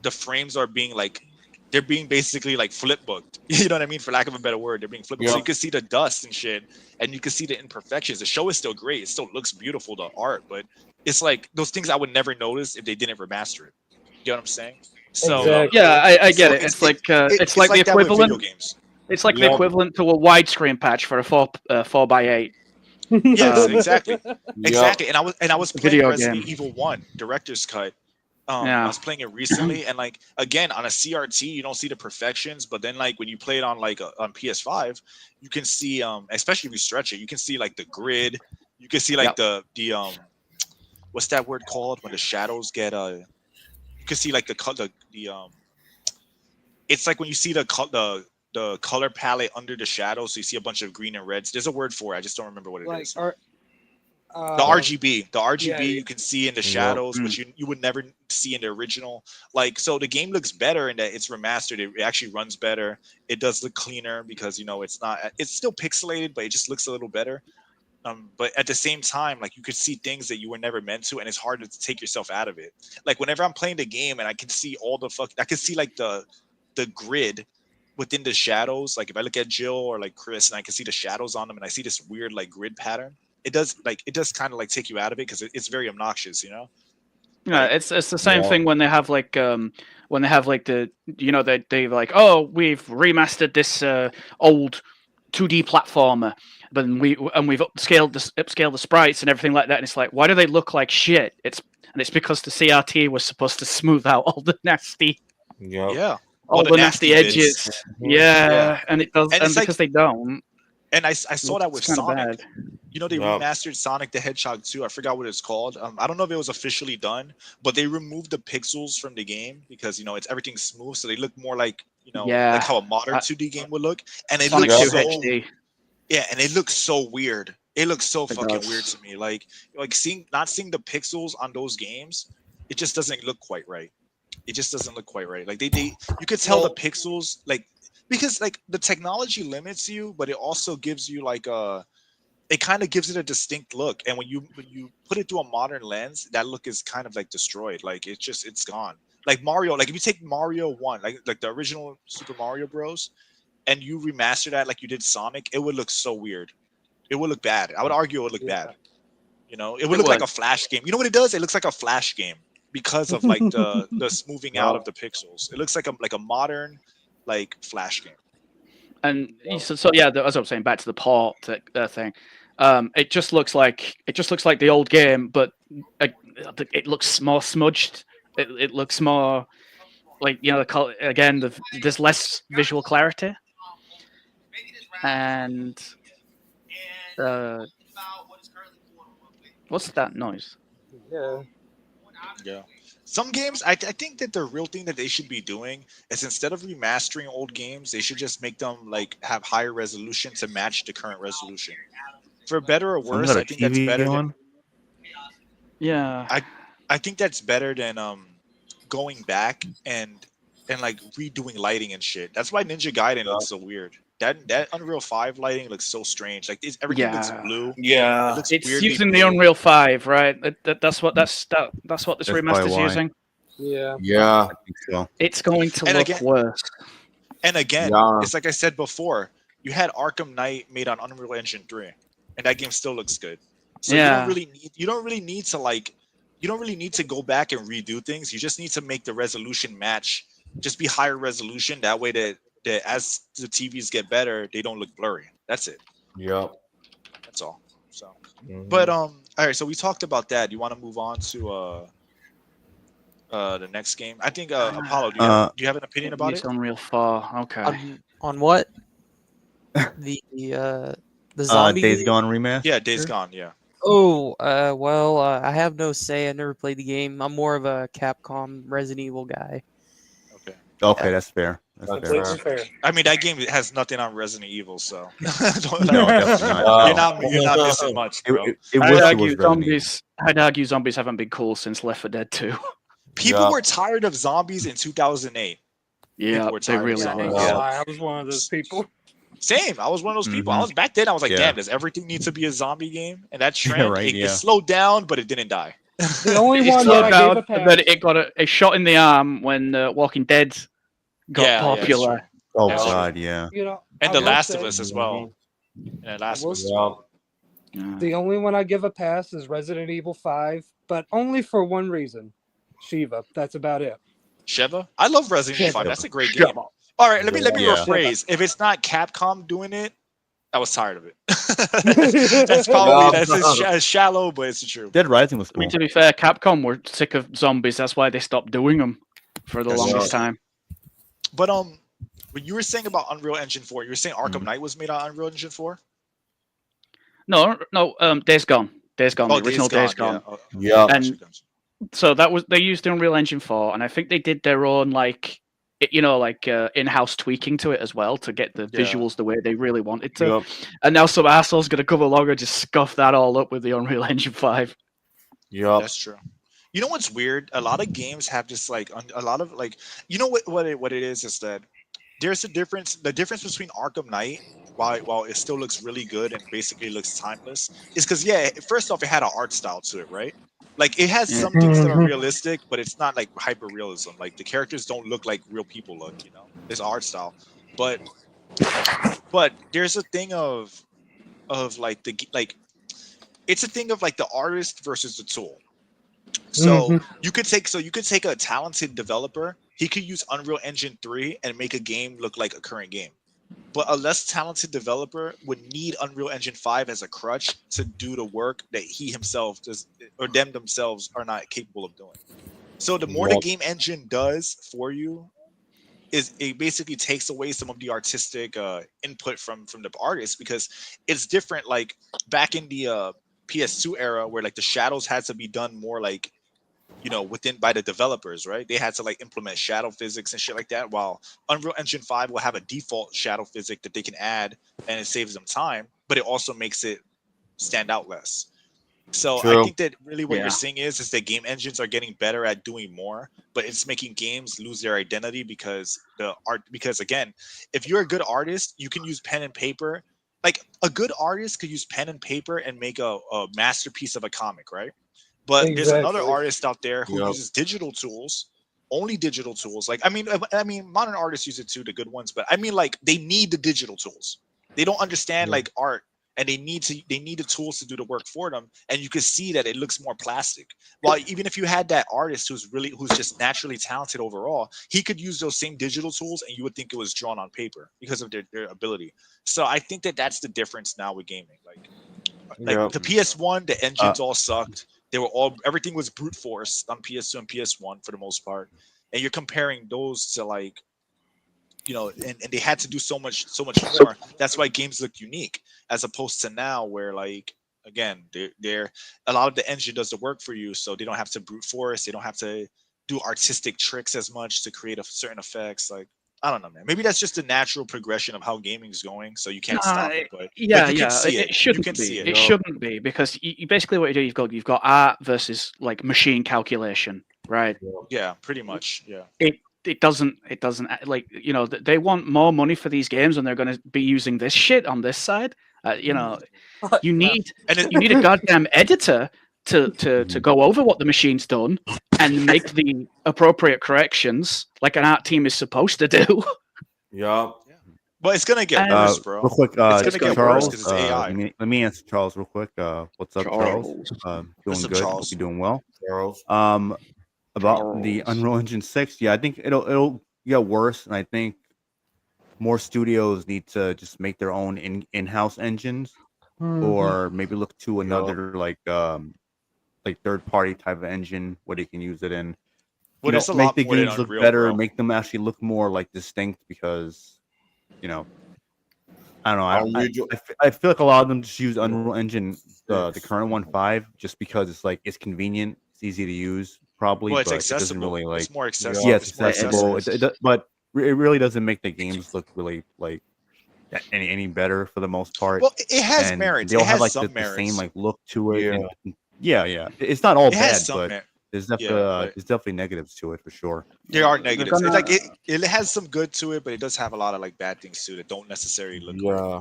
the frames are being like they're being basically like flip booked. You know what I mean? For lack of a better word, they're being flip booked. So you can see the dust and shit, and you can see the imperfections. The show is still great. It still looks beautiful, the art, but it's like those things I would never notice if they didn't remaster it. You know what I'm saying? So Exactly. Yeah, I get so it. It's like it's like the that with video equivalent. games. It's like the Yup. equivalent to a widescreen patch for a 4x8 Yes, Um, exactly. Yup. Exactly. And I was playing video Resident game. Evil 1 director's cut. I Yeah. was playing it recently, and like again on a CRT you don't see the perfections, but then like when you play it on like on PS5, you can see especially if you stretch it, you can see like the grid, you can see like Yep. the what's that word called when the shadows get you can see like the color the it's like when you see the color palette under the shadow, so you see a bunch of green and reds. There's a word for it, I just don't remember what it Like is. the The RGB, yeah. you can see in the shadows, which you would never see in the original. Like, so the game looks better in that it's remastered. It actually runs better. It does look cleaner because it's still pixelated, but it just looks a little better. But at the same time, like you could see things that you were never meant to, and it's hard to take yourself out of it. Like whenever I'm playing the game and I can see I can see like the grid within the shadows. Like if I look at Jill or like Chris and I can see the shadows on them, and I see this weird like grid pattern, it does kind of like take you out of it because it's very obnoxious, Yeah, Like, it's the same Yeah. thing when they have like the they like, oh, we've remastered this old 2D platformer, but we've upscaled the sprites and everything like that, and it's like, why do they look like shit? It's because the CRT was supposed to smooth out all the nasty Yup. yeah, all the the nasty bits. edges. Yeah. Yeah, and it does, And and it's like, because they don't, and I saw that with it's kind of Sonic. bad. They Yup. remastered Sonic the Hedgehog 2. I forgot what it's called. I don't know if it was officially done, but they removed the pixels from the game because it's everything's smooth, so they look more like like Yeah, how a modern I- 2D game would look, and it Sonic looks 2 so HD. yeah, and it looks so weird. It looks so It fucking weird does. to me. Like not seeing the pixels on those games, it just doesn't look quite right. It just doesn't look quite right. Like they you could tell the Well, pixels like because like the technology limits you, but it also gives you like it kind of gives it a distinct look, and when you put it through a modern lens, that look is kind of like destroyed. Like it's gone. Like Mario, like if you take Mario 1, like the original Super Mario Bros, and you remaster that like you did Sonic, it would look so weird. It would look bad. I would argue it would look Yeah. bad. It would look like a flash game. You know what it does? It looks like a flash game because of like the smoothing out of the pixels. It looks like a modern like flash game. And so yeah, as I was saying, back to the port thing, it just looks like the old game, but it looks more smudged. It looks more like there's less visual clarity, and what's that noise? Yeah. Yeah. Some games, I think that the real thing that they should be doing is instead of remastering old games, they should just make them like have higher resolution to match the current resolution. For better or Someone worse, got a I think that's TV better than on. Yeah, I think that's better than going back and like redoing lighting and shit. That's why Ninja Gaiden looks so weird. That Unreal 5 lighting looks so strange. Like everything looks Yeah. blue. It yeah. looks it's weirdly using the blue. Unreal 5, right? That's what this That's probably remaster's why. using. Yeah. Yeah. I think so. It's going to And look again- worse. And again, Yeah. it's like I said before, you had Arkham Knight made on Unreal Engine 3, and that game still looks good. So Yeah. you don't really need to go back and redo things. You just need to make the resolution match, just be higher resolution. That way that that as the TVs get better, they don't look blurry. That's it. Yep. That's all. So, Mhm. but all right. So we talked about that. You want to move on to the next game? I think Apollo. Do you have an opinion about It's it? Unreal 4. Okay. On what? The zombie Days game? Gone remaster. Yeah, Days Gone. Yeah. Oh, well, I have no say. I never played the game. I'm more of a Capcom Resident Evil guy. Okay. Okay, that's fair. That's Completely fair. fair. I mean, that game has nothing on Resident Evil, so No, definitely not. you're not missing much, bro. It I'd wish it argue was Resident Evil. zombies. I'd argue zombies haven't been cool since Left 4 Dead 2. People were tired of zombies in 2008. Yeah, were they tired of really Yeah, I were. ain't zombies. gonna Yeah. lie. I was one of those people. Same. I was one of those people. I was back then. I was like, Yeah. damn, does everything need to be a zombie game? And that Yeah, trend, right, it yeah. slowed down, but it didn't die. The only It one slowed that I gave down, a pass. and then it got a shot in the arm when Walking Dead got Yeah, yeah, it's popular. true. Oh That's God, yeah. You know, And I The will Last say, of Us as well. And The Last of will Us as Yeah. well. Yeah. the only one I give a pass is Resident Evil 5, but only for one reason. Shiva. That's about it. Sheva? I love Resident Evil 5. Shiva. That's a great game. Sheva. All right, let me Yeah. rephrase. If it's not Capcom doing it, I was tired of it. That's probably that's shallow, but it's true. Dead Rising was I mean, cool. to be fair, Capcom were sick of zombies. That's why they stopped doing them for the That's longest true. time. But what you were saying about Unreal Engine 4, you were saying Arkham Knight was made on Unreal Engine 4? No, Days Gone. Days Gone. Oh, The original Days Gone. Yeah. And so that was they used Unreal Engine 4, and I think they did their own in-house tweaking to it as well to get the visuals the way they really wanted to. Yep. And now some asshole's gonna come along and just scuff that all up with the Unreal Engine 5. Yep. That's true. You know what's weird? A lot of games have just like a lot of like, you know what it is that there's a difference. The difference between Arkham Knight, while it still looks really good and basically looks timeless, is because first off, it had an art style to it, right? Like it has some things that are realistic, but it's not like hyper realism. Like the characters don't look like real people look, you know. It's art style, but there's a thing of like it's a thing of like the artist versus the tool. So you could take a talented developer. He could use Unreal Engine 3 and make a game look like a current game. But a less talented developer would need Unreal Engine 5 as a crutch to do the work that he himself does or them themselves are not capable of doing. So the more the game engine does for you is it basically takes away some of the artistic input from the artist, because it's different. Like back in the PS2 era where like the shadows had to be done more like, you know, within by the developers, right? They had to like implement shadow physics and shit like that, while Unreal Engine 5 will have a default shadow physics that they can add and it saves them time, but it also makes it stand out less. So I think that really what you're seeing is that game engines are getting better at doing more, but it's making games lose their identity because again, if you're a good artist, you can use pen and paper. Like a good artist could use pen and paper and make a masterpiece of a comic, right? But there's another artist out there who uses digital tools, only digital tools. Like I mean, modern artists use it too, the good ones. But I mean, like they need the digital tools. They don't understand like art, and they need the tools to do the work for them. And you can see that it looks more plastic. Well, even if you had that artist who's just naturally talented overall, he could use those same digital tools, and you would think it was drawn on paper because of their ability. So I think that that's the difference now with gaming. Like the PS1, the engines all sucked. Everything was brute force on PS2 and PS1 for the most part, and you're comparing those to like, you know, and they had to do so much more. That's why games look unique, as opposed to now where like again they're a lot of the engine does the work for you, so they don't have to brute force. They don't have to do artistic tricks as much to create certain effects. Like I don't know, man. Maybe that's just the natural progression of how gaming's going, so you can't stop it. But you can see it. It shouldn't be. It shouldn't be, because you basically what you do, you've got art versus like machine calculation, right? Yeah, pretty much. Yeah. It doesn't like, you know, they want more money for these games and they're going to be using this shit on this side. You know, you need a goddamn editor to go over what the machine's done and make the appropriate corrections like an art team is supposed to do. Yeah. But it's gonna get worse, bro. Real quick, it's gonna get worse Charles, because it's AI. let me answer Charles real quick. What's up, Charles? Doing good. Charles? Hope you're doing well. Charles. About the Unreal Engine 6, yeah, I think it'll get worse, and I think more studios need to just make their own in-house engines, or maybe look to another like third party type of engine where they can use it in. Well, there's a Make lot the more than games look Unreal, better, bro. make them actually look more like distinct because I don't know. I feel like a lot of them just use Unreal Engine, the current one 5, just because it's convenient, it's easy to use, probably, Well, it's but it doesn't accessible. really It's more accessible. yeah, it's It's more accessible. accessible. But it really doesn't make the games look really any better for the most part. Well, it has And merits. they It all have has like some the same merits. like look to it. Yeah. And yeah. It's not all It has bad, some but merit. there's Yeah, definitely negatives to it for sure. there are They're negatives. gonna. It has some good to it, but it does have a lot of like bad things too that don't necessarily look great. Yeah.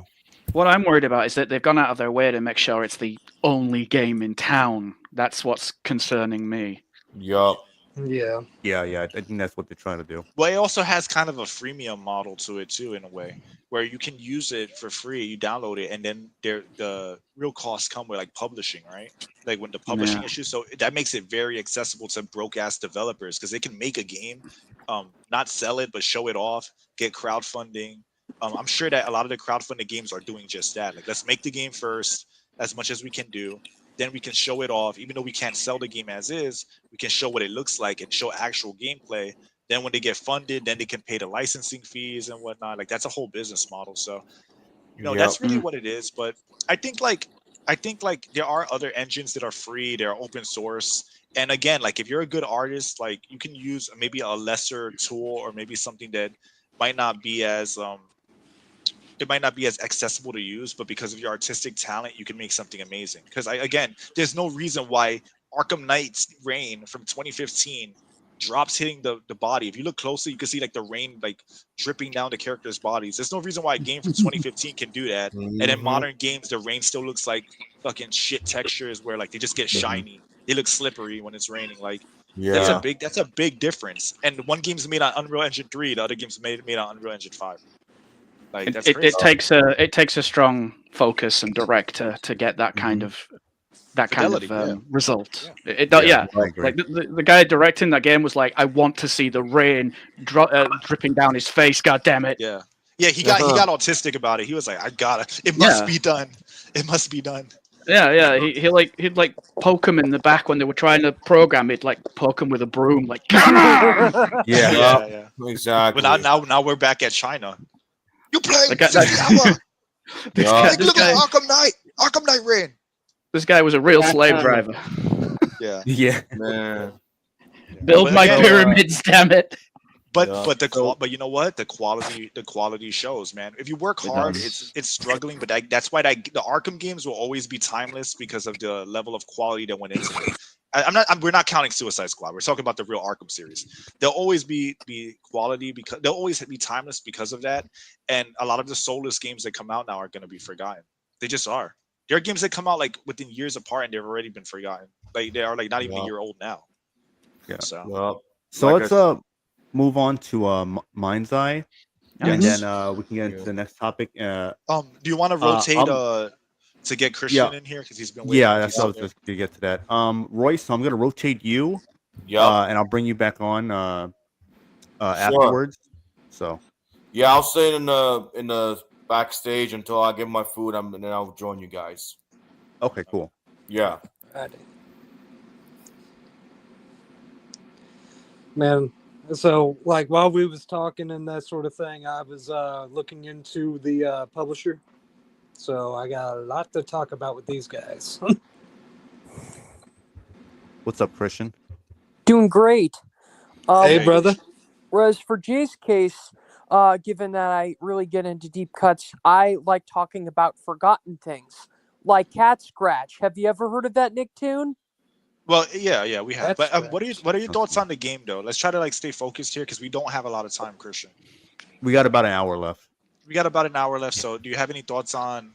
What I'm worried about is that they've gone out of their way to make sure it's the only game in town. That's what's concerning me. Yup. Yeah. Yeah. I think that's what they're trying to do. Well, it also has kind of a freemium model to it too, in a way, where you can use it for free. You download it, and then the real costs come with like publishing, right? Like when the publishing Yeah. issue. So that makes it very accessible to broke ass developers because they can make a game, not sell it but show it off, get crowdfunding. I'm sure that a lot of the crowdfunded games are doing just that. Like, let's make the game first, as much as we can do. Then we can show it off, even though we can't sell the game as is. We can show what it looks like and show actual gameplay. Then when they get funded, then they can pay the licensing fees and whatnot. Like, that's a whole business model. So, that's really what it is. But I think like there are other engines that are free, they're open source. And again, like if you're a good artist, like you can use maybe a lesser tool or maybe something that might not be as it might not be as accessible to use, but because of your artistic talent, you can make something amazing. Because again, there's no reason why Arkham Knight's rain from 2015 drops hitting the body. If you look closely, you can see like the rain like dripping down the characters' bodies. There's no reason why a game from 2015 can do that. And in modern games, the rain still looks like fucking shit textures where like they just get shiny. They look slippery when it's raining. Like that's a big difference. And one game's made on Unreal Engine 3, the other game's made on Unreal Engine 5. Like that's It takes a strong focus and director to get that kind of Fidelity, result. I agree. Like the guy directing that game was like, I want to see the rain dripping down his face. God damn it! Yeah. He got autistic about it. He was like, I gotta. It must be done. It must be done. Yeah. He'd like poke him in the back when they were trying to program it. Like poke him with a broom. Like come on! Yeah. Exactly. But now we're back at China. You playing Like, 60 hour. This Look guy, at Arkham Knight rain. this guy was a real slave driver. Yeah. Man. Build But my again, pyramids, damn it! But you know what? The quality shows, man. If you work hard, it's struggling, but that's why the Arkham games will always be timeless because of the level of quality that went into it. We're not counting Suicide Squad. We're talking about the real Arkham series. They'll always be quality because they'll always be timeless because of that. And a lot of the soulless games that come out now are going to be forgotten. They just are. There are games that come out like within years apart and they've already been forgotten. Like they are like not even a year old now. Yeah. So let's move on to Mindseye, and then we can get into the next topic. do you want to rotate to get Christian in here because he's been waiting? Yeah, that's what I was just gonna get to that. Royce, so I'm gonna rotate you. And I'll bring you back on afterwards. So I'll stay in the backstage until I get my food, and then I'll join you guys. Okay, cool. Yeah. Man, so like while we was talking and that sort of thing, I was looking into the publisher. So I got a lot to talk about with these guys. What's up, Christian? Doing great. Hey, brother. Whereas for Jay's case, given that I really get into deep cuts, I like talking about forgotten things, like Cat Scratch. Have you ever heard of that Nicktoon? Well, yeah, we have. That's But what are your thoughts on the game though? Let's try to like stay focused here because we don't have a lot of time, Christian. We got about an hour left. We got about an hour left. So, do you have any thoughts on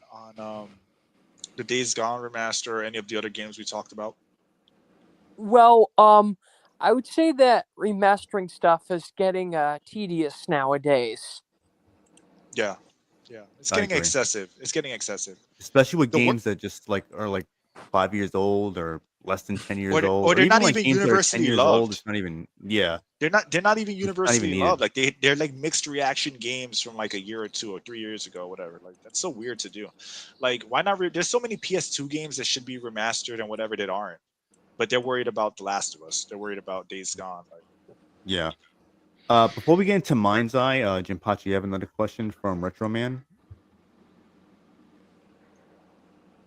the Days Gone remaster or any of the other games we talked about? Well, I would say that remastering stuff is getting tedious nowadays. Yeah, it's getting excessive. Especially with games that just like are like 5 years old or less than 10 years or old, or or they're even not like even games that are 10 universally years old. It's loved. not even. Yeah, They're not even it's not even universally needed. loved. Like they're like mixed reaction games from like a year or 2 or 3 years ago, whatever. Like that's so weird to do. Like why not? There's so many PS2 games that should be remastered and whatever that aren't. But they're worried about The Last of Us. They're worried about Days Gone. Like, Yeah. Before we get into Mindseye, Jinpachi, you have another question from Retro Man.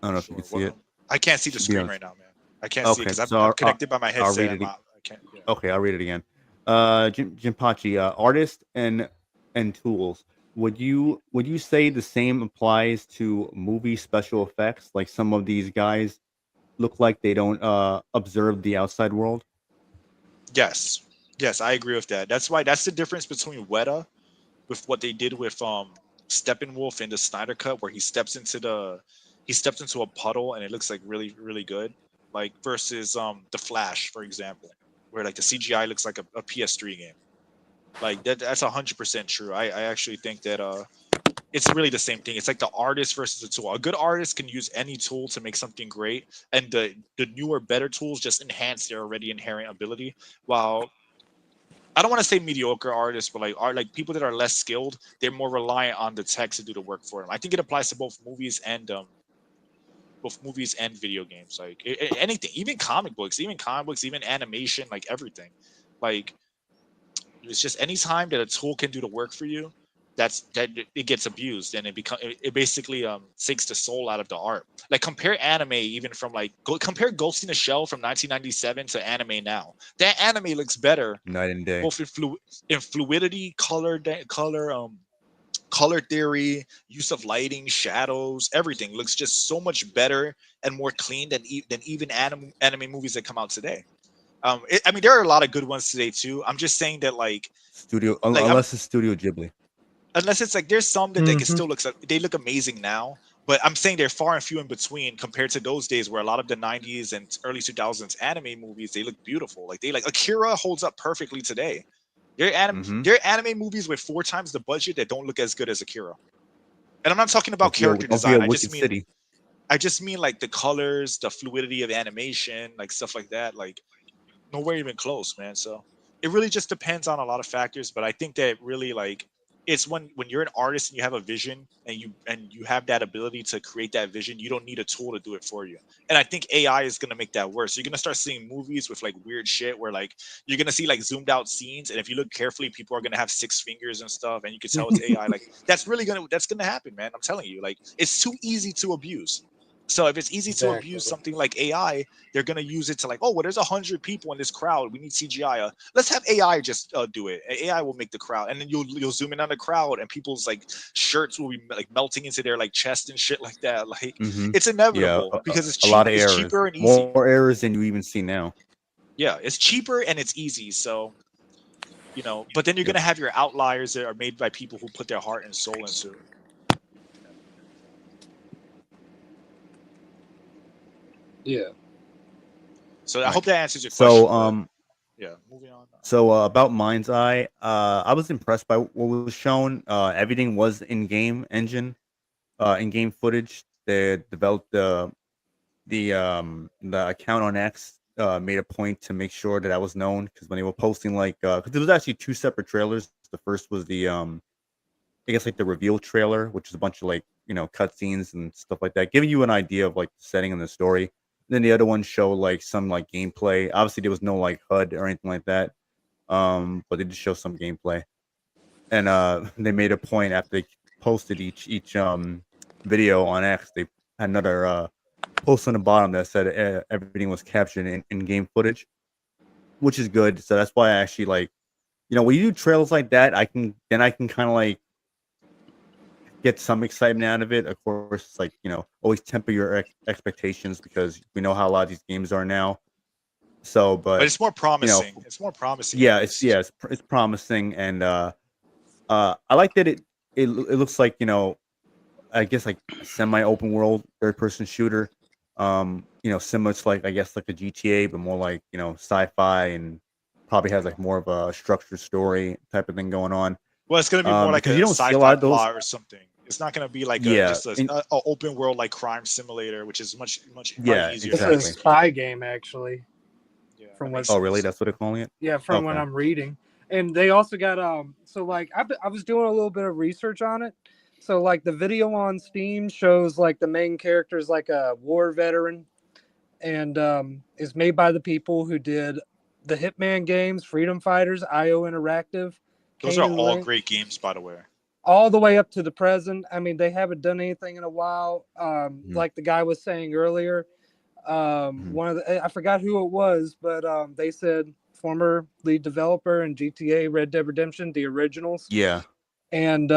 I don't know if you sure. can see it. I can't see the Should be screen on. right now, man. I can't see it Okay, because so I'm connected by my I'll read headset. it. I can't. Yeah. Okay, I'll read it again. Jinpachi, artist and tools. Would you say the same applies to movie special effects? Like some of these guys look like they don't observe the outside world. Yes. Yes, I agree with that. That's the difference between Weta with what they did with Steppenwolf in the Snyder Cut, where he steps into a puddle and it looks like really really good, like versus the Flash, for example, where like the CGI looks like a PS3 game. Like that's 100% true. I actually think that it's really the same thing. It's like the artist versus the tool. A good artist can use any tool to make something great, and the newer, better tools just enhance their already inherent ability. While I don't want to say mediocre artists, but like art, like people that are less skilled, they're more reliant on the tech to do the work for them. I think it applies to both movies and video games. Like anything, even comic books, even animation, like everything. Like it's just anytime that a tool can do the work for you, that it gets abused and it basically takes the soul out of the art. Like compare anime even from like compare Ghost in the Shell from 1997 to anime now. That anime looks better Night and day. both in fluidity, color theory, use of lighting, shadows, everything looks just so much better and more clean than even anime movies that come out today. I mean, there are a lot of good ones today too. I'm just saying that Studio, like unless it's Studio Ghibli. unless it's like there's some that they can Mhm. still they look amazing now, but I'm saying they're far and few in between compared to those days where a lot of the 90s and early 2000s anime movies, they look beautiful. Like they like Akira holds up perfectly today. Mm-hmm. There are anime movies with 4 times the budget that don't look as good as Akira. And I'm not talking about character Don't forget design. Wicked City. I just mean like the colors, the fluidity of animation, like stuff like that. Like nowhere even close, man. So it really just depends on a lot of factors. But I think that really like it's when you're an artist and you have a vision and you have that ability to create that vision, you don't need a tool to do it for you. And I think AI is gonna make that worse. You're gonna start seeing movies with like weird shit where like you're gonna see like zoomed out scenes, and if you look carefully, people are gonna have 6 fingers and stuff, and you can tell it's AI. Like that's gonna happen, man. I'm telling you, like it's too easy to abuse. So if it's easy to abuse Exactly. something like AI, they're gonna use it to like, oh, well, there's 100 people in this crowd. We need CGI. Let's have AI just do it. AI will make the crowd, and then you'll zoom in on the crowd, and people's like shirts will be like melting into their like chest and shit like that. Like Mm-hmm. it's Yeah, inevitable because it's a cheap. lot of It's errors, cheaper and easy. more errors than you even see now. Yeah, it's cheaper and it's easy. So but then you're Yep. gonna have your outliers that are made by people who put their heart and soul into it. Yeah. So I Right. hope that answers your So question. Yeah, moving on. about Mindseye, I was impressed by what was shown. Everything was in-game engine, in-game footage. They developed the account on X. Made a point to make sure that that was known because when they were posting because there was actually two separate trailers. The first was the I guess like the reveal trailer, which is a bunch of like cutscenes and stuff like that, giving you an idea of like the setting and the story. Then the other one showed like some like gameplay. Obviously, there was no like HUD or anything like that. But they just show some gameplay, and they made a point after they posted each video on X. They had another post on the bottom that said everything was captured in game footage, which is good. So that's why I actually like when you do trails like that, I can kind of like get some excitement out of it. Of course, it's like always temper your expectations because we know how a lot of these games are now. So, But but it's more promising. It's more promising at yeah, least. it's promising, and I like that it looks like I guess like a semi-open world third-person shooter. Similar to like I guess like a GTA, but more like sci-fi and probably has like more of a structured story type of thing going on. Well, it's gonna be more like Because a you don't see a lot sci-fi of those. plot or something. It's not gonna be like Yeah, just a open world like crime simulator, which is much Yeah, easier. It's to a exactly. spy game, actually. Yeah, From that what makes Oh, sense. really? That's what they're calling it? Yeah, from what Okay. I'm reading. And they also got so like I was doing a little bit of research on it. So like the video on Steam shows like the main character is like a war veteran, and is made by the people who did the Hitman games, Freedom Fighters, IO Interactive, Those Kane are and all Lynch, great games, by the way. all the way up to the present. I mean, they haven't done anything in a while. Mhm. Like the guy was saying earlier, one of the I forgot who it was, but they said former lead developer in GTA Red Dead Redemption, the originals, Yeah. and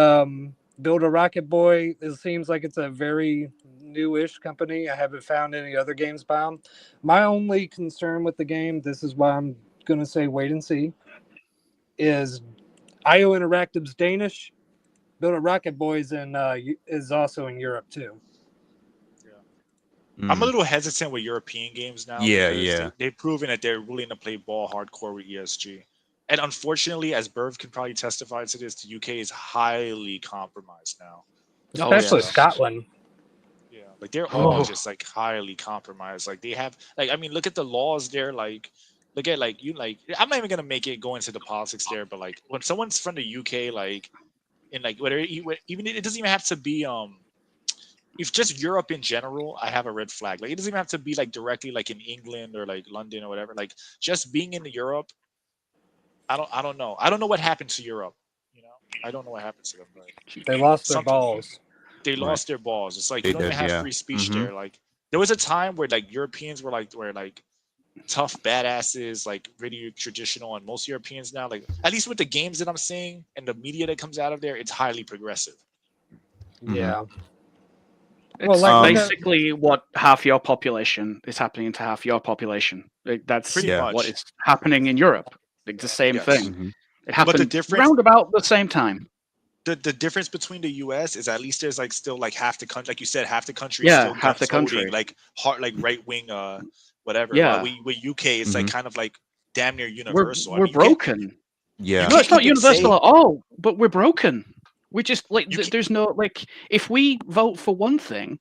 Build a Rocket Boy. It seems like it's a very newish company. I haven't found any other games by them. My only concern with the game, this is why I'm gonna say wait and see, is IO Interactive's Danish. Build a Rocket Boys is also in Europe too. I'm a Mm. little hesitant with European games now Yeah, because yeah. they've proven that they're willing to play ball hardcore with ESG. And unfortunately, as Berv can probably testify to this, the UK is highly compromised now. Especially yes. Scotland. Yeah, like they're all Oh. just like highly compromised. Like they have, like I mean, look at the laws there. Like, look at like you like. I'm not even gonna make it go into the politics there, but like when someone's from the UK, like in like whether even it doesn't even have to be if just Europe in general, I have a red flag. Like it doesn't even have to be like directly like in England or like London or whatever. Like just being in Europe, I don't know. I don't know what happened to Europe. You know, I don't know what happened to them. But They lost their something balls. they Right. lost their balls. It's like They you don't even did, have yeah. free speech Mhm. there. Like there was a time where like Europeans were like tough badasses, like really traditional, and most Europeans now, like at least with the games that I'm seeing and the media that comes out of there, it's highly progressive. Yeah. It's Well, like basically what half your population is happening to half your population. That's Pretty Yeah. much. what is happening in Europe. Like the same Yes. thing. Mhm. It happened difference- round about the same time. The difference between the U.S. is at least there's like still like half the country, like you said, half the country Yeah, is still half the gun-toting, country. like hard, like right wing, whatever. Yeah. While with UK, it's like kind of like damn near We're universal. I we're mean, you can't- broken. Yeah. No, it's not even universal say- at all. But we're broken. We just like You can't- there's no like if we vote for one thing,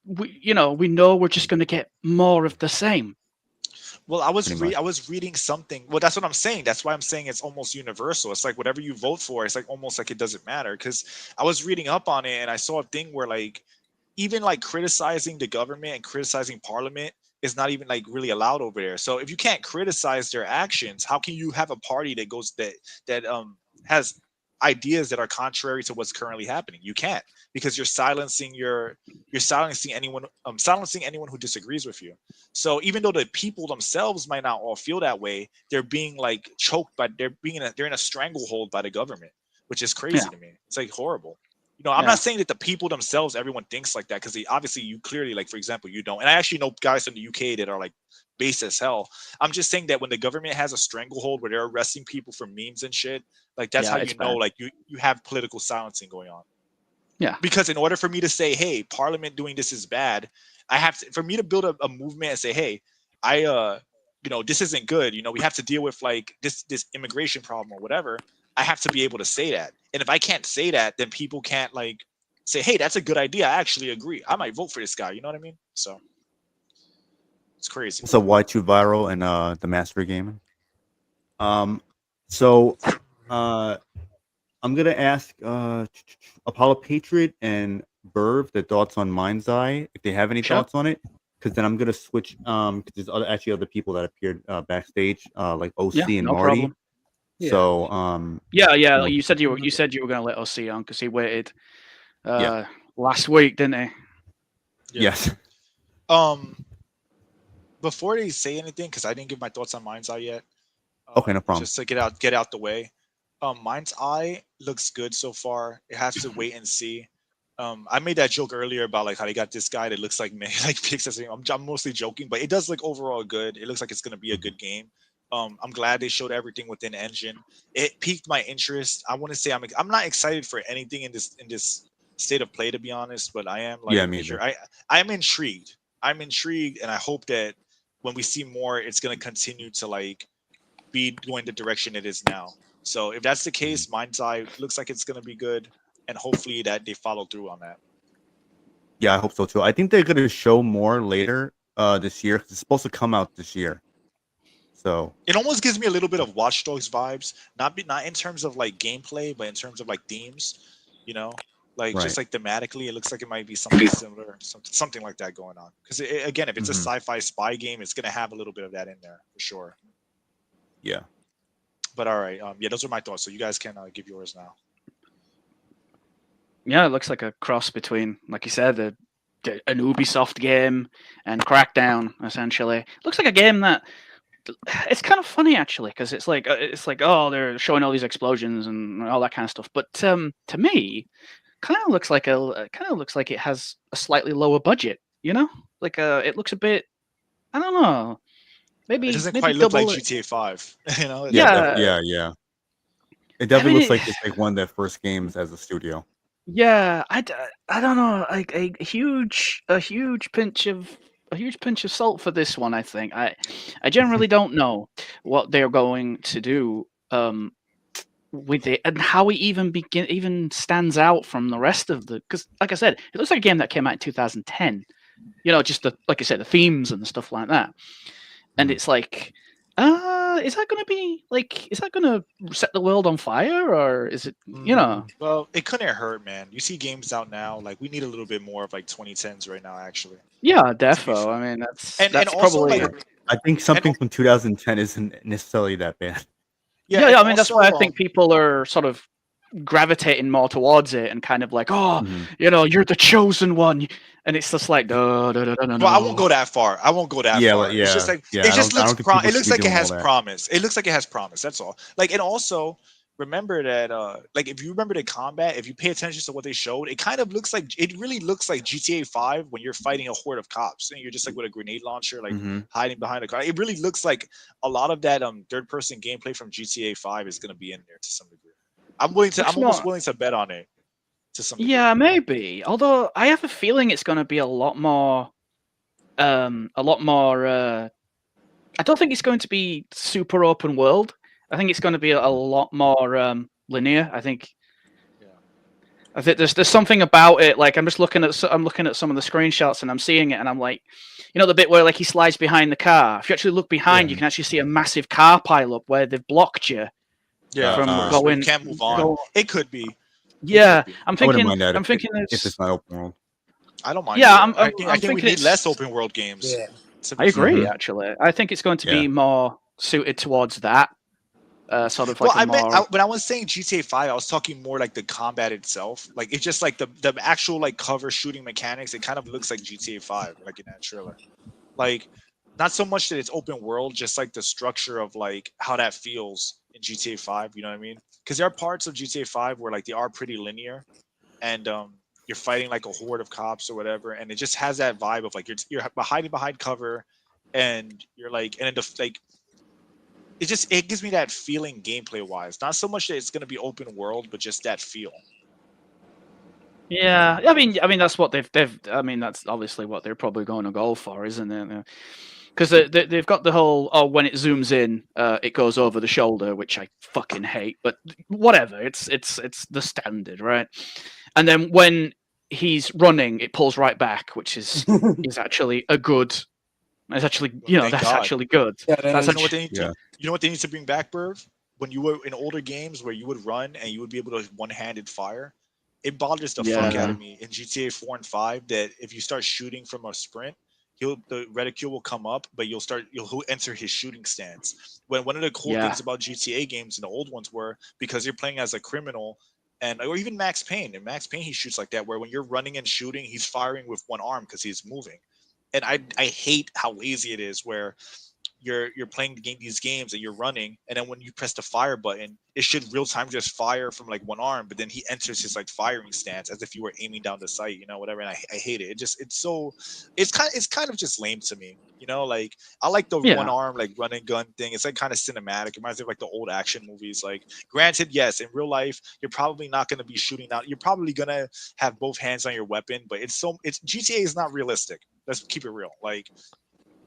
we know we're just going to get more of the same. Well, I was Pretty much. I was reading something. Well, that's what I'm saying. That's why I'm saying it's almost universal. It's like whatever you vote for, it's like almost like it doesn't matter. Because I was reading up on it and I saw a thing where like even like criticizing the government and criticizing parliament is not even like really allowed over there. So if you can't criticize their actions, how can you have a party that goes that has ideas that are contrary to what's currently happening? You can't, because you're silencing anyone who disagrees with you. So even though the people themselves might not all feel that way, they're being like choked by they're in a stranglehold by the government, which is crazy to me. It's like horrible. You know, I'm not saying that the people themselves, everyone thinks like that, because obviously you clearly, like for example, you don't. And I actually know guys from the UK that are like base as hell. I'm just saying that when the government has a stranglehold where they're arresting people for memes and shit, like that's how you know, like you have political silencing going on. Yeah. Because in order for me to say, hey, Parliament doing this is bad, I have to, for me to build a movement and say, hey, this isn't good. You know, we have to deal with like this immigration problem or whatever. I have to be able to say that. And if I can't say that, then people can't like say, hey, that's a good idea. I actually agree. I might vote for this guy. You know what I mean? So it's crazy. So Y2 Viral and the Master Gaming. So I'm gonna ask Apollo Patriot and Verve their thoughts on Mindseye, if they have any thoughts on it. Because then I'm gonna switch. Because there's other people that appeared backstage, like OC and no Marty. problem. So yeah. You said you were going to let OC on because he waited last week, didn't he? Yes. Before they say anything, because I didn't give my thoughts on Mindseye yet. Okay, no problem. Just to get out the way. Mindseye looks good so far. It has to wait and see. I made that joke earlier about like how they got this guy that looks like me, like Pixar. I'm mostly joking, but it does look overall good. It looks like it's gonna be a good game. I'm glad they showed everything within engine. It piqued my interest. I want to say I'm not excited for anything in this state of play, to be honest, but I am like me either. I'm intrigued. I'm intrigued, and I hope that when we see more, it's gonna continue to like be going the direction it is now. So if that's the case, Mindseye looks like it's gonna be good. and hopefully that they follow through on that. Yeah, I hope so too. I think they're gonna show more later this year. 'Cause it's supposed to come out this year. So It almost gives me a little bit of Watch Dogs vibes, not in terms of like gameplay, but in terms of like themes. You know, like just right. like thematically, it looks like it might be something similar, something like that going on. Because again, if it's a Mhm. sci-fi spy game, it's gonna have a little bit of that in there for sure. Yeah. But all right, yeah, those are my thoughts. So you guys can give yours now. Yeah, it looks like a cross between, like you said, an Ubisoft game and Crackdown. Essentially, looks like a game that it's kind of funny actually, because it's like oh, they're showing all these explosions and all that kind of stuff. But to me, kind of looks like it has a slightly lower budget. You know, like it looks a bit. I don't know. It Maybe doesn't quite look like GTA 5. You know? Yeah. Yeah. It I definitely mean, looks like it's like one of their first games as a studio. Yeah, I don't know, like a huge pinch of salt for this one. I think I generally don't know what they're going to do with it and how it even stands out from the rest of the, because like I said, it looks like a game that came out in 2010. You know, just like I said, the themes and stuff like that, and it's like. Is that gonna set the world on fire, or is it, you know? Well, it couldn't hurt, man. You see games out now, like we need a little bit more of like 2010s right now, actually. Yeah, To be defo. fair. I mean, that's And also probably like I think something from 2010 isn't necessarily that bad. yeah, yeah. and I mean, that's also, why I think people are sort of gravitating more towards it and kind of like, oh, Mhm. you know, you're the chosen one, and it's just like, no. well, I won't go that far. I won't go that Yeah, far. like, It's just yeah, like yeah. it just I looks don't think people it should looks be like it doing all has that. promise. It looks like it has promise. That's all. Like, and also remember that like if you remember the combat, if you pay attention to what they showed, it kind of looks like it really looks like GTA 5 when you're fighting a horde of cops and you're just like with a grenade launcher, like Mhm. hiding behind a car. It really looks like a lot of that third person gameplay from GTA 5 is gonna be in there to some degree. I'm Looks almost more. willing to bet on it to some degree. Yeah, maybe. Although I have a feeling it's going to be a lot more. A lot more. I don't think it's going to be super open world. I think it's going to be a lot more linear. I think there's something about it. Like I'm looking at some of the screenshots and I'm seeing it and I'm like, you know, the bit where like he slides behind the car. If you actually look behind, you can actually see a massive car pile up where they've blocked you. Yeah, from of course. going. You can't move on. It could be. Yeah, It could be. I'm I wouldn't thinking. mind that I'm thinking if it's not open world. I don't mind. Yeah, either. I think we thinking need it's. less open world games. Yeah. to be I fair. agree. Actually, I think it's going to be Yeah. more suited towards that. Sort of Well, like when I was saying GTA 5, I was talking more like the combat itself. Like it's just like the actual like cover shooting mechanics. It kind of looks like GTA 5, like in that trailer. Like not so much that it's open world, just like the structure of like how that feels in GTA 5. You know what I mean? Because there are parts of GTA 5 where like they are pretty linear, and you're fighting like a horde of cops or whatever, and it just has that vibe of like you're hiding behind cover, and you're like, and like it gives me that feeling gameplay wise. Not so much that it's gonna be open world, but just that feel. Yeah, I mean that's what they've. I mean that's obviously what they're probably going to go for, isn't it? Because they've got the whole when it zooms in, it goes over the shoulder, which I fucking hate. But whatever, it's the standard, right? And then when he's running, it pulls right back, which is actually a good. It's actually that's God. actually good. Yeah, That's You know what they need Yeah. you know what they need to bring back, Burv? When you were in older games where you would run and you would be able to one-handed fire, it bothers the fuck out of me in GTA 4 and 5 that if you start shooting from a sprint, the reticule will come up, but he'll enter his shooting stance. When one of the cool things about GTA games and the old ones were because you're playing as a criminal, and or even Max Payne. In Max Payne, he shoots like that, where when you're running and shooting, he's firing with one arm because he's moving. And I hate how lazy it is where you're playing these games and you're running, and then when you press the fire button, it should real time just fire from like one arm, but then he enters his like firing stance as if you were aiming down the sight, whatever. And I hate it. It's kind of just lame to me, like I like the one arm like run and gun thing. It's like kind of cinematic. It reminds me of like the old action movies. Like granted, yes, in real life you're probably not going to be shooting out. You're probably going to have both hands on your weapon, but it's GTA is not realistic. Let's keep it real. Like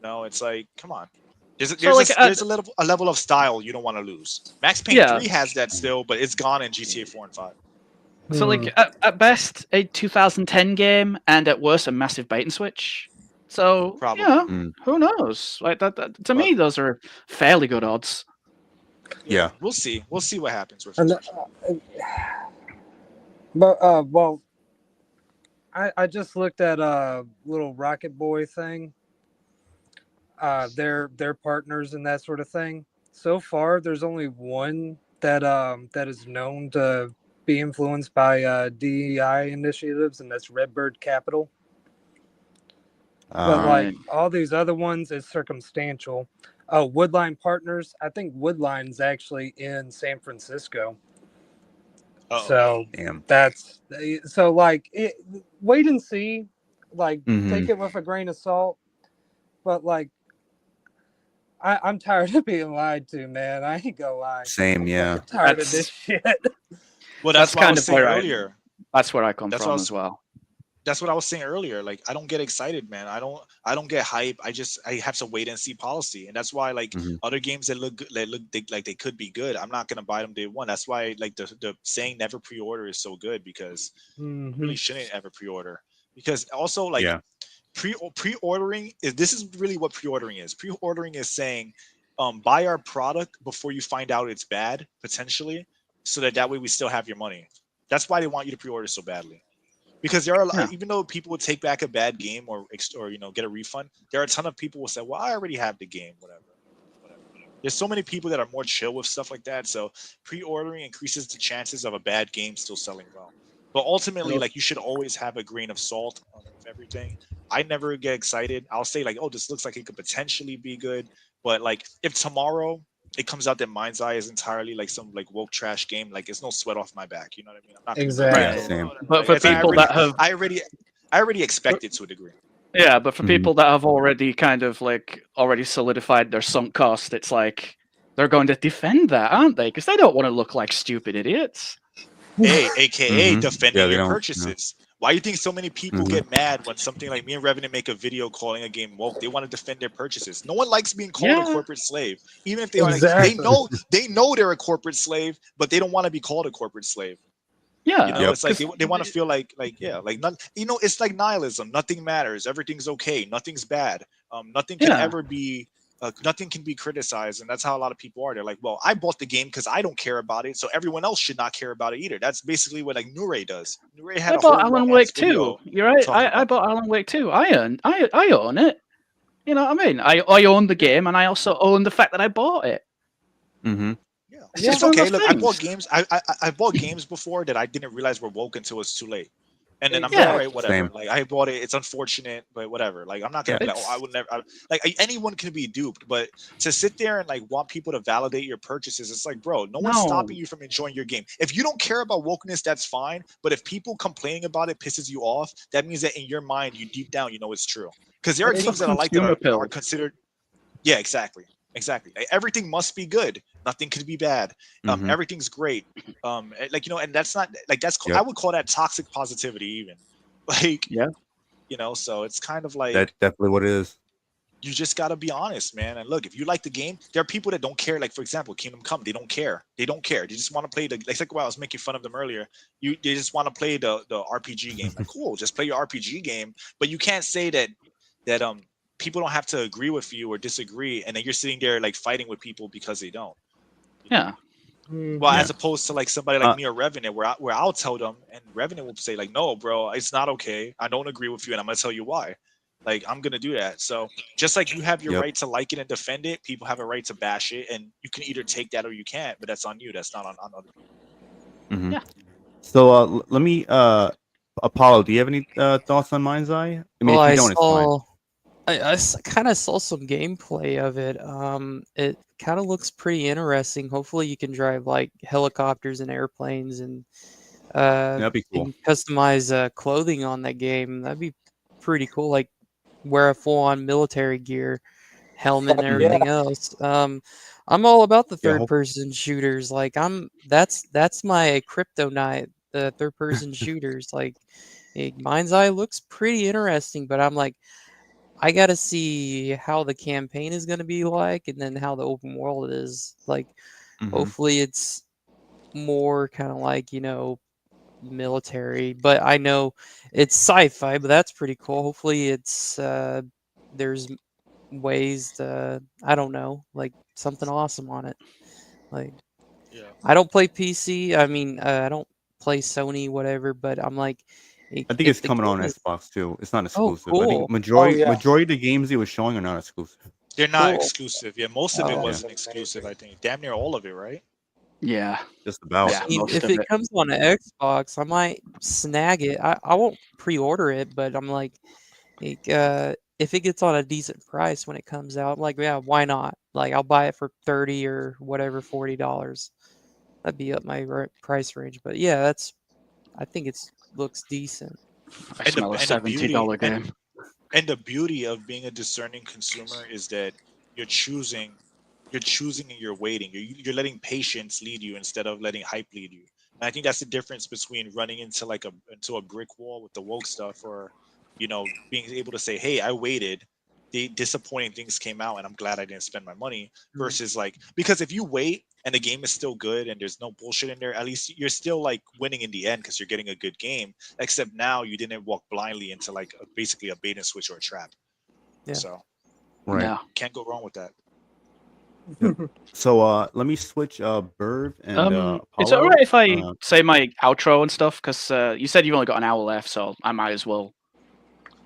it's like, come on. There's a level of style you don't want to lose. Max Payne 3 has that still, but it's gone in GTA 4 and 5. So, like, at best, a 2010 game, and at worst, a massive bait and switch. So, Probably. who knows? Like to me, those are fairly good odds. Yeah. We'll see. We'll see what happens with And, it. but well, I just looked at a little Rocket Boy thing. Their partners and that sort of thing. So far, there's only one that is known to be influenced by DEI initiatives, and that's Redbird Capital. But like all these other ones is circumstantial. Oh, Woodline Partners. I think Woodline's actually in San Francisco. So that's so like wait and see. Like take it with a grain of salt. But like I'm tired of being lied to, man. I ain't gonna lie. Same, yeah. I'm tired of this shit. Well, that's what I was saying earlier. That's where I come from as well. That's what I was saying earlier. Like, I don't get excited, man. I don't get hype. I have to wait and see policy, and that's why like other games that look good, like they could be good, I'm not gonna buy them day one. That's why like the saying never pre-order is so good, because you really shouldn't ever pre-order, because also like pre-ordering is really what pre-ordering is. Pre-ordering is saying buy our product before you find out it's bad potentially, so that way we still have your money. That's why they want you to pre-order so badly. Because there are, even though people would take back a bad game or get a refund, there are a ton of people who say, "Well, I already have the game, whatever." There's so many people that are more chill with stuff like that. So pre-ordering increases the chances of a bad game still selling well. But ultimately, like, you should always have a grain of salt with everything. I never get excited. I'll say like, "Oh, this looks like it could potentially be good," but like, if tomorrow it comes out that Mindseye is entirely like some like woke trash game, like, it's no sweat off my back. You know what I mean? I'm not exactly. But for people that have, I already expect it to a degree. Yeah, but for people that have already kind of like already solidified their sunk cost, it's like they're going to defend that, aren't they? Because they don't want to look like stupid idiots. Hey, aka defending your purchases. Why do you think so many people get mad when something like me and Revenant make a video calling a game woke? They want to defend their purchases. No one likes being called a corporate slave, even if they are. Like, they know they're a corporate slave, but they don't want to be called a corporate slave. Yeah, you know, it's like they want to feel like it's like nihilism. Nothing matters. Everything's okay. Nothing's bad. Nothing can ever be. Nothing can be criticized, and that's how a lot of people are. They're like, well, I bought the game because I don't care about it, so everyone else should not care about it either. That's basically what like Nure does. Nure had I bought Alan Wake 2. You're right. I bought Alan Wake 2. I own it. You know what I mean? I own the game, and I also own the fact that I bought it. Yeah, it's okay. Look, I bought games. I bought games before that I didn't realize were woke until it's too late. And then I'm like, all right, whatever. Same. Like, I bought it. It's unfortunate, but whatever. Like, I'm not gonna be like, oh, I would never. Anyone can be duped, but to sit there and like want people to validate your purchases, it's like, bro, no one's stopping you from enjoying your game. If you don't care about wokeness, that's fine. But if people complaining about it pisses you off, that means that in your mind, you deep down, you know it's true. Because there are games that I like that are considered. Yeah, exactly. Exactly. Like, everything must be good. Nothing could be bad. Everything's great. Like, you know, and that's not like I would call that toxic positivity even. Like, you know, so it's kind of like that's definitely what it is. You just got to be honest, man. And look, if you like the game, there are people that don't care. Like, for example, Kingdom Come, they don't care. They don't care. They just want to play like why I was making fun of them earlier. They just want to play the RPG game. Like, cool, just play your RPG game. But you can't say that people don't have to agree with you or disagree, and then you're sitting there like fighting with people because they don't. Well, as opposed to like somebody like me or Revenant, where I'll tell them, and Revenant will say like, "No, bro, it's not okay. I don't agree with you, and I'm gonna tell you why." Like, I'm gonna do that. So just like you have your right to like it and defend it, people have a right to bash it, and you can either take that or you can't. But that's on you. That's not on other people. Yeah. So let me Apollo, do you have any thoughts on Mindseye? I mean, if you don't, it's fine. I kind of saw some gameplay of it. It kind of looks pretty interesting. Hopefully, you can drive like helicopters and airplanes, and that'd be cool. And customize clothing on that game. That'd be pretty cool. Like wear a full-on military gear, helmet, and everything else. I'm all about the third-person shooters. Like that's my kryptonite. The third-person shooters. Like Mindseye looks pretty interesting, but I'm like, I gotta see how the campaign is gonna be like, and then how the open world is like. Hopefully, it's more kind of like, you know, military, but I know it's sci-fi, but that's pretty cool. Hopefully, it's there's ways to, I don't know, like something awesome on it. Like, Yeah. I don't play PC. I mean, I don't play Sony, whatever. But I'm like, I think if it's the coming on game is Xbox too. It's not oh exclusive. I think cool, majority yeah. majority of the games he was showing are not exclusive. They're not cool. exclusive. Yeah, most of it Oh, Yeah, wasn't exclusive. I think damn near all of it, right? Yeah, just I about. yeah, mean, most if of it it. comes on an Xbox, I might snag it. I won't pre-order it, but I'm like, if it gets on a decent price when it comes out, I'm like, yeah, why not? Like, I'll buy it for 30 or whatever, $40. That'd be up my price range. But yeah, I think it's looks decent. I And smell a the beauty $70 game. and the beauty of being a discerning consumer is that you're choosing you're choosing and you're waiting. You're letting patience lead you instead of letting hype lead you. And I think that's the difference between running into like a brick wall with the woke stuff, or being able to say, hey, I waited, the disappointing things came out and I'm glad I didn't spend my money, versus like, because if you wait and the game is still good and there's no bullshit in there, at least you're still like winning in the end because you're getting a good game, except now you didn't walk blindly into like basically a bait and switch or a trap. Yeah. So Right. No. can't go wrong with that. So let me switch Burv and It's Apollo. alright if I say my outro and stuff, because you said you've only got an hour left, so I might as well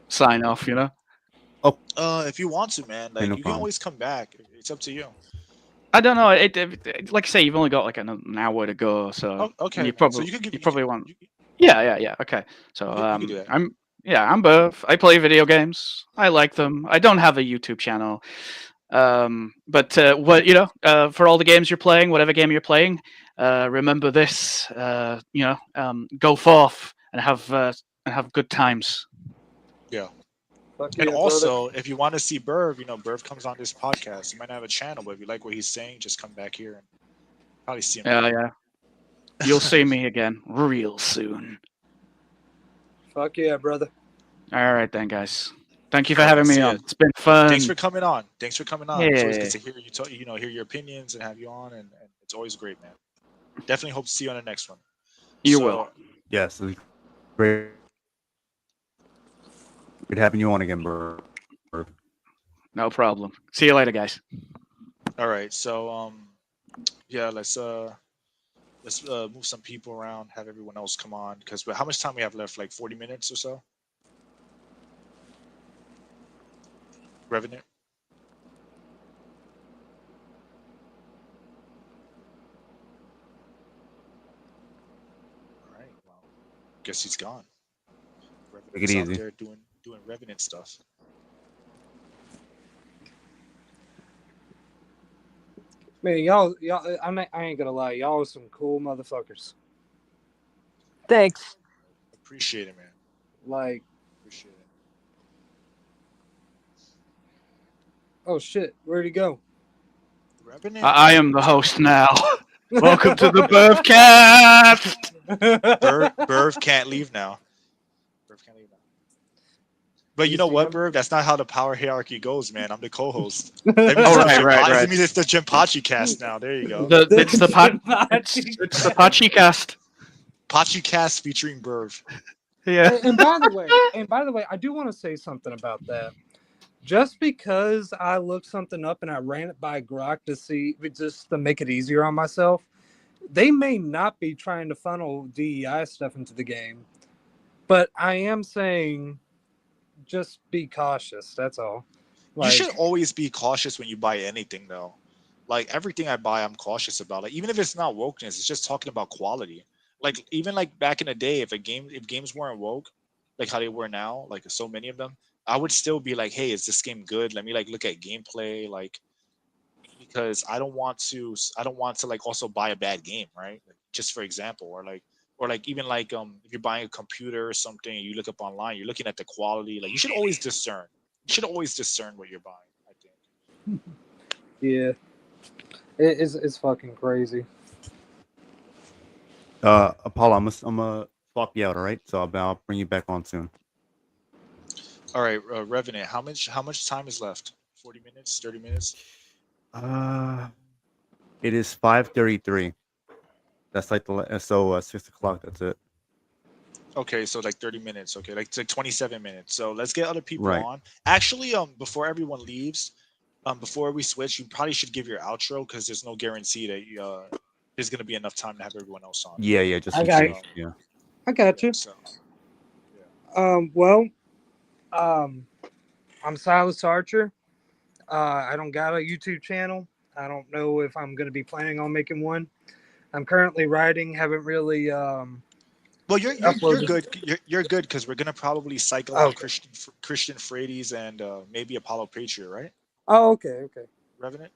sign off. If you want to, man, no like you can problem. always come back. It's up to you. I don't know. Like I say, you've only got like an hour to go, so Oh, okay, you man. probably So you can give you you probably can, want. you, Yeah. Okay. So you can do that. I'm Bev. I play video games. I like them. I don't have a YouTube channel. But for all the games you're playing, whatever game you're playing, remember this. Go forth and have good times. Yeah. Fuck And yeah, brother. also, if you want to see Burv, Burv comes on this podcast. He might not have a channel, but if you like what he's saying, just come back here and probably see him. Yeah. You'll see me again real soon. Fuck yeah, brother. All right then, guys. Thank you for having me on. It's been fun. Thanks for coming on. It's always good Yeah. to hear you talk, hear your opinions and have you on, and it's always great, man. Definitely hope to see you on the next one. You will. Yes, it was great. Good having you on again, Burv. No problem. See you later, guys. All right, so yeah, let's move some people around, have everyone else come on, because how much time we have left? Like 40 minutes or so. Revenue. All right. Well, guess he's gone. Take it Revenant's out easy. there doing Revenant stuff. Man, y'all, I ain't gonna lie, y'all are some cool motherfuckers. Thanks. Appreciate it, man. Like, Appreciate it. oh shit, where'd he go? Revenant. I am the host now. Welcome to the Burfcast. Burv can't leave now. Burv can't leave now. But you know what, Burv? That's not how the power hierarchy goes, man. I'm the co-host. That means right. That means it's the Jinpachi cast now. There you go. It's the Pachi cast. Pachi cast featuring Burv. Yeah. And by the way, I do want to say something about that. Just because I looked something up and I ran it by Grok to see, just to make it easier on myself, they may not be trying to funnel DEI stuff into the game, but I am saying, just be cautious. That's all. You should always be cautious when you buy anything, though. Like everything I buy, I'm cautious about. Like even if it's not wokeness, it's just talking about quality. Like even like back in the day, if games weren't woke, like how they were now, like so many of them, I would still be like, hey, is this game good? Let me like look at gameplay, like because I don't want to like also buy a bad game, right? Like, just for example, or like even like if you're buying a computer or something and you look up online, you're looking at the quality. Like you should always discern. You should always discern what you're buying, I think. Yeah. It's fucking crazy. Apollo, I'm gonna swap you out, all right? So I'll bring you back on soon. All right, Revenant. How much time is left? 40 minutes, 30 minutes. It is 5:33. That's like 6 o'clock. That's it. Okay, so like 30 minutes. Okay, like it's like 27 minutes. So let's get other people Right. on. Actually, before everyone leaves, before we switch, you probably should give your outro because there's no guarantee that there's gonna be enough time to have everyone else on. Yeah, just I in got case. you. Yeah. I got you. So, yeah. Well, I'm Silas Archer. I don't got a YouTube channel. I don't know if I'm going to be planning on making one. I'm currently writing. Haven't really. Well, you're uploaded. good. You're good because we're gonna probably cycle on Okay. Christian Frades and maybe Apollo Patriot, right? Oh, okay. Revenant.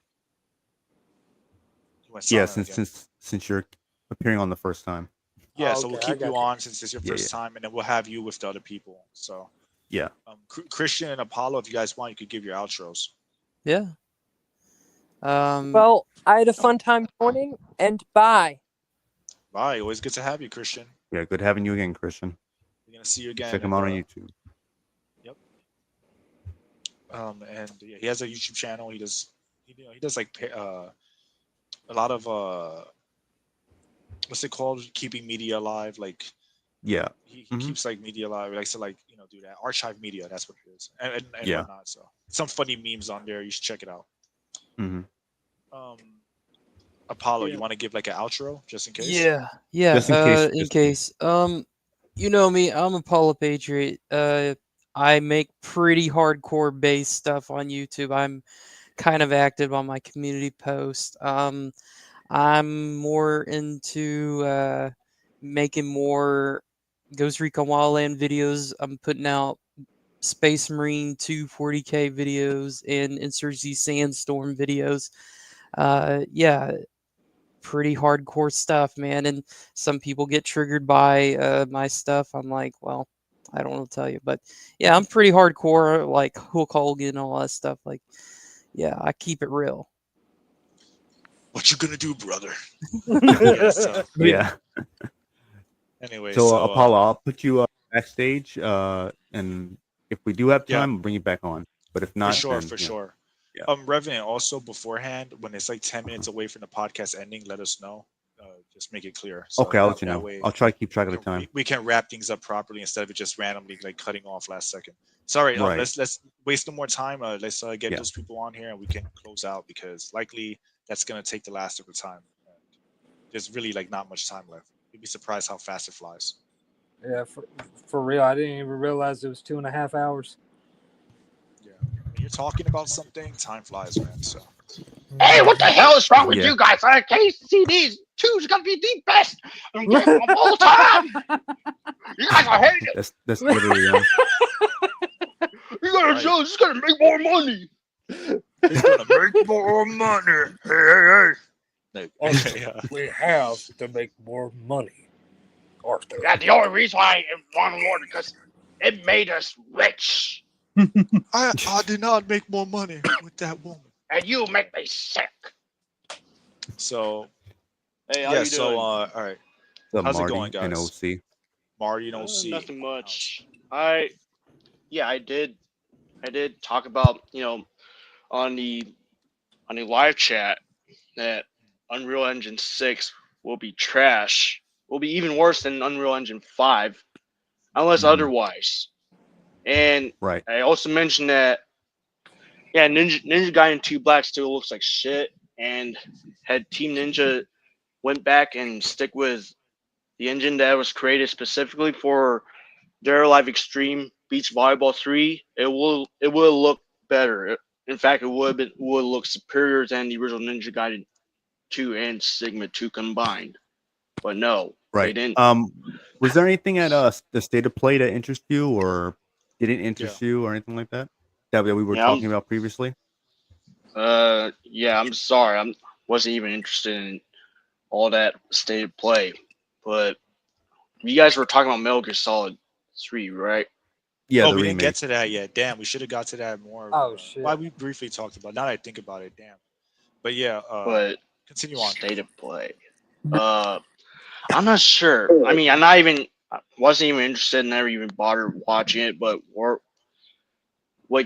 You went Yeah, silent again. since you're appearing on the first time. Yeah, Oh, so we'll okay, I keep you got you. on since it's your first time, and then we'll have you with the other people. So, Yeah. Christian and Apollo, if you guys want, you could give your outros. Yeah. Well, I had a fun time joining, and bye. Bye. Always good to have you, Christian. Yeah, good having you again, Christian. We're gonna see you again. Check him out on YouTube. Yep. And yeah, he has a YouTube channel. He does like a lot of what's it called? Keeping media alive. Like Yeah. he keeps like media alive. He likes to like do that. Archive media. That's what it is. And Yeah. whatnot. So some funny memes on there. You should check it out. Mm-hmm. Apollo, you want to give like an outro just in case? Yeah. Just in case. In case. You know me. I'm Apollo Patriot. I make pretty hardcore based stuff on YouTube. I'm kind of active on my community post. I'm more into making more Ghost Recon Wildland videos. I'm putting out Space Marine 240K videos and Insurgency Sandstorm videos. Yeah, pretty hardcore stuff, man. And some people get triggered by my stuff. I'm like, well, I don't know to tell you, but yeah, I'm pretty hardcore, like Hulk Hogan, all that stuff. Like, yeah, I keep it real. What you gonna do, brother? Yeah. Anyway, so Apollo, I'll put you backstage, and if we do have time, we'll bring you back on. But if not, for sure. Yeah. Revenant, also beforehand, when it's like 10 minutes away from the podcast ending, let us know. Just make it clear. So okay, I'll let you know. Way, I'll try to keep track of the time. We can wrap things up properly instead of it just randomly like cutting off last second. Sorry, Right. Let's waste no more time. Let's get those people on here and we can close out because likely that's gonna take the last of the time. There's really like not much time left. You'd be surprised how fast it flies. Yeah, for real. I didn't even realize it was 2.5 hours. Yeah, when you're talking about something, time flies, man. So. Hey, what the hell is wrong with you guys? KCD's two's gonna be the best game of all time. You guys are hating it. That's literally. You gotta show it's gonna make more money. It's gonna make more money. Hey. We have to make more money, Arthur. Yeah, the only reason why I want more because it made us rich. I did not make more money with that woman. And you make me sick. So, hey, how you doing? all right. How's it going, guys? And OC. Marty and OC. Nothing much. I did talk about on the live chat that Unreal Engine 6 will be trash. Will be even worse than Unreal Engine 5, unless otherwise. And right. I also mentioned that Ninja Gaiden 2 Black still looks like shit, and had Team Ninja went back and stick with the engine that was created specifically for their Live Extreme Beach Volleyball 3, it will look better. In fact, it would look superior than the original Ninja Gaiden 2 and Sigma 2 combined. But no, right. They didn't. Was there anything at the State of Play that interested you, or didn't interest you, or anything like that that we were talking about previously? I'm sorry, I wasn't even interested in all that State of Play, but you guys were talking about Metal Gear Solid 3, right? Yeah. We didn't get to that yet. Damn, we should have got to that more. Oh shit! Why we briefly talked about it. Now that I think about it, damn. But yeah, but continue on. State of Play. I'm not sure. I mean, I wasn't even interested, never even bothered watching it. But what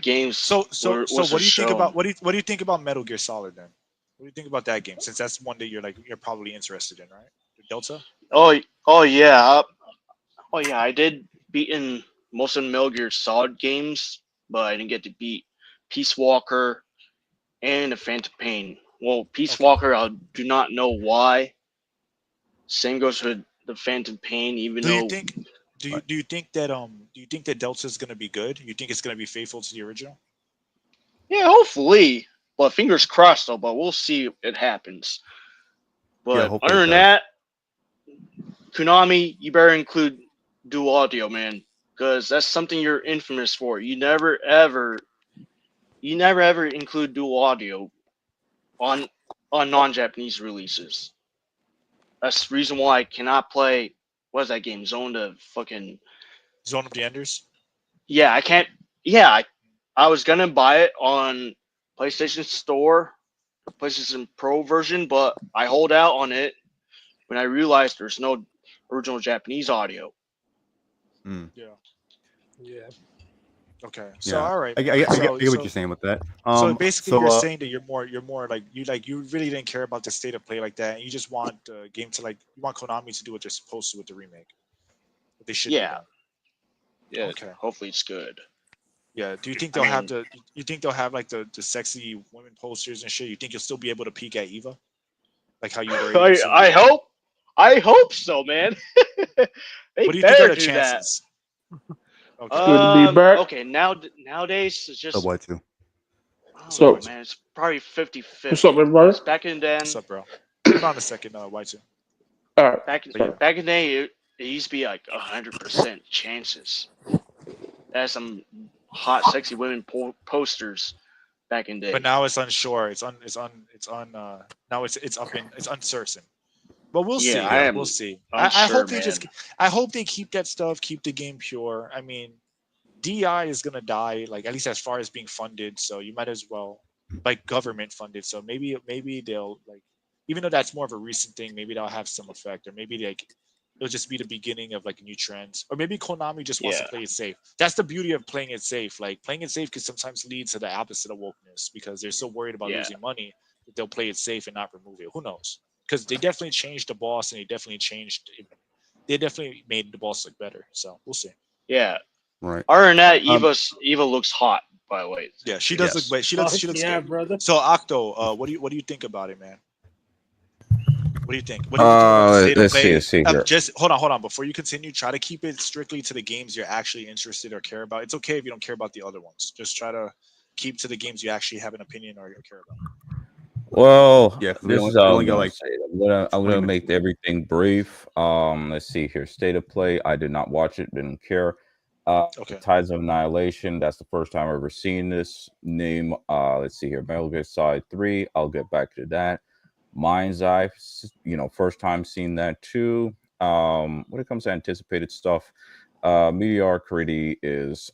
games? So what do you think about what do you think about Metal Gear Solid then? What do you think about that game? Since that's one that you're probably interested in, right? Delta. Oh yeah. Oh yeah, I did beat in most of the Metal Gear Solid games, but I didn't get to beat Peace Walker and the Phantom Pain. Well, Peace Walker, I do not know why. Same goes with the Phantom Pain, even Do you though. think? Do you think that Delta is gonna be good? You think it's gonna be faithful to the original? Yeah, hopefully. But fingers crossed though. But we'll see if it happens. But hopefully other it than does. that, Konami, you better include dual audio, man, because that's something you're infamous for. You never ever include dual audio on non-Japanese releases. That's the reason why I cannot play. What is that game? Zone of fucking. Zone of the Enders. Yeah, I can't. Yeah, I was gonna buy it on PlayStation Store, the PlayStation Pro version, but I hold out on it when I realized there's no original Japanese audio. Yeah. Yeah. Okay. So Yeah, all right, I man. get So what you're saying with that. so basically, So you're saying that you're more like you really didn't care about the state of play like that, and you just want the game to you want Konami to do what they're supposed to with the remake. What they should be Yeah, doing. yeah. Okay. Hopefully it's good. Yeah. Do you think I they'll have mean, the? You think they'll have like the sexy women posters and shit? You think you'll still be able to peek at Eva, like how you were able to? I hope so, man. They What do you think are better the do that. chances? Okay. Good to be back. Okay. Nowadays it's just what too? I don't So, know, man. It's probably 50-50. what's up, everybody? Back in then, What's up, bro? Hold on a second, Y2. All right. back yeah. back in the day, it used to be like 100% chances. There's some hot, sexy women posters back in the day. But now it's unsure. Now it's uncertain. But we'll Yeah, see. I am We'll see. I unsure, hope they man. I hope they keep that stuff, keep the game pure. I mean, DI is gonna die, like at least as far as being funded. So you might as well, like government funded. So maybe they'll like, even though that's more of a recent thing, maybe that'll have some effect, or maybe like it'll just be the beginning of like a new trend, or maybe Konami just wants to Yeah. play it safe. That's the beauty of playing it safe. Like playing it safe could sometimes lead to the opposite of wokeness because they're so worried about Yeah. losing money that they'll play it safe and not remove it. Who knows? Because they definitely changed the boss and they definitely made the boss look better. So we'll see. Yeah. Right. Other than that, Eva looks hot, by the way. Yeah, she does look. Yes. But she looks yeah, good. brother. So Octo, what do you think about it, man? What do you think? What do you think about the state of Let's play? see here. Just hold on. Before you continue, try to keep it strictly to the games you're actually interested or care about. It's okay if you don't care about the other ones. Just try to keep to the games you actually have an opinion or care about. Well, Yeah, 'cause this is we how only I'm got gonna like say it. I'm 20 gonna minutes. make everything brief. Let's see here. State of play. I did not watch it. Didn't care. Okay. Tides of Annihilation. That's the first time I've ever seen this name. Let's see here. Metal Gear Solid 3. I'll get back to that. Mindseye. First time seeing that too. When it comes to anticipated stuff, mediocrity is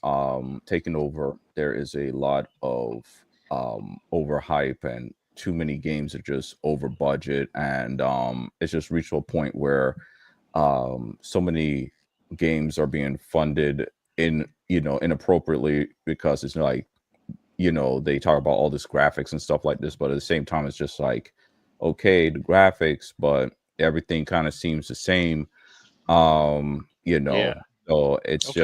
taking over. There is a lot of overhype and too many games are just over budget, and it's just reached to a point where so many games are being funded inappropriately because it's like they talk about all this graphics and stuff like this, but at the same time it's just like, okay, the graphics, but everything kind of seems the same. Yeah. So it's Okay.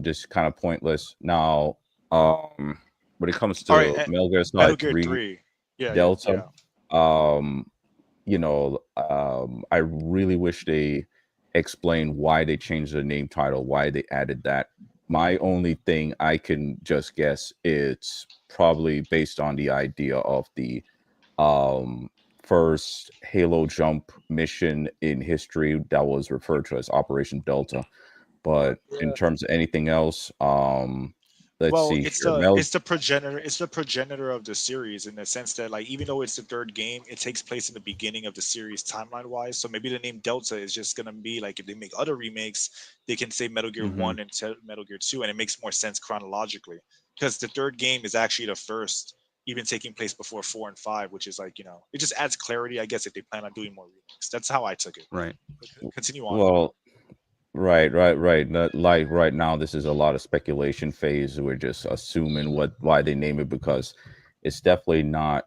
just kind of pointless. Now, when it comes All right. to Metal Gear Metal Solid Gear 3 3. Yeah. Delta, Yeah. I really wish they explained why they changed the name title, why they added that. My only thing I can just guess it's probably based on the idea of the first Halo jump mission in history that was referred to as Operation Delta. But in terms of anything else, let's see it's here. the progenitor of the series in the sense that like even though it's the third game, it takes place in the beginning of the series timeline wise. So maybe the name Delta is just gonna be like if they make other remakes, they can say Metal Gear 1 and Metal Gear 2, and it makes more sense chronologically because the third game is actually the first, even taking place before 4 and 5, which is like it just adds clarity, I guess, if they plan on doing more remakes. That's how I took it. Right. Continue on. Well, right. Like right now, this is a lot of speculation phase. We're just assuming why they name it, because it's definitely not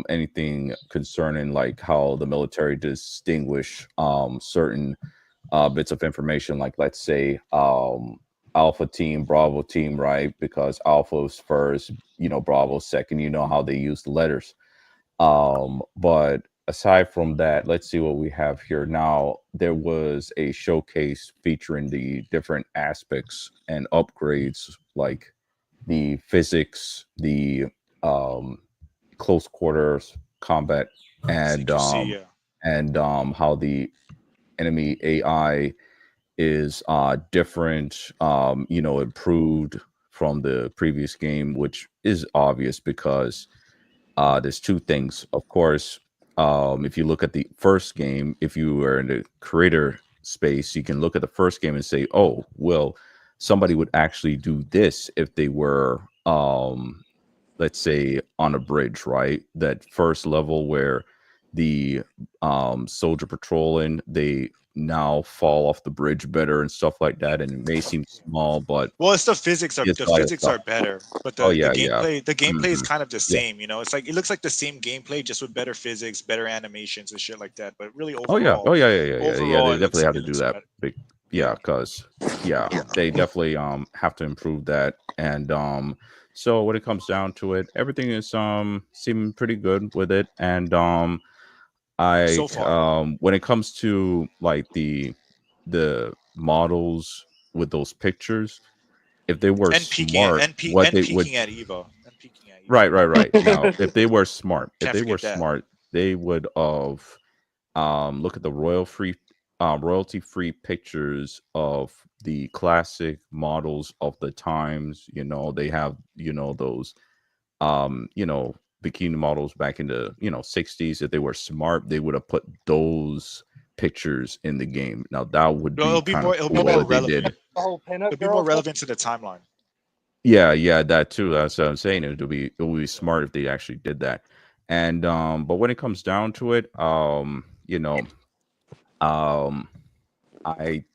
anything concerning like how the military distinguish certain bits of information, like let's say Alpha team, Bravo team, right? Because Alpha's first, Bravo's second. You know how they use the letters. But aside from that, let's see what we have here. Now, there was a showcase featuring the different aspects and upgrades, like the physics, the close quarters combat, and CQC, yeah. how the enemy AI is different, improved from the previous game, which is obvious because there's two things. Of course, if you look at the first game, if you were in the creator space, you can look at the first game and say, oh, well, somebody would actually do this if they were, let's say, on a bridge, right? That first level where the soldier patrolling, they now fall off the bridge better and stuff like that, and it may seem small, but well, it's the physics are better, but the gameplay is kind of the same. It's like it looks like the same gameplay, just with better physics, better animations and shit like that. But really, overall, They definitely have to do that. Because they definitely have to improve that. And so when it comes down to it, everything is seeming pretty good with it. And so far, when it comes to like the models with those pictures, if they were smart, what they would at Evo. Right. Now, if they were smart, they would have look at the royalty-free pictures of the classic models of the times. They have those bikini models back in the 60s. If they were smart, they would have put those pictures in the game. Now that would be more relevant. It'll be more relevant to the timeline. Yeah, that too. That's what I'm saying. It would be smart if they actually did that. And but when it comes down to it, I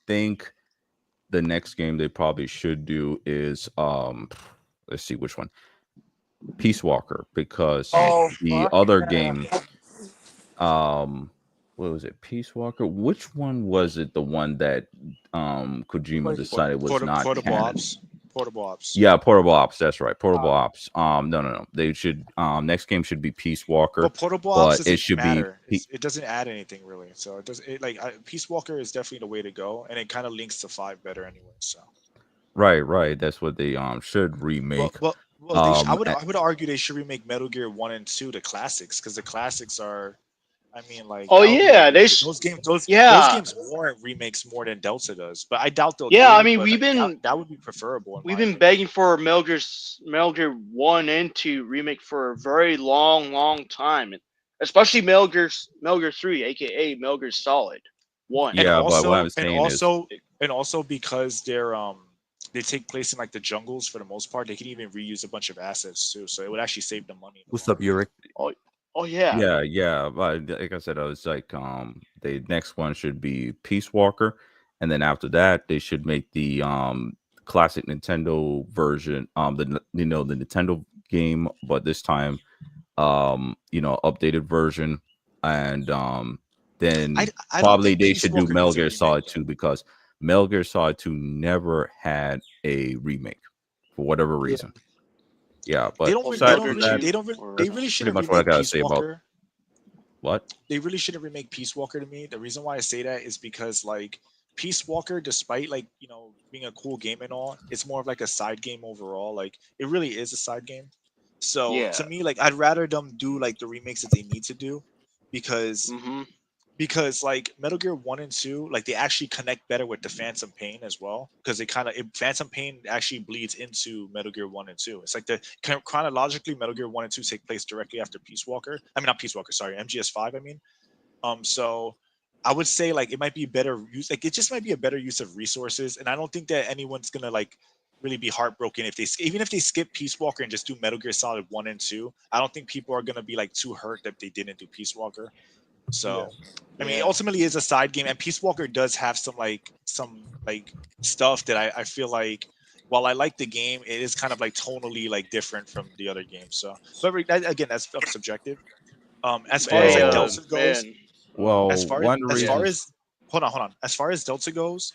think the next game they probably should do is let's see which one. Peace Walker, because the other game, what was it? Peace Walker. Which one was it? The one that Kojima decided was not Portable canon? Ops. Portable Ops. Yeah, Portable Ops. That's right. Portable Ops. No. They should. Next game should be Peace Walker. But Portable Ops doesn't it should matter. be. It doesn't add anything really. So it does. Peace Walker is definitely the way to go, and it kind of links to 5 better anyway. So. Right. That's what they should remake. I would argue they should remake Metal Gear 1 and 2, the classics, because the classics are. I mean, like. Oh yeah, those games warrant remakes more than Delta does, but I doubt they'll. Yeah, I mean, that would be preferable. We've been begging for Metal Gear 1 and 2 remake for a very long time, especially Metal Gear 3, aka Metal Gear Solid 1. And but what I'm saying and also because they take place in like the jungles for the most part, they can even reuse a bunch of assets too, so it would actually save them money. What's up, Yurik? Oh yeah. Yeah. But like I said, I was like, the next one should be Peace Walker, and then after that, they should make the classic Nintendo version, the Nintendo game, but this time, updated version, and then probably they should do Metal Gear Solid 2, because Metal Gear Solid 2 never had a remake for whatever reason. Yeah, but they really shouldn't remake Peace Walker. What? They really shouldn't remake Peace Walker to me. The reason why I say that is because like Peace Walker, despite like being a cool game and all, it's more of like a side game overall. Like it really is a side game. So to me, like I'd rather them do like the remakes that they need to do, because like Metal Gear 1 and 2, like they actually connect better with the Phantom Pain as well, because they Phantom Pain actually bleeds into Metal Gear 1 and 2. It's like chronologically Metal Gear 1 and 2 take place directly after Peace Walker. I mean, not Peace Walker, sorry, MGS5. I mean, so I would say like it might be better use, like it just might be a better use of resources, and I don't think that anyone's gonna like really be heartbroken if they skip Peace Walker and just do Metal Gear Solid 1 and 2. I don't think people are gonna be like too hurt that they didn't do Peace Walker. So, I mean, it ultimately is a side game, and Peace Walker does have some stuff that I feel like, while I like the game, it is kind of like tonally like different from the other games. So, but again, that's subjective. As far as like Delta goes, well, as far as hold on. As far as Delta goes,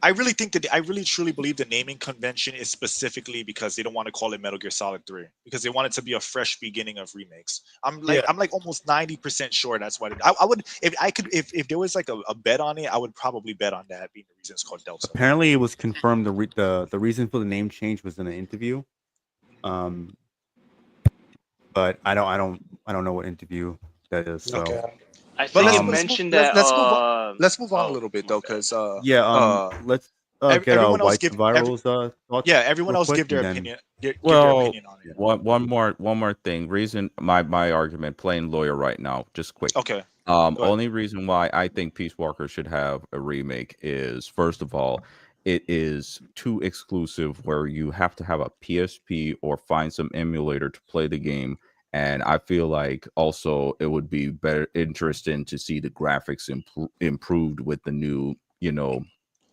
I really think that I really truly believe the naming convention is specifically because they don't want to call it Metal Gear Solid 3 because they want it to be a fresh beginning of remakes. I'm like almost 90% sure that's why. I would if there was like a bet on it, I would probably bet on that being the reason it's called Delta. Apparently, it was confirmed the reason for the name change was in an interview. But I don't know what interview that is. So. Okay. I think it mentioned that. Let's move on a little bit though, because let's get everyone else White give Viral's thoughts. everyone else quick, give their and then- opinion. Give their Well, opinion on it. one more thing. Reason my argument, playing lawyer right now, just quick. Okay. Only reason why I think Peace Walker should have a remake is, first of all, it is too exclusive where you have to have a PSP or find some emulator to play the game. And I feel like also it would be better interesting to see the graphics improved with the new,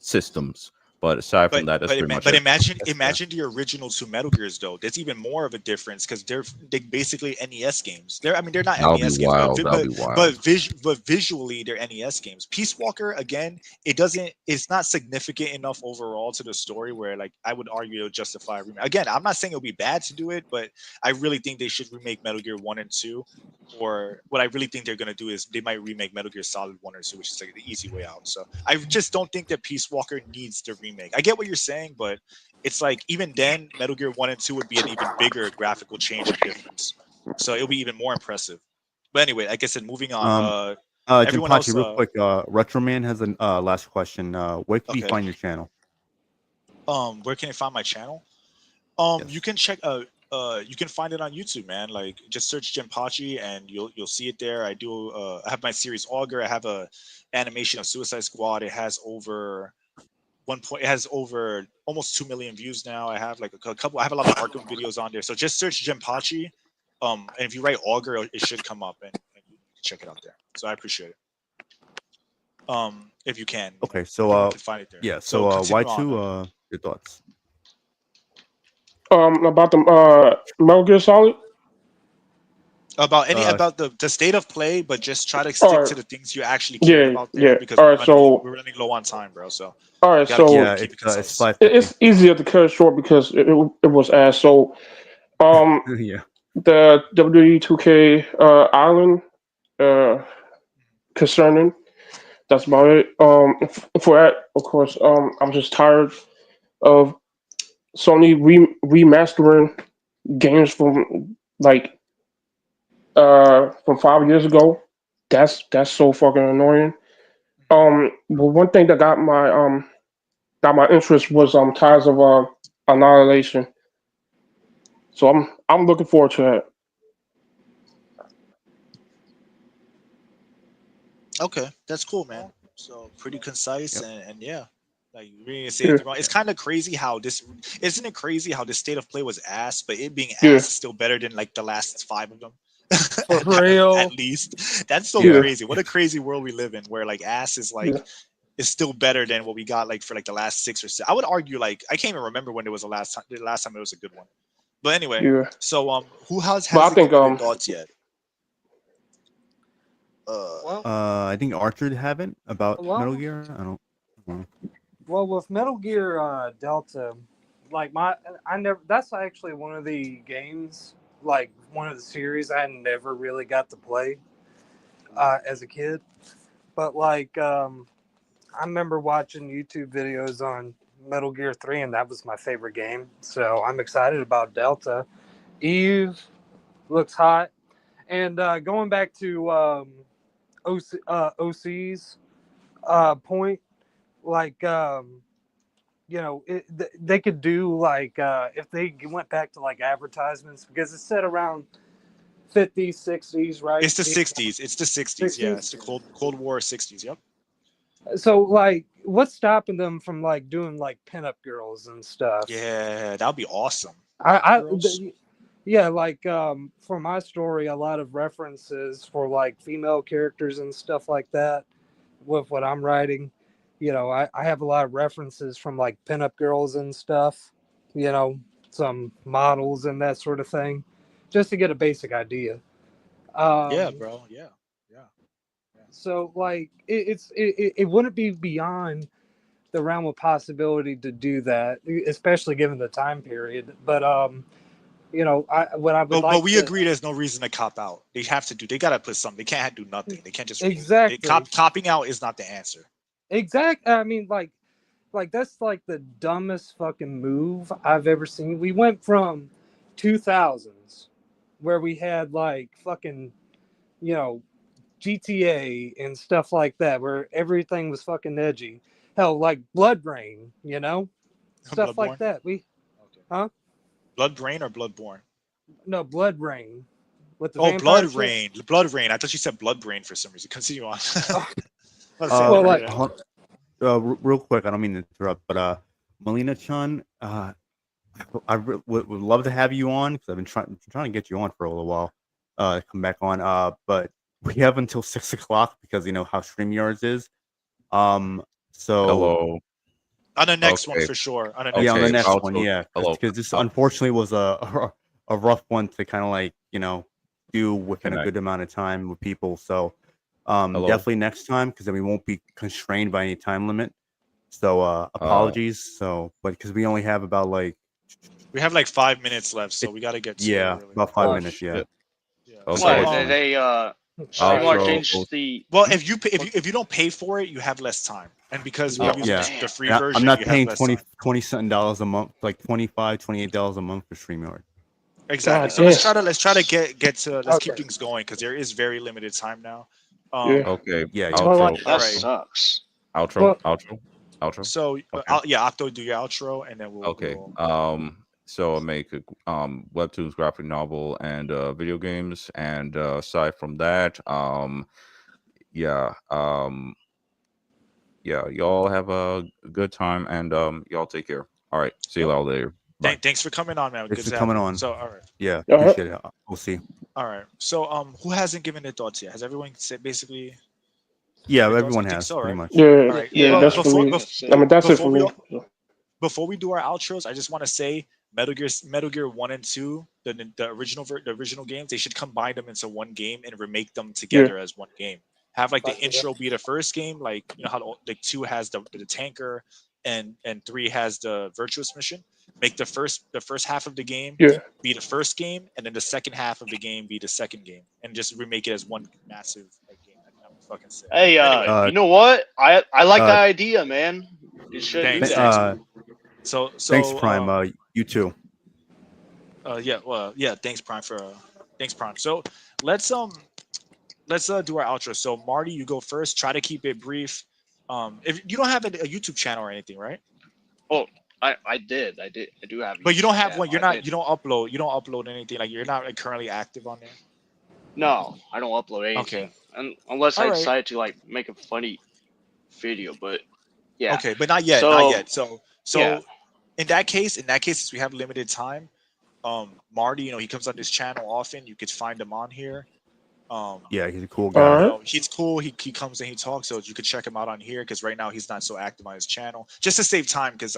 systems. But aside from that, that's pretty much it. Imagine the original two Metal Gears though. There's even more of a difference because they're basically NES games. They're not NES games, but visually they're NES games. Peace Walker, again, it's not significant enough overall to the story where like I would argue it'll justify a remake. Again, I'm not saying it'll be bad to do it, but I really think they should remake Metal Gear 1 and 2. Or what I really think they're gonna do is they might remake Metal Gear Solid 1 or 2, which is like the easy way out. So I just don't think that Peace Walker needs to remake. I get what you're saying, but it's like even then, Metal Gear 1 and 2 would be an even bigger graphical change and difference. So it'll be even more impressive. But anyway, like I said, moving on. Everyone else, real quick. Retroman has a last question. Where can you find your channel? Where can I find my channel? You can check. You can find it on YouTube, man. Like just search Jinpachi and you'll see it there. I have my series Augur. I have a animation of Suicide Squad. It has over almost 2 million views now. I have like a couple. I have a lot of Arkham videos on there. So just search Jinpachi. And if you write Augur, it should come up and you can check it out there. So I appreciate it. If you can. Okay, so can find it there. yeah. So Y2, your thoughts? About the Metal Gear Solid. About the state of play, but just try to stick to the things you actually care about there because we're running low on time, bro. So all right, so it's easier to cut it short because it was asked. So yeah, the WWE 2K Island concerning. That's about it. For that, of course, I'm just tired of Sony remastering games from like from 5 years ago. That's so fucking annoying. But one thing that got my interest was Ties of Annihilation. So I'm looking forward to that. Okay, that's cool, man. So pretty concise and yeah. Like you really say it wrong. It's kind of crazy how isn't it crazy how the state of play was ass, but it being ass is still better than like the last 5 of them. For real, at least that's so crazy. What a crazy world we live in, where like ass is like is still better than what we got like for like the last 6 or 7. I would argue like I can't even remember when it was the last time it was a good one. But anyway, so who has thoughts yet? I think Archer haven't about Metal Gear. I don't know. Well, with Metal Gear Delta, like that's actually one of the games, like one of the series I never really got to play as a kid. But like, I remember watching YouTube videos on Metal Gear 3, and that was my favorite game. So I'm excited about Delta. Eve looks hot. And going back to OC's point, like they could do like if they went back to like advertisements, because it's set around 50s, 60s, right? It's the 60s. It's the 60s. Yeah, it's the Cold War 60s. Yep. So like, what's stopping them from like doing like pinup girls and stuff? Yeah, that'd be awesome. Yeah, like for my story, a lot of references for like female characters and stuff like that with what I'm writing. I have a lot of references from like pinup girls and stuff, some models and that sort of thing, just to get a basic idea. Yeah, bro. Yeah. So like it wouldn't be beyond the realm of possibility to do that, especially given the time period. But what I would But like we to agree there's no reason to cop out. They have to do. They gotta put something. They can't do nothing. They can't just exactly. copping out is not the answer. I mean, like that's like the dumbest fucking move I've ever seen. We went from 2000s where we had like fucking, GTA and stuff like that, where everything was fucking edgy. Hell, like Blood Rain, stuff like Bloodborne. that. Huh? Blood Brain or Bloodborne? No, Blood Rain with the Oh, vampire Blood shit. Rain. Blood Rain. I thought you said Blood Brain for some reason. Continue on. Real quick, I don't mean to interrupt, but Melina-chan, would love to have you on because I've been trying to get you on for a little while. Come back on. But we have until 6:00 because you know how StreamYards is. So Hello. On the next one for sure. On the next on the next I'll one, tell- yeah, hello. because this unfortunately was a rough one to kind of like do within a Connect. good amount of time with people. So Hello. definitely next time because then we won't be constrained by any time limit. So apologies. So but because we only have about like we have like 5 minutes left, so we got to get to it really. about 5 minutes. Yeah. Okay. What, they StreamYard changed the. Well, if you don't pay for it, you have less time, and because we're using the free version, I'm not you paying have less time. $20 a month, like $28 a month for StreamYard. Exactly. So let's try to get to keep things going because there is very limited time now. Okay. Yeah. Outro. That sucks. Outro. So Okay. Octo, do your outro, and then we'll. Okay. So I make webtoons, graphic novel, and video games. And aside from that, y'all have a good time, and y'all take care. All right. See you all later. Bye. Thanks for coming on, man. Thanks Good for to coming have you. on. So all right. Yeah, appreciate it. We'll see. All right. So who hasn't given their thoughts yet? Has everyone said basically? Yeah, their everyone thoughts? I think has so, pretty right? much. Yeah, All right. yeah, Well, that's for me. I mean, that's it for me. Before we do our outros, I just want to say Metal Gear 1 and 2, the original games, they should combine them into one game and remake them together as one game. Have like the intro be the first game, like how like 2 has the tanker and 3 has the virtuous mission. Make the first half of the game be the first game, and then the second half of the game be the second game, and just remake it as one massive game. I'm fucking sick. Hey, Anyway, you know what? I like that idea, man. You should do thanks. that. So thanks, Prime. You too. Thanks, Prime, thanks, Prime. So let's do our outro. So Marty, you go first. Try to keep it brief. If you don't have a YouTube channel or anything, right? Oh, I do have. But you don't have one. You don't upload anything. Like you're not like, currently active on there. No, I don't upload anything. Okay. Unless I decide to like make a funny video, but yeah. Okay, but not yet. So yeah. in that case, since we have limited time, Marty, he comes on this channel often. You could find him on here. Yeah, he's a cool guy. He's cool. He comes and he talks, so you could check him out on here because right now he's not so active on his channel. Just to save time, because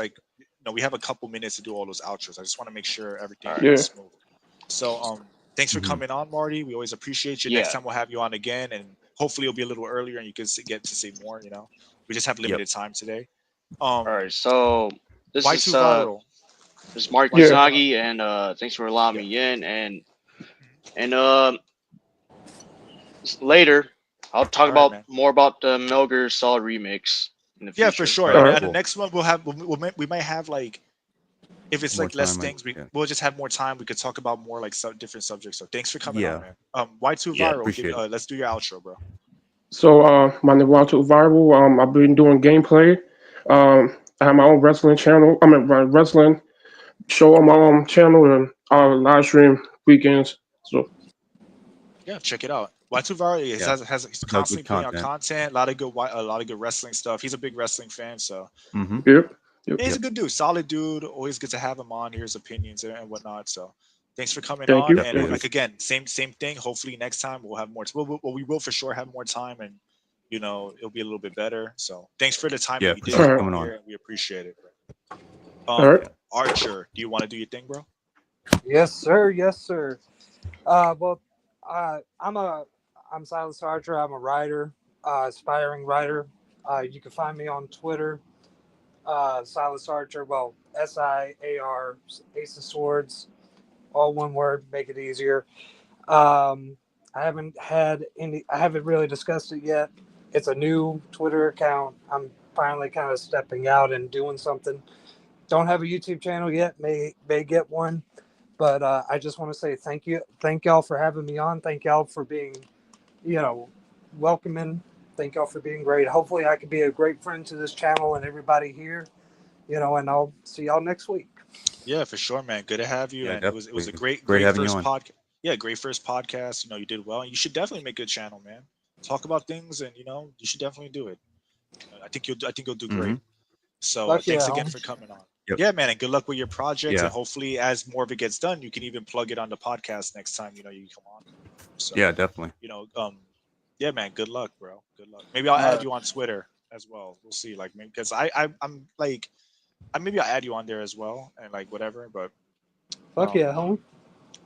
we have a couple minutes to do all those outros. I just want to make sure everything is smooth. So thanks for coming on, Marty. We always appreciate you. Next time we'll have you on again, and hopefully it'll be a little earlier and you can get to say more. We just have limited time today. All right, so this is viral? This is Mark Izagi, and thanks for allowing me in. And later I'll talk more about the Metal Gear Solid remix in the future. Yeah, for sure. And the next one we might have like, if it's more like less time, things, we'll just have more time. We could talk about more like different subjects. So thanks for coming on, man. Y2 Viral, let's do your outro, bro. So my name is Y2 Viral. I've been doing gameplay. I have my own wrestling channel. I mean, wrestling show on my own channel, and I live stream weekends. So yeah, check it out. Y2 Viral has constantly putting out content, a lot of good wrestling stuff. He's a big wrestling fan, so he's a good dude, solid dude. Always good to have him on, hear his opinions and whatnot. So thanks for coming on. And like again, same thing. Hopefully next time we'll have more. We will for sure have more time, and it'll be a little bit better. So thanks for the time that you did coming on. Here. We appreciate it. Archer, do you want to do your thing, bro? Yes, sir. Yes, sir. Well, I'm Silas Archer. I'm a writer. aspiring writer. You can find me on Twitter, Silas Archer. Well, SIAR, Ace of Swords, all one word, make it easier. I haven't really discussed it yet. It's a new Twitter account. I'm finally kind of stepping out and doing something. Don't have a YouTube channel yet. May get one, but I just want to say thank y'all for having me on. Thank y'all for being, welcoming. Thank y'all for being great. Hopefully, I can be a great friend to this channel and everybody here. And I'll see y'all next week. Yeah, for sure, man. Good to have you. Yeah, And it was a definitely. great having you first on. podcast. Yeah, great first podcast. You did well. You should definitely make a channel, man. Talk about things, and you should definitely do it. I think you'll do great. So Fuck thanks yeah, again homie. for coming on. Yep. Yeah, man, and good luck with your projects. Yeah. And hopefully, as more of it gets done, you can even plug it on the podcast next time. You come on. So Yeah, definitely. yeah, man. Good luck, bro. Good luck. Maybe I'll add you on Twitter as well. We'll see. Like, maybe because I'm like, maybe I'll add you on there as well, and like whatever. But Fuck yeah, homie.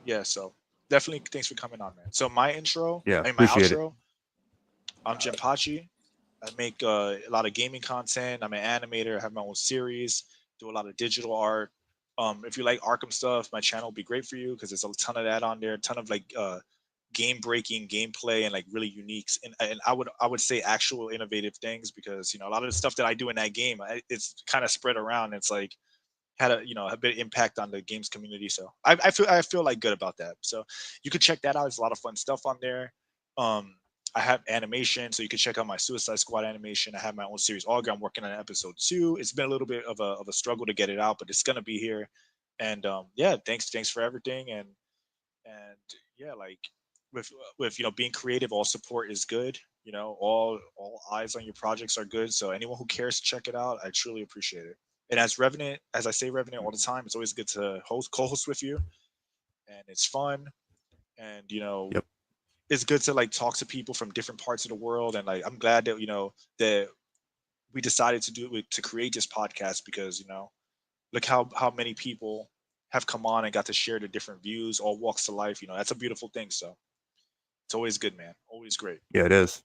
yeah. So definitely, thanks for coming on, man. So my intro, Yeah, my appreciate it. outro. I'm Jim Pachi. I make a lot of gaming content. I'm an animator. I have my own series. Do a lot of digital art. If you like Arkham stuff, my channel will be great for you because there's a ton of that on there. A ton of like game breaking gameplay and like really unique and I would say actual innovative things because a lot of the stuff that I do in that game it's kind of spread around. It's like had a bit of impact on the games community. So I feel like good about that. So you could check that out. There's a lot of fun stuff on there. I have animation, so you can check out my Suicide Squad animation. I have my own series, Augur. I'm working on episode 2. It's been a little bit of a struggle to get it out, but it's gonna be here. And yeah, thanks for everything. And yeah, like with being creative, all support is good. All eyes on your projects are good. So anyone who cares to check it out, I truly appreciate it. And as Revenant, as I say Revenant all the time, it's always good to co-host with you, and it's fun. And Yep. it's good to like talk to people from different parts of the world. And like I'm glad that that we decided to create this podcast because look how many people have come on and got to share their different views, all walks of life. That's a beautiful thing. So it's always good, man. Always great. Yeah, it is.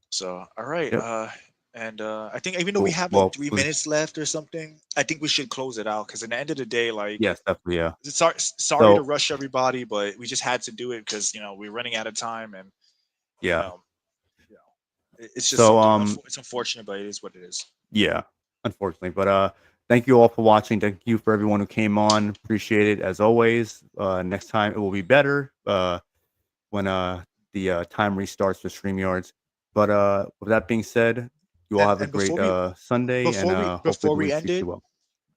So all right. Yep. And I think even though we have like 3 minutes left or something, I think we should close it out because at the end of the day, like Yes, definitely. Yeah. sorry to rush everybody, but we just had to do it because we're running out of time and yeah. it's just it's unfortunate, but it is what it is. Yeah, unfortunately, but thank you all for watching. Thank you for everyone who came on. Appreciate it as always. Next time it will be better when the time restarts for StreamYards. But with that being said, you all have a great Sunday and before hopefully we end it, well.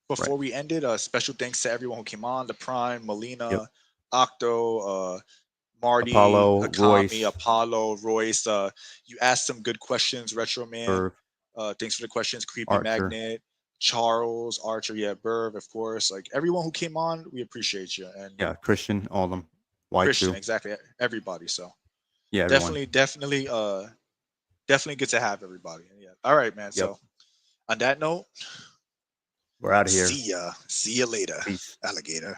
Before we ended, special thanks to everyone who came on: the Prime, Melina, Octo, Marty, Apollo, Hakami, Royce. Apollo, Royce. You asked some good questions, Retro Man. Burv. Thanks for the questions, Creepy Archer. Magnet, Charles, Archer, Burv, of course. Like everyone who came on, we appreciate you. And Yeah, Christian, all of them. Y2. Christian, exactly, everybody. So yeah, definitely good to have everybody. Yeah. All right, man. Yep. So on that note, we're out of here. See ya later, Peace. alligator.